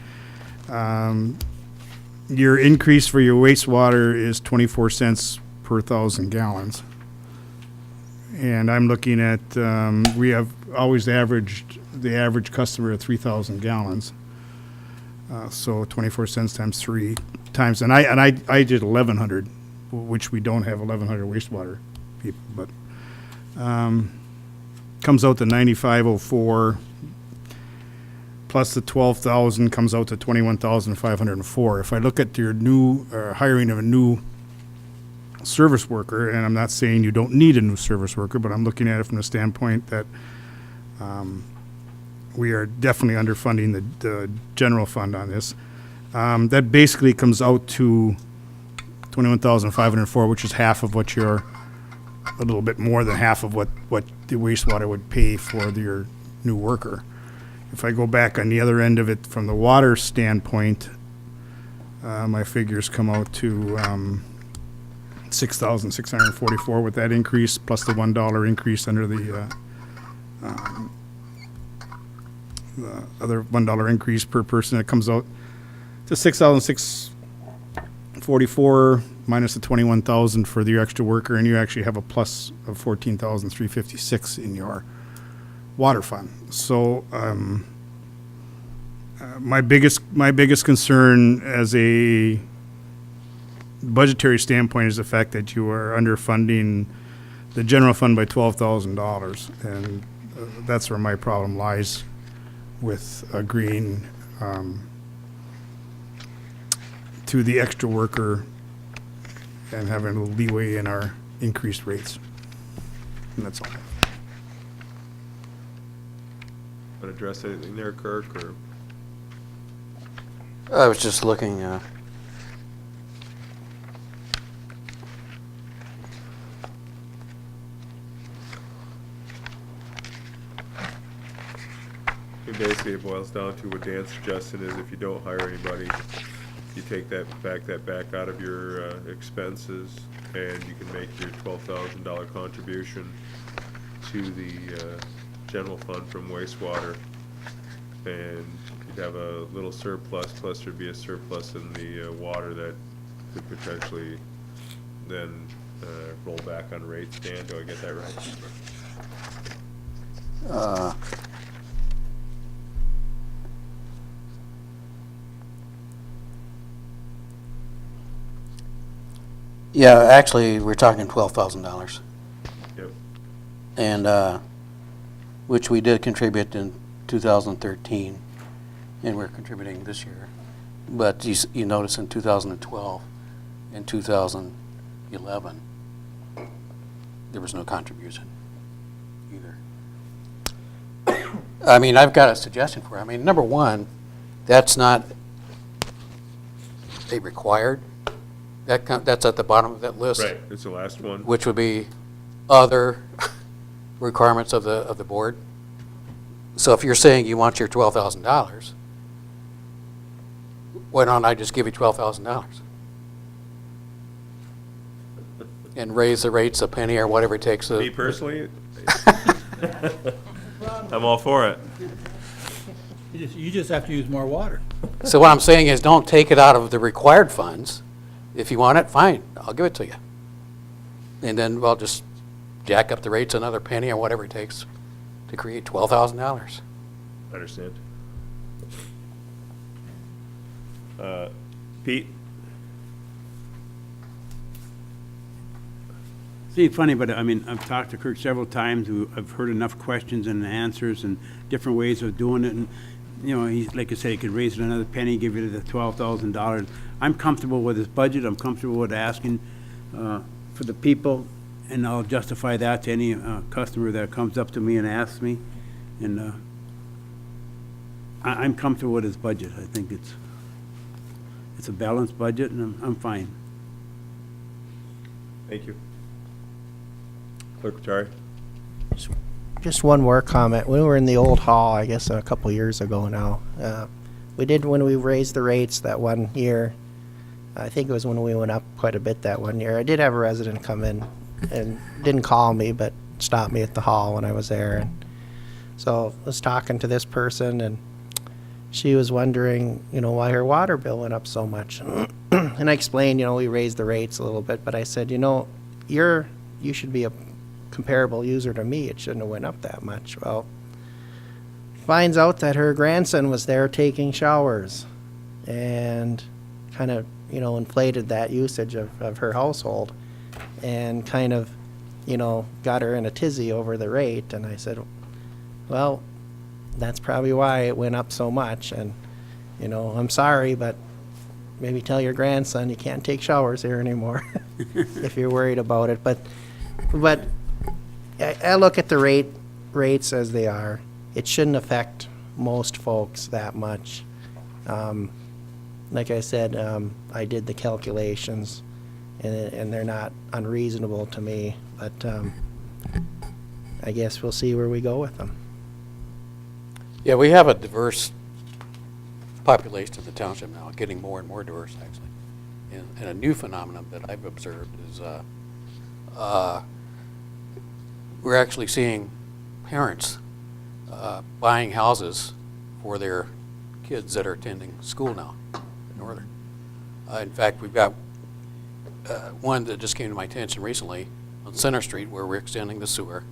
your increase for your wastewater is 24 cents per 1,000 gallons. And I'm looking at, we have always averaged the average customer at 3,000 gallons. So 24 cents times 3 times, and I did 1,100, which we don't have 1,100 wastewater people, but comes out to 9,504. Plus the 12,000 comes out to 21,504. If I look at your new hiring of a new service worker, and I'm not saying you don't need a new service worker, but I'm looking at it from the standpoint that we are definitely underfunding the general fund on this. That basically comes out to 21,504, which is half of what a little bit more than half of what the wastewater would pay for your new worker. If I go back on the other end of it from the water standpoint, my figures come out to 6,644 with that increase, plus the $1 increase under the other $1 increase per person. It comes out to 6,644 minus the 21,000 for the extra worker, and you actually have a plus of 14,356 in your water fund. So my biggest concern as a budgetary standpoint is the fact that you are underfunding the general fund by $12,000, and that's where my problem lies with agreeing to the extra worker and having a little leeway in our increased rates. And that's all. Want to address anything there, Kirk, or? I was just looking, Basically, it boils down to what Dan suggested is if you don't hire anybody, you take that back out of your expenses, and you can make your $12,000 contribution to the general fund from wastewater, and you'd have a little surplus, plus there'd be a surplus in the water that could potentially then roll back on rates. Dan, do I get that right? Yeah, actually, we're talking $12,000. Yep. And, which we did contribute in 2013, and we're contributing this year. But you notice in 2012 and 2011, there was no contribution either. I mean, I've got a suggestion for you. I mean, number one, that's not a required. That's at the bottom of that list. Right, it's the last one. Which would be other requirements of the board. So if you're saying you want your $12,000, why don't I just give you $12,000? And raise the rates a penny or whatever it takes. Me personally, I'm all for it. You just have to use more water. So what I'm saying is don't take it out of the required funds. If you want it, fine, I'll give it to you. And then we'll just jack up the rates another penny or whatever it takes to create $12,000. Understand. Pete? See, funny, but I mean, I've talked to Kurt several times. I've heard enough questions and answers and different ways of doing it. And, he's, like I said, he could raise it another penny, give you the $12,000. I'm comfortable with his budget. I'm comfortable with asking for the people, and I'll justify that to any customer that comes up to me and asks me. And I'm comfortable with his budget. I think It's a balanced budget, and I'm fine. Thank you. Clerk Rattari? Just one more comment. When we were in the old hall, I guess a couple years ago now, when we raised the rates that one year, I think it was when we went up quite a bit that one year, I did have a resident come in and didn't call me, but stopped me at the hall when I was there. And so I was talking to this person, and she was wondering, why her water bill went up so much. And I explained, we raised the rates a little bit, but I said, you should be a comparable user to me. It shouldn't have went up that much. Well, finds out that her grandson was there taking showers and kind of, inflated that usage of her household and kind of, got her in a tizzy over the rate. And I said, well, that's probably why it went up so much. And, I'm sorry, but maybe tell your grandson you can't take showers here anymore if you're worried about it. But I look at the rates as they are. It shouldn't affect most folks that much. Like I said, I did the calculations, and they're not unreasonable to me. But I guess we'll see where we go with them. Yeah, we have a diverse population in the township now, getting more and more diverse, actually. And a new phenomenon that I've observed is we're actually seeing parents buying houses for their kids that are attending school now in Northern. In fact, we've got one that just came to my attention recently on Center Street where we're extending the sewer.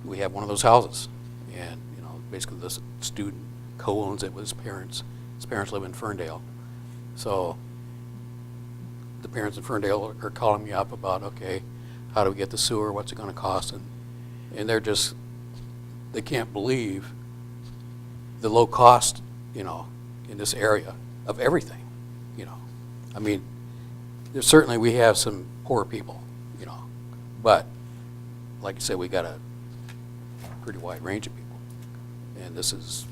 We have one of those houses, and basically the student co-owns it with his parents. His parents live in Ferndale, so the parents in Ferndale are calling me up about, okay, how do we get the sewer? What's it going to cost? And they can't believe the low cost, in this area of everything. I mean, certainly we have some poor people, but like I said, we got a pretty wide range of people, and this is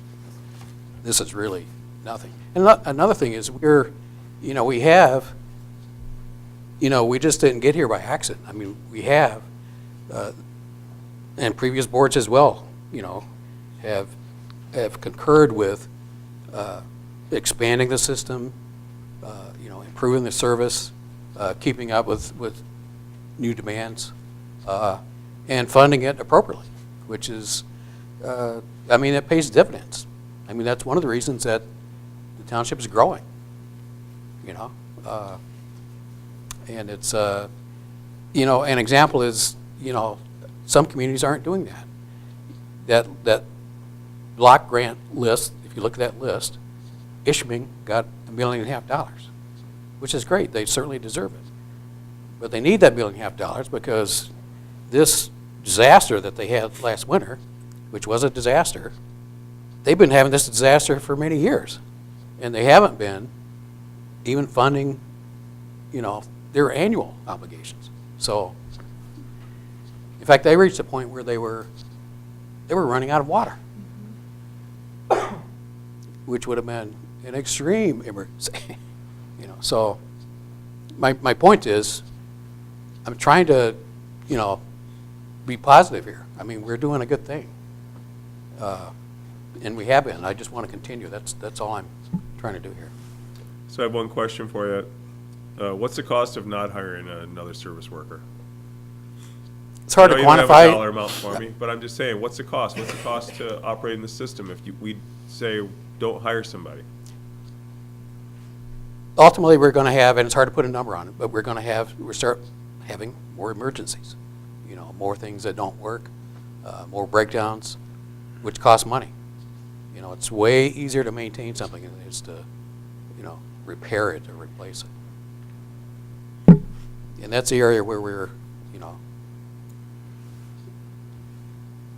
really nothing. And another thing is we have, we just didn't get here by accident. I mean, we have, and previous boards as well, have concurred with expanding the system, improving the service, keeping up with new demands, and funding it appropriately, which is, it pays dividends. I mean, that's one of the reasons that the township is growing, and it's, an example is, some communities aren't doing that. That block grant list, if you look at that list, Ishpeming got $1.5 million, which is great. They certainly deserve it. But they need that $1.5 million because this disaster that they had last winter, which was a disaster, they've been having this disaster for many years. And they haven't been even funding, their annual obligations. So, in fact, they reached a point where they were running out of water, which would have been an extreme emergency. So my point is, I'm trying to, be positive here. I mean, we're doing a good thing, and we have been. I just want to continue. That's all I'm trying to do here. So I have one question for you. What's the cost of not hiring another service worker? It's hard to You don't have a quantify. dollar amount for me, but I'm just saying, what's the cost? What's the cost to operating the system if we say don't hire somebody? Ultimately, we're going to have, and it's hard to put a number on it, but we're start having more emergencies. More things that don't work, more breakdowns, which cost money. It's way easier to maintain something than it is to, repair it or replace it. And that's the area where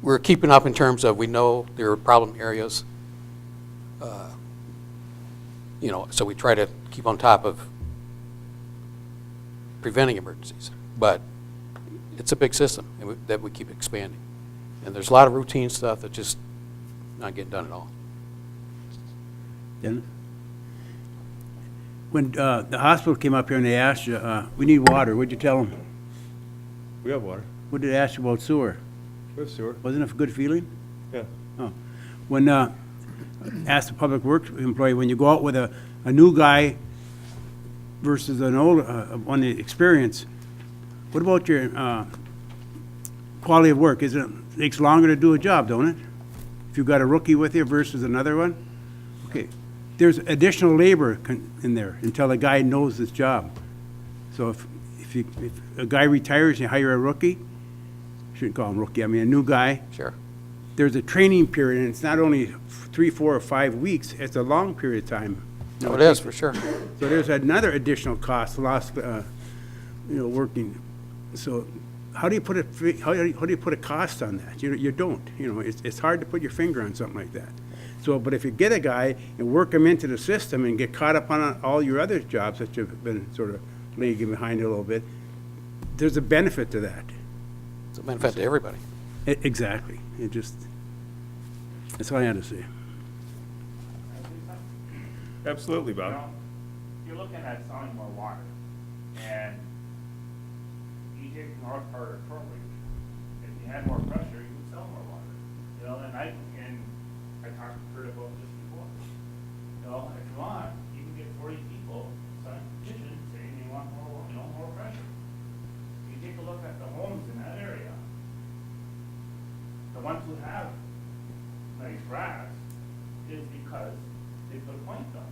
we're keeping up in terms of, we know there are problem areas, so we try to keep on top of preventing emergencies. But it's a big system that we keep expanding. And there's a lot of routine stuff that's just not getting done at all. Dennis? When the hospital came up here and they asked you, we need water, what'd you tell them? We have water. What did they ask you about sewer? We have sewer. Wasn't it a good feeling? Yeah. Oh. When, asked the public works employee, when you go out with a new guy versus an old, one experience, what about your quality of work? It takes longer to do a job, don't it? If you've got a rookie with you versus another one? Okay, there's additional labor in there until the guy knows his job. So if a guy retires and you hire a rookie, shouldn't call him rookie, I mean a new guy, Sure. there's a training period, and it's not only 3, 4, or 5 weeks, it's a long period of time. No, it is, for sure. So there's another additional cost, lost, working. So how do you put a cost on that? You don't, it's hard to put your finger on something like that. So, but if you get a guy and work him into the system and get caught up on all your other jobs that you've been sort of lagging behind a little bit, there's a benefit to that. It's a benefit to everybody. Exactly. That's all I had to say. Absolutely, Bob. You're looking at selling more water, and you take the north part of Troy, if you had more pressure, you would sell more water. And I talked to Kurt about this before. If you want, you can get 40 people sign a petition saying they want more pressure. You take a look at the homes in that area, the ones who have nice grass, is because they put a point up.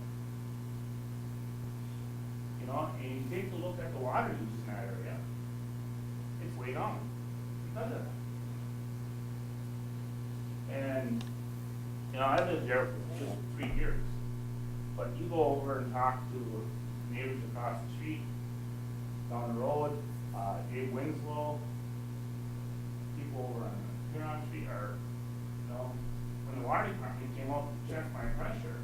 And you take a look at the water use in that area, it's way down because of that. And, I lived there for 3 years, but you go over and talk to neighbors across the street, down the road, Dave Winslow, people over on Huron Street are, when the water department came up to check my pressure,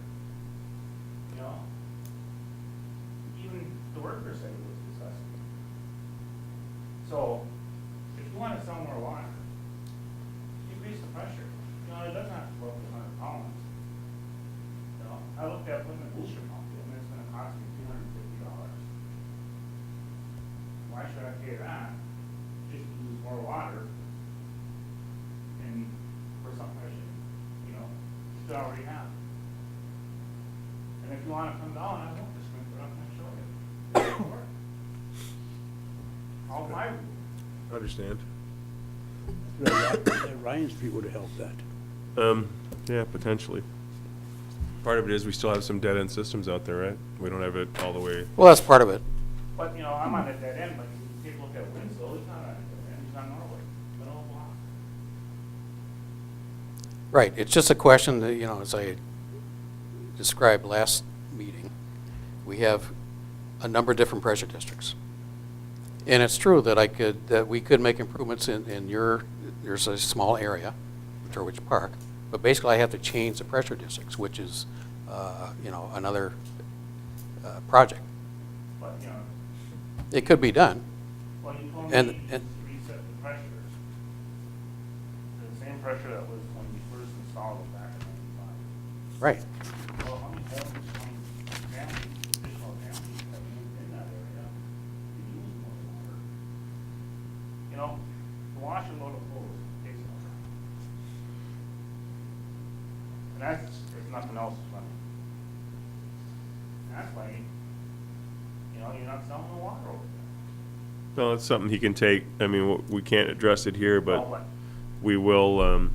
even the worker said it was disgusting. So, if you want to sell more water, increase the pressure. It doesn't have to go up to 100 pounds. I looked at putting a booster pump in, and it's going to cost me $250. Why should I pay that just to use more water and for something I should already have? And if you want to come down, I won't just sprinkler up and show you. It'll work. All my rules. Understand. Ryan Street would have helped that. Yeah, potentially. Part of it is we still have some dead-end systems out there, right? We don't have it all the way. Well, that's part of it. But, I'm on a dead end, but you take a look at Winslow, he's not on a dead end, he's on Norway, middle of the block. Right, it's just a question that, as I described last meeting, we have a number of different pressure districts. And it's true that we could make improvements in there's a small area, Which Park, but basically I have to change the pressure districts, which is, another project. But, It could be done. well, you told And- me to reset the pressure. The same pressure that was when you first installed it back in '95. Right. Well, how many homes, how many families, additional families have moved in that area to use more water? To wash and load of clothes takes no time. And that's, if nothing else is running. And that's why, you're not selling the water over there. No, it's something he can take. I mean, we can't address it here, Well, but we will,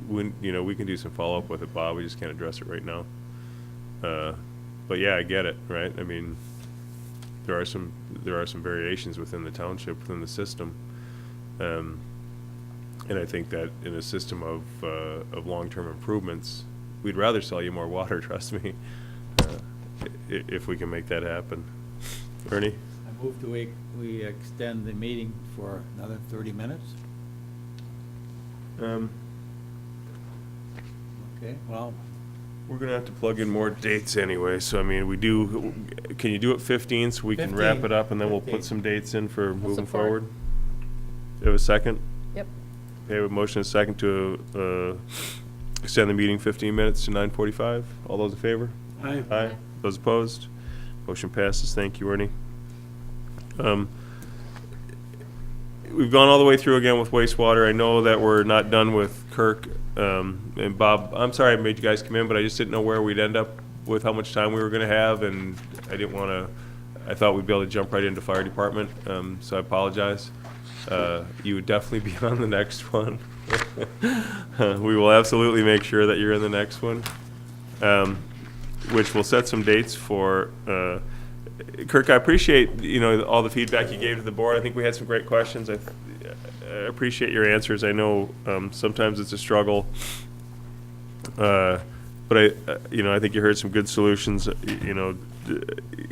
we can do some follow-up with it, Bob. We just can't address it right now. But yeah, I get it, right? I mean, there are some variations within the township, within the system. And I think that in a system of long-term improvements, we'd rather sell you more water, trust me, if we can make that happen. Ernie? I move we extend the meeting for another 30 minutes. Okay, well, We're gonna have to plug in more dates anyway, so I mean, can you do it 15 so we can wrap 15. it up and then we'll put 15. some dates in for moving support. forward? Do you have a second? Yep. Okay, we have a motion and a second to extend the meeting 15 minutes to 9:45. All those in favor? Aye. Aye. Those opposed? Motion passes. Thank you, Ernie. We've gone all the way through again with wastewater. I know that we're not done with Kirk. And Bob, I'm sorry I made you guys come in, but I just didn't know where we'd end up with how much time we were going to have, and I didn't want to, I thought we'd be able to jump right into fire department, so I apologize. You would definitely be on the next one. We will absolutely make sure that you're in the next one, which will set some dates for, Kirk, I appreciate, all the feedback you gave to the board. I think we had some great questions. I appreciate your answers. I know sometimes it's a struggle, but I think you heard some good solutions.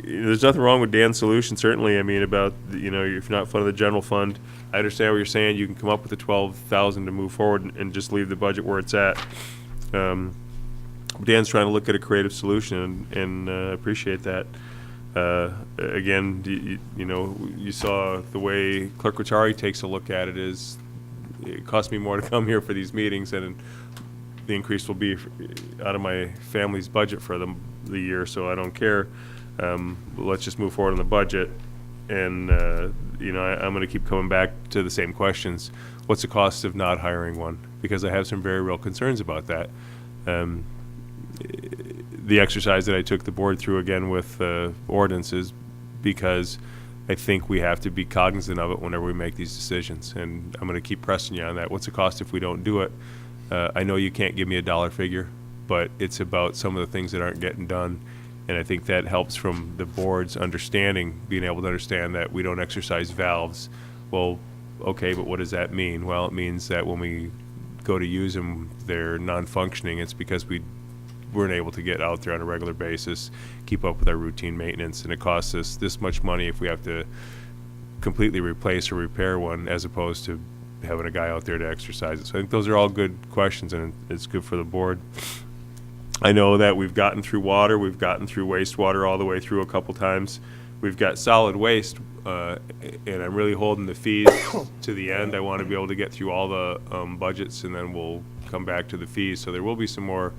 There's nothing wrong with Dan's solution, certainly. I mean, about, if you're not funding the general fund, I understand what you're saying. You can come up with the 12,000 to move forward and just leave the budget where it's at. Dan's trying to look at a creative solution, and I appreciate that. Again, you saw the way Clerk Rotari takes a look at it is, it costs me more to come here for these meetings, and the increase will be out of my family's budget for the year, so I don't care. Let's just move forward on the budget, and I'm going to keep coming back to the same questions. What's the cost of not hiring one? Because I have some very real concerns about that. The exercise that I took the board through again with ordinances, because I think we have to be cognizant of it whenever we make these decisions, and I'm going to keep pressing you on that. What's the cost if we don't do it? I know you can't give me a dollar figure, but it's about some of the things that aren't getting done, and I think that helps from the board's understanding, being able to understand that we don't exercise valves. Well, okay, but what does that mean? Well, it means that when we go to use them, they're non-functioning. It's because we weren't able to get out there on a regular basis, keep up with our routine maintenance, and it costs us this much money if we have to completely replace or repair one, as opposed to having a guy out there to exercise it. So I think those are all good questions, and it's good for the board. I know that we've gotten through water, we've gotten through wastewater all the way through a couple times. We've got solid waste, and I'm really holding the fees to the end. I want to be able to get through all the budgets, and then we'll come back to the fees. So there will be some more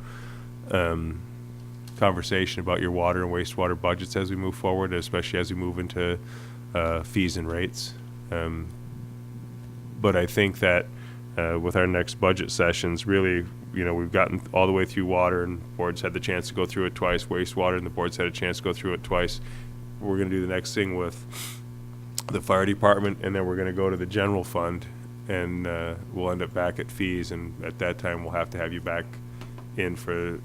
conversation about your water and wastewater budgets as we move forward, especially as we move into fees and rates. But I think that with our next budget sessions, really, we've gotten all the way through water, and the board's had the chance to go through it twice, wastewater, and the board's had a chance to go through it twice. We're going to do the next thing with the fire department, and then we're going to go to the general fund, and we'll end up back at fees, and at that time we'll have to have you back in for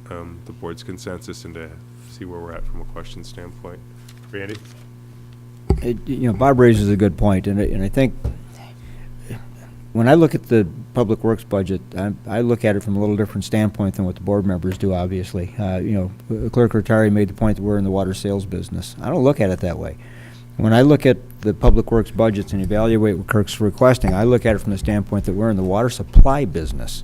the board's consensus and to see where we're at from a question standpoint. Randy? Bob raises a good point, and I think when I look at the Public Works budget, I look at it from a little different standpoint than what the board members do, obviously. Clerk Rotari made the point that we're in the water sales business. I don't look at it that way. When I look at the Public Works budgets and evaluate what Kirk's requesting, I look at it from the standpoint that we're in the water supply business.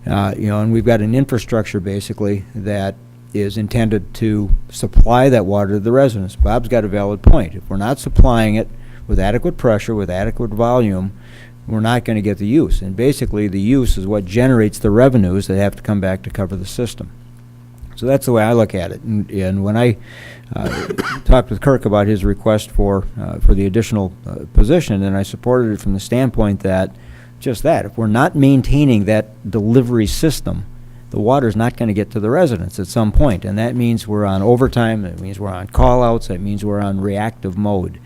And we've got an infrastructure, basically, that is intended to supply that water to the residents. Bob's got a valid point. If we're not supplying it with adequate pressure, with adequate volume, we're not going to get the use. And basically, the use is what generates the revenues that have to come back to cover the system. So that's the way I look at it. And when I talked with Kirk about his request for the additional position, and I supported it from the standpoint that just that, if we're not maintaining that delivery system, the water's not going to get to the residents at some point. And that means we're on overtime, that means we're on call-outs, that means we're on reactive mode.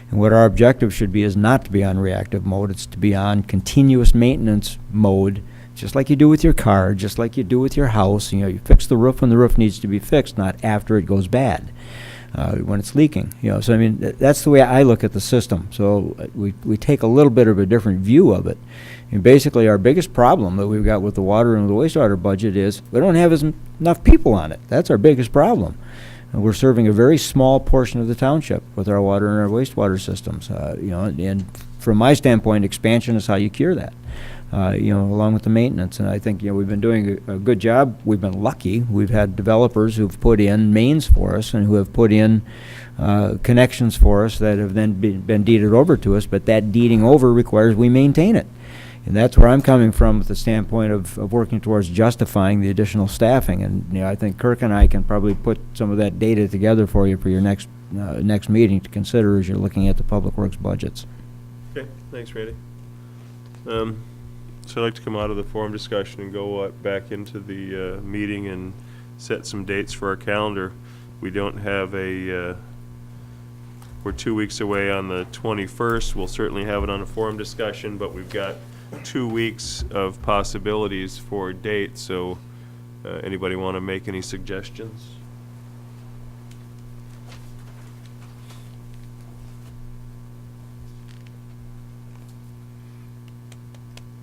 And what our objective should be is not to be on reactive mode, it's to be on continuous maintenance mode, just like you do with your car, just like you do with your house. You fix the roof when the roof needs to be fixed, not after it goes bad, when it's leaking. So I mean, that's the way I look at the system. So we take a little bit of a different view of it. And basically, our biggest problem that we've got with the water and the wastewater budget is we don't have enough people on it. That's our biggest problem. And we're serving a very small portion of the township with our water and our wastewater systems. And from my standpoint, expansion is how you cure that. Along with the maintenance. And I think, we've been doing a good job. We've been lucky. We've had developers who've put in mains for us and who have put in connections for us that have then been deeded over to us, but that deeding over requires we maintain it. And that's where I'm coming from with the standpoint of working towards justifying the additional staffing. And, you know, I think Kirk and I can probably put some of that data together for you for your next meeting to consider as you're looking at the Public Works budgets. Okay, thanks, Randy. So I'd like to come out of the forum discussion and go back into the meeting and set some dates for our calendar. We don't have we're 2 weeks away on the 21st. We'll certainly have it on a forum discussion, but we've got 2 weeks of possibilities for dates, so anybody want to make any suggestions?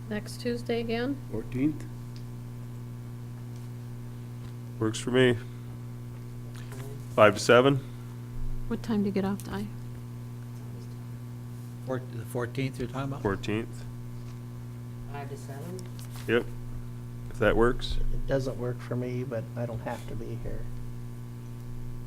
Next Tuesday again? 14th? Works for me. 5 to 7? What time do you get off, Di? The 14th you're talking about? 14th? 5 to 7? Yep. If that works. It doesn't work for me, but I don't have to be here.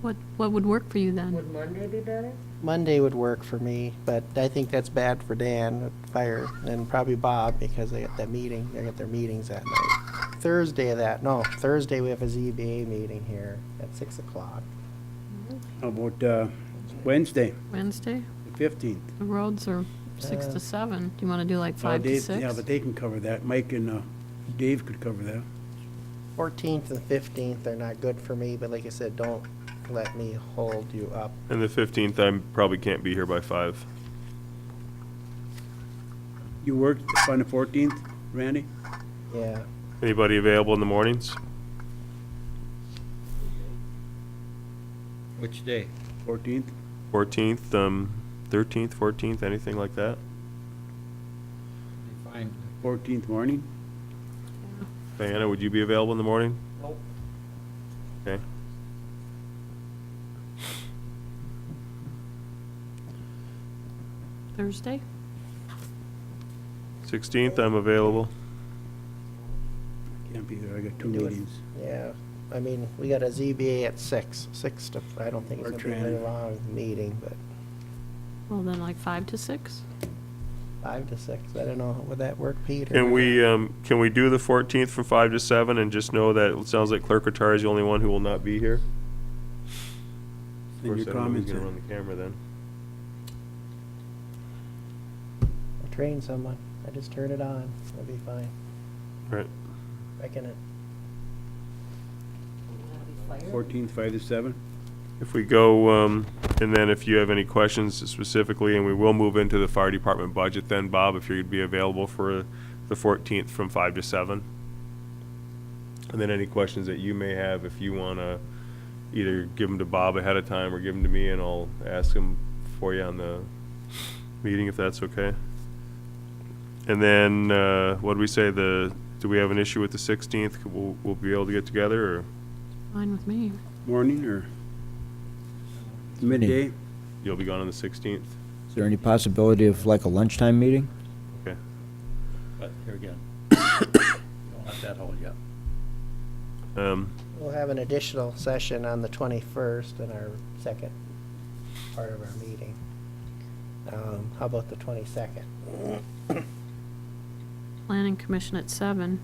What would work for you then? Would Monday be better? Monday would work for me, but I think that's bad for Dan at Fire and probably Bob because they got that meeting. They got their meetings that night. Thursday we have a ZBA meeting here at 6 o'clock. How about Wednesday, Wednesday? the 15th? The roads are 6 to 7. Do you want to do like 5 to Dave- 6? Yeah, but they can cover that. Mike and Dave could cover that. 14th and 15th are not good for me, but like I said, don't let me hold you up. And the 15th, I probably can't be here by 5. You work on the 14th, Randy? Yeah. Anybody available in the mornings? Which day? 14th? 14th, 13th, 14th, anything like that? Fine. 14th morning? Diana, would you be available in the morning? Nope. Okay. Thursday? 16th, I'm available. Can't be there, I got 2 Do it. meetings. Yeah, I mean, we got a ZBA at 6 to, I don't think it's Or gonna be a very Tran. long meeting, but Well, then like 5 to 6? 5 to 6, I don't know, would that work, Peter? Can we do the 14th from 5 to 7 and just know that it sounds like Clerk Ratar is the only one who will not be here? Of And course, your I don't know who's comments gonna are- run the camera then. I'll train someone, I just turn it on, it'll be fine. Right. Reckon it. 14th, 5 to 7? If we go, and then if you have any questions specifically, and we will move into the fire department budget then, Bob, if you'd be available for the 14th from 5 to 7. And then any questions that you may have, if you want to either give them to Bob ahead of time or give them to me, and I'll ask them for you on the meeting, if that's okay. And then, what do we say, do we have an issue with the 16th? We'll be able to get together, or Fine with me. Morning or Meeting. midday? you'll be gone on the 16th? Is there any possibility of like a lunchtime meeting? Okay. But here again, don't let that hold you up. We'll have an additional session on the 21st in our second part of our meeting. How about the 22nd? Planning Commission at 7.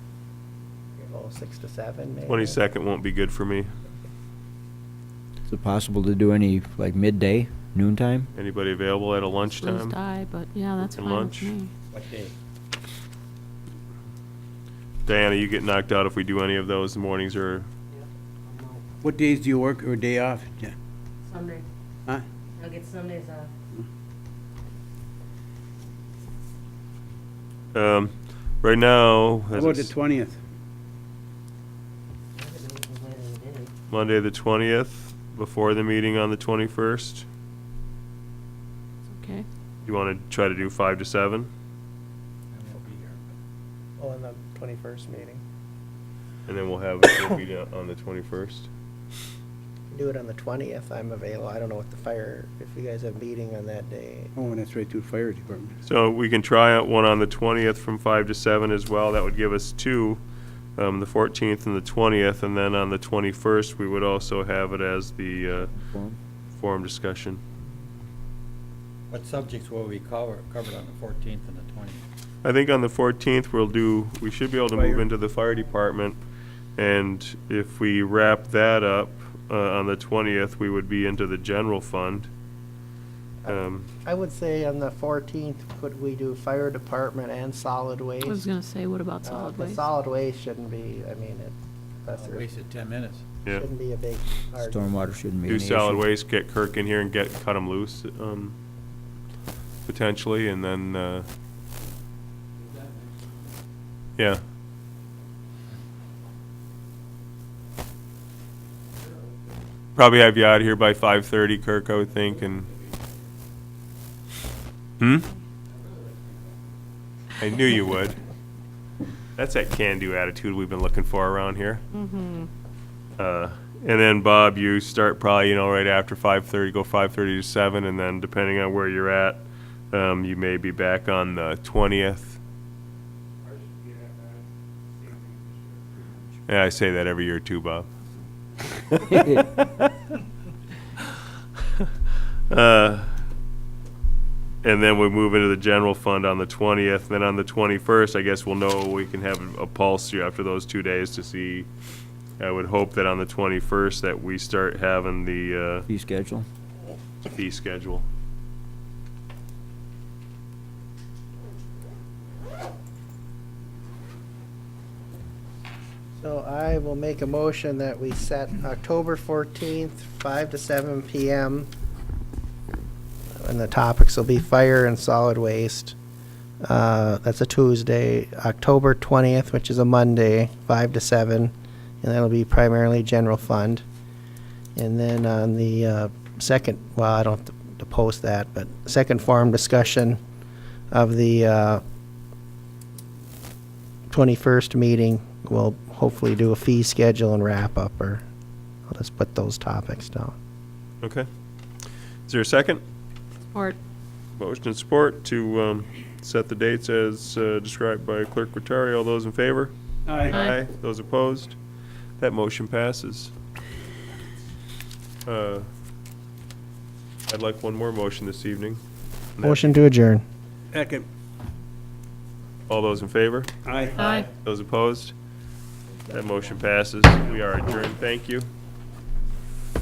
Oh, 6 to 7, maybe? 22nd won't be good for me. Is it possible to do any like midday, noontime? Anybody available at a Lose lunchtime? die, but yeah, that's And fine lunch. with me. What day? Diana, you get knocked out if we do any of those mornings, or What days do you work or day off? Yeah. Sunday. Huh? I'll get Sundays off. right now, How as about the it's 20th? I could do it till later in the day. Monday the 20th, before the meeting on the 21st, Okay. you want to try to do 5 to 7? I won't be here. Oh, in the 21st meeting. And then we'll have it will be on the 21st. Do it on the 20th, I'm available. I don't know what the fire, if you guys have a meeting on that day. Oh, that's right, to the fire department. So we can try out one on the 20th from 5 to 7 as well. That would give us two, the 14th and the 20th. And then on the 21st, we would also have it as the forum discussion. What subjects will be covered on the 14th and the 20th? I think on the 14th, we should be able to move into the fire department. And if we wrap that up on the 20th, we would be into the general fund. I would say on the 14th, could we do fire department and solid waste? I was gonna say, what about solid The waste? solid waste shouldn't be, I mean, Wasted 10 minutes. Yeah. shouldn't be a big argument. Stormwater shouldn't be Do an solid issue. waste, get Kirk in here and cut him loose, potentially, and then, yeah. Probably have you out of here by 5:30, Kirk, I would think, and. I knew you would. That's that can-do attitude we've been looking for around here. And then, Bob, you start probably, right after 5:30, go 5:30 to 7, and then depending on where you're at, you may be back on the 20th. Yeah, I say that every year too, Bob. And then we move into the general fund on the 20th. Then on the 21st, I guess we'll know, we can have a pulse here after those 2 days to see. I would hope that on the 21st that we start having the Fee schedule. fee schedule. So I will make a motion that we set October 14th, 5 to 7 PM. And the topics will be fire and solid waste. That's a Tuesday. October 20th, which is a Monday, 5 to 7. And that'll be primarily general fund. And then on the second, well, I don't have to post that, but second forum discussion of the 21st meeting, we'll hopefully do a fee schedule and wrap up, or I'll just put those topics down. Okay. Is there a second? Or, Motion and support to set the dates as described by Clerk Rattari. All those in favor? Aye. Those opposed? That motion passes. I'd like one more motion this evening. And that- Motion to adjourn. Second. All those in favor? Aye. aye. Those opposed? That motion passes. We are adjourned. Thank you.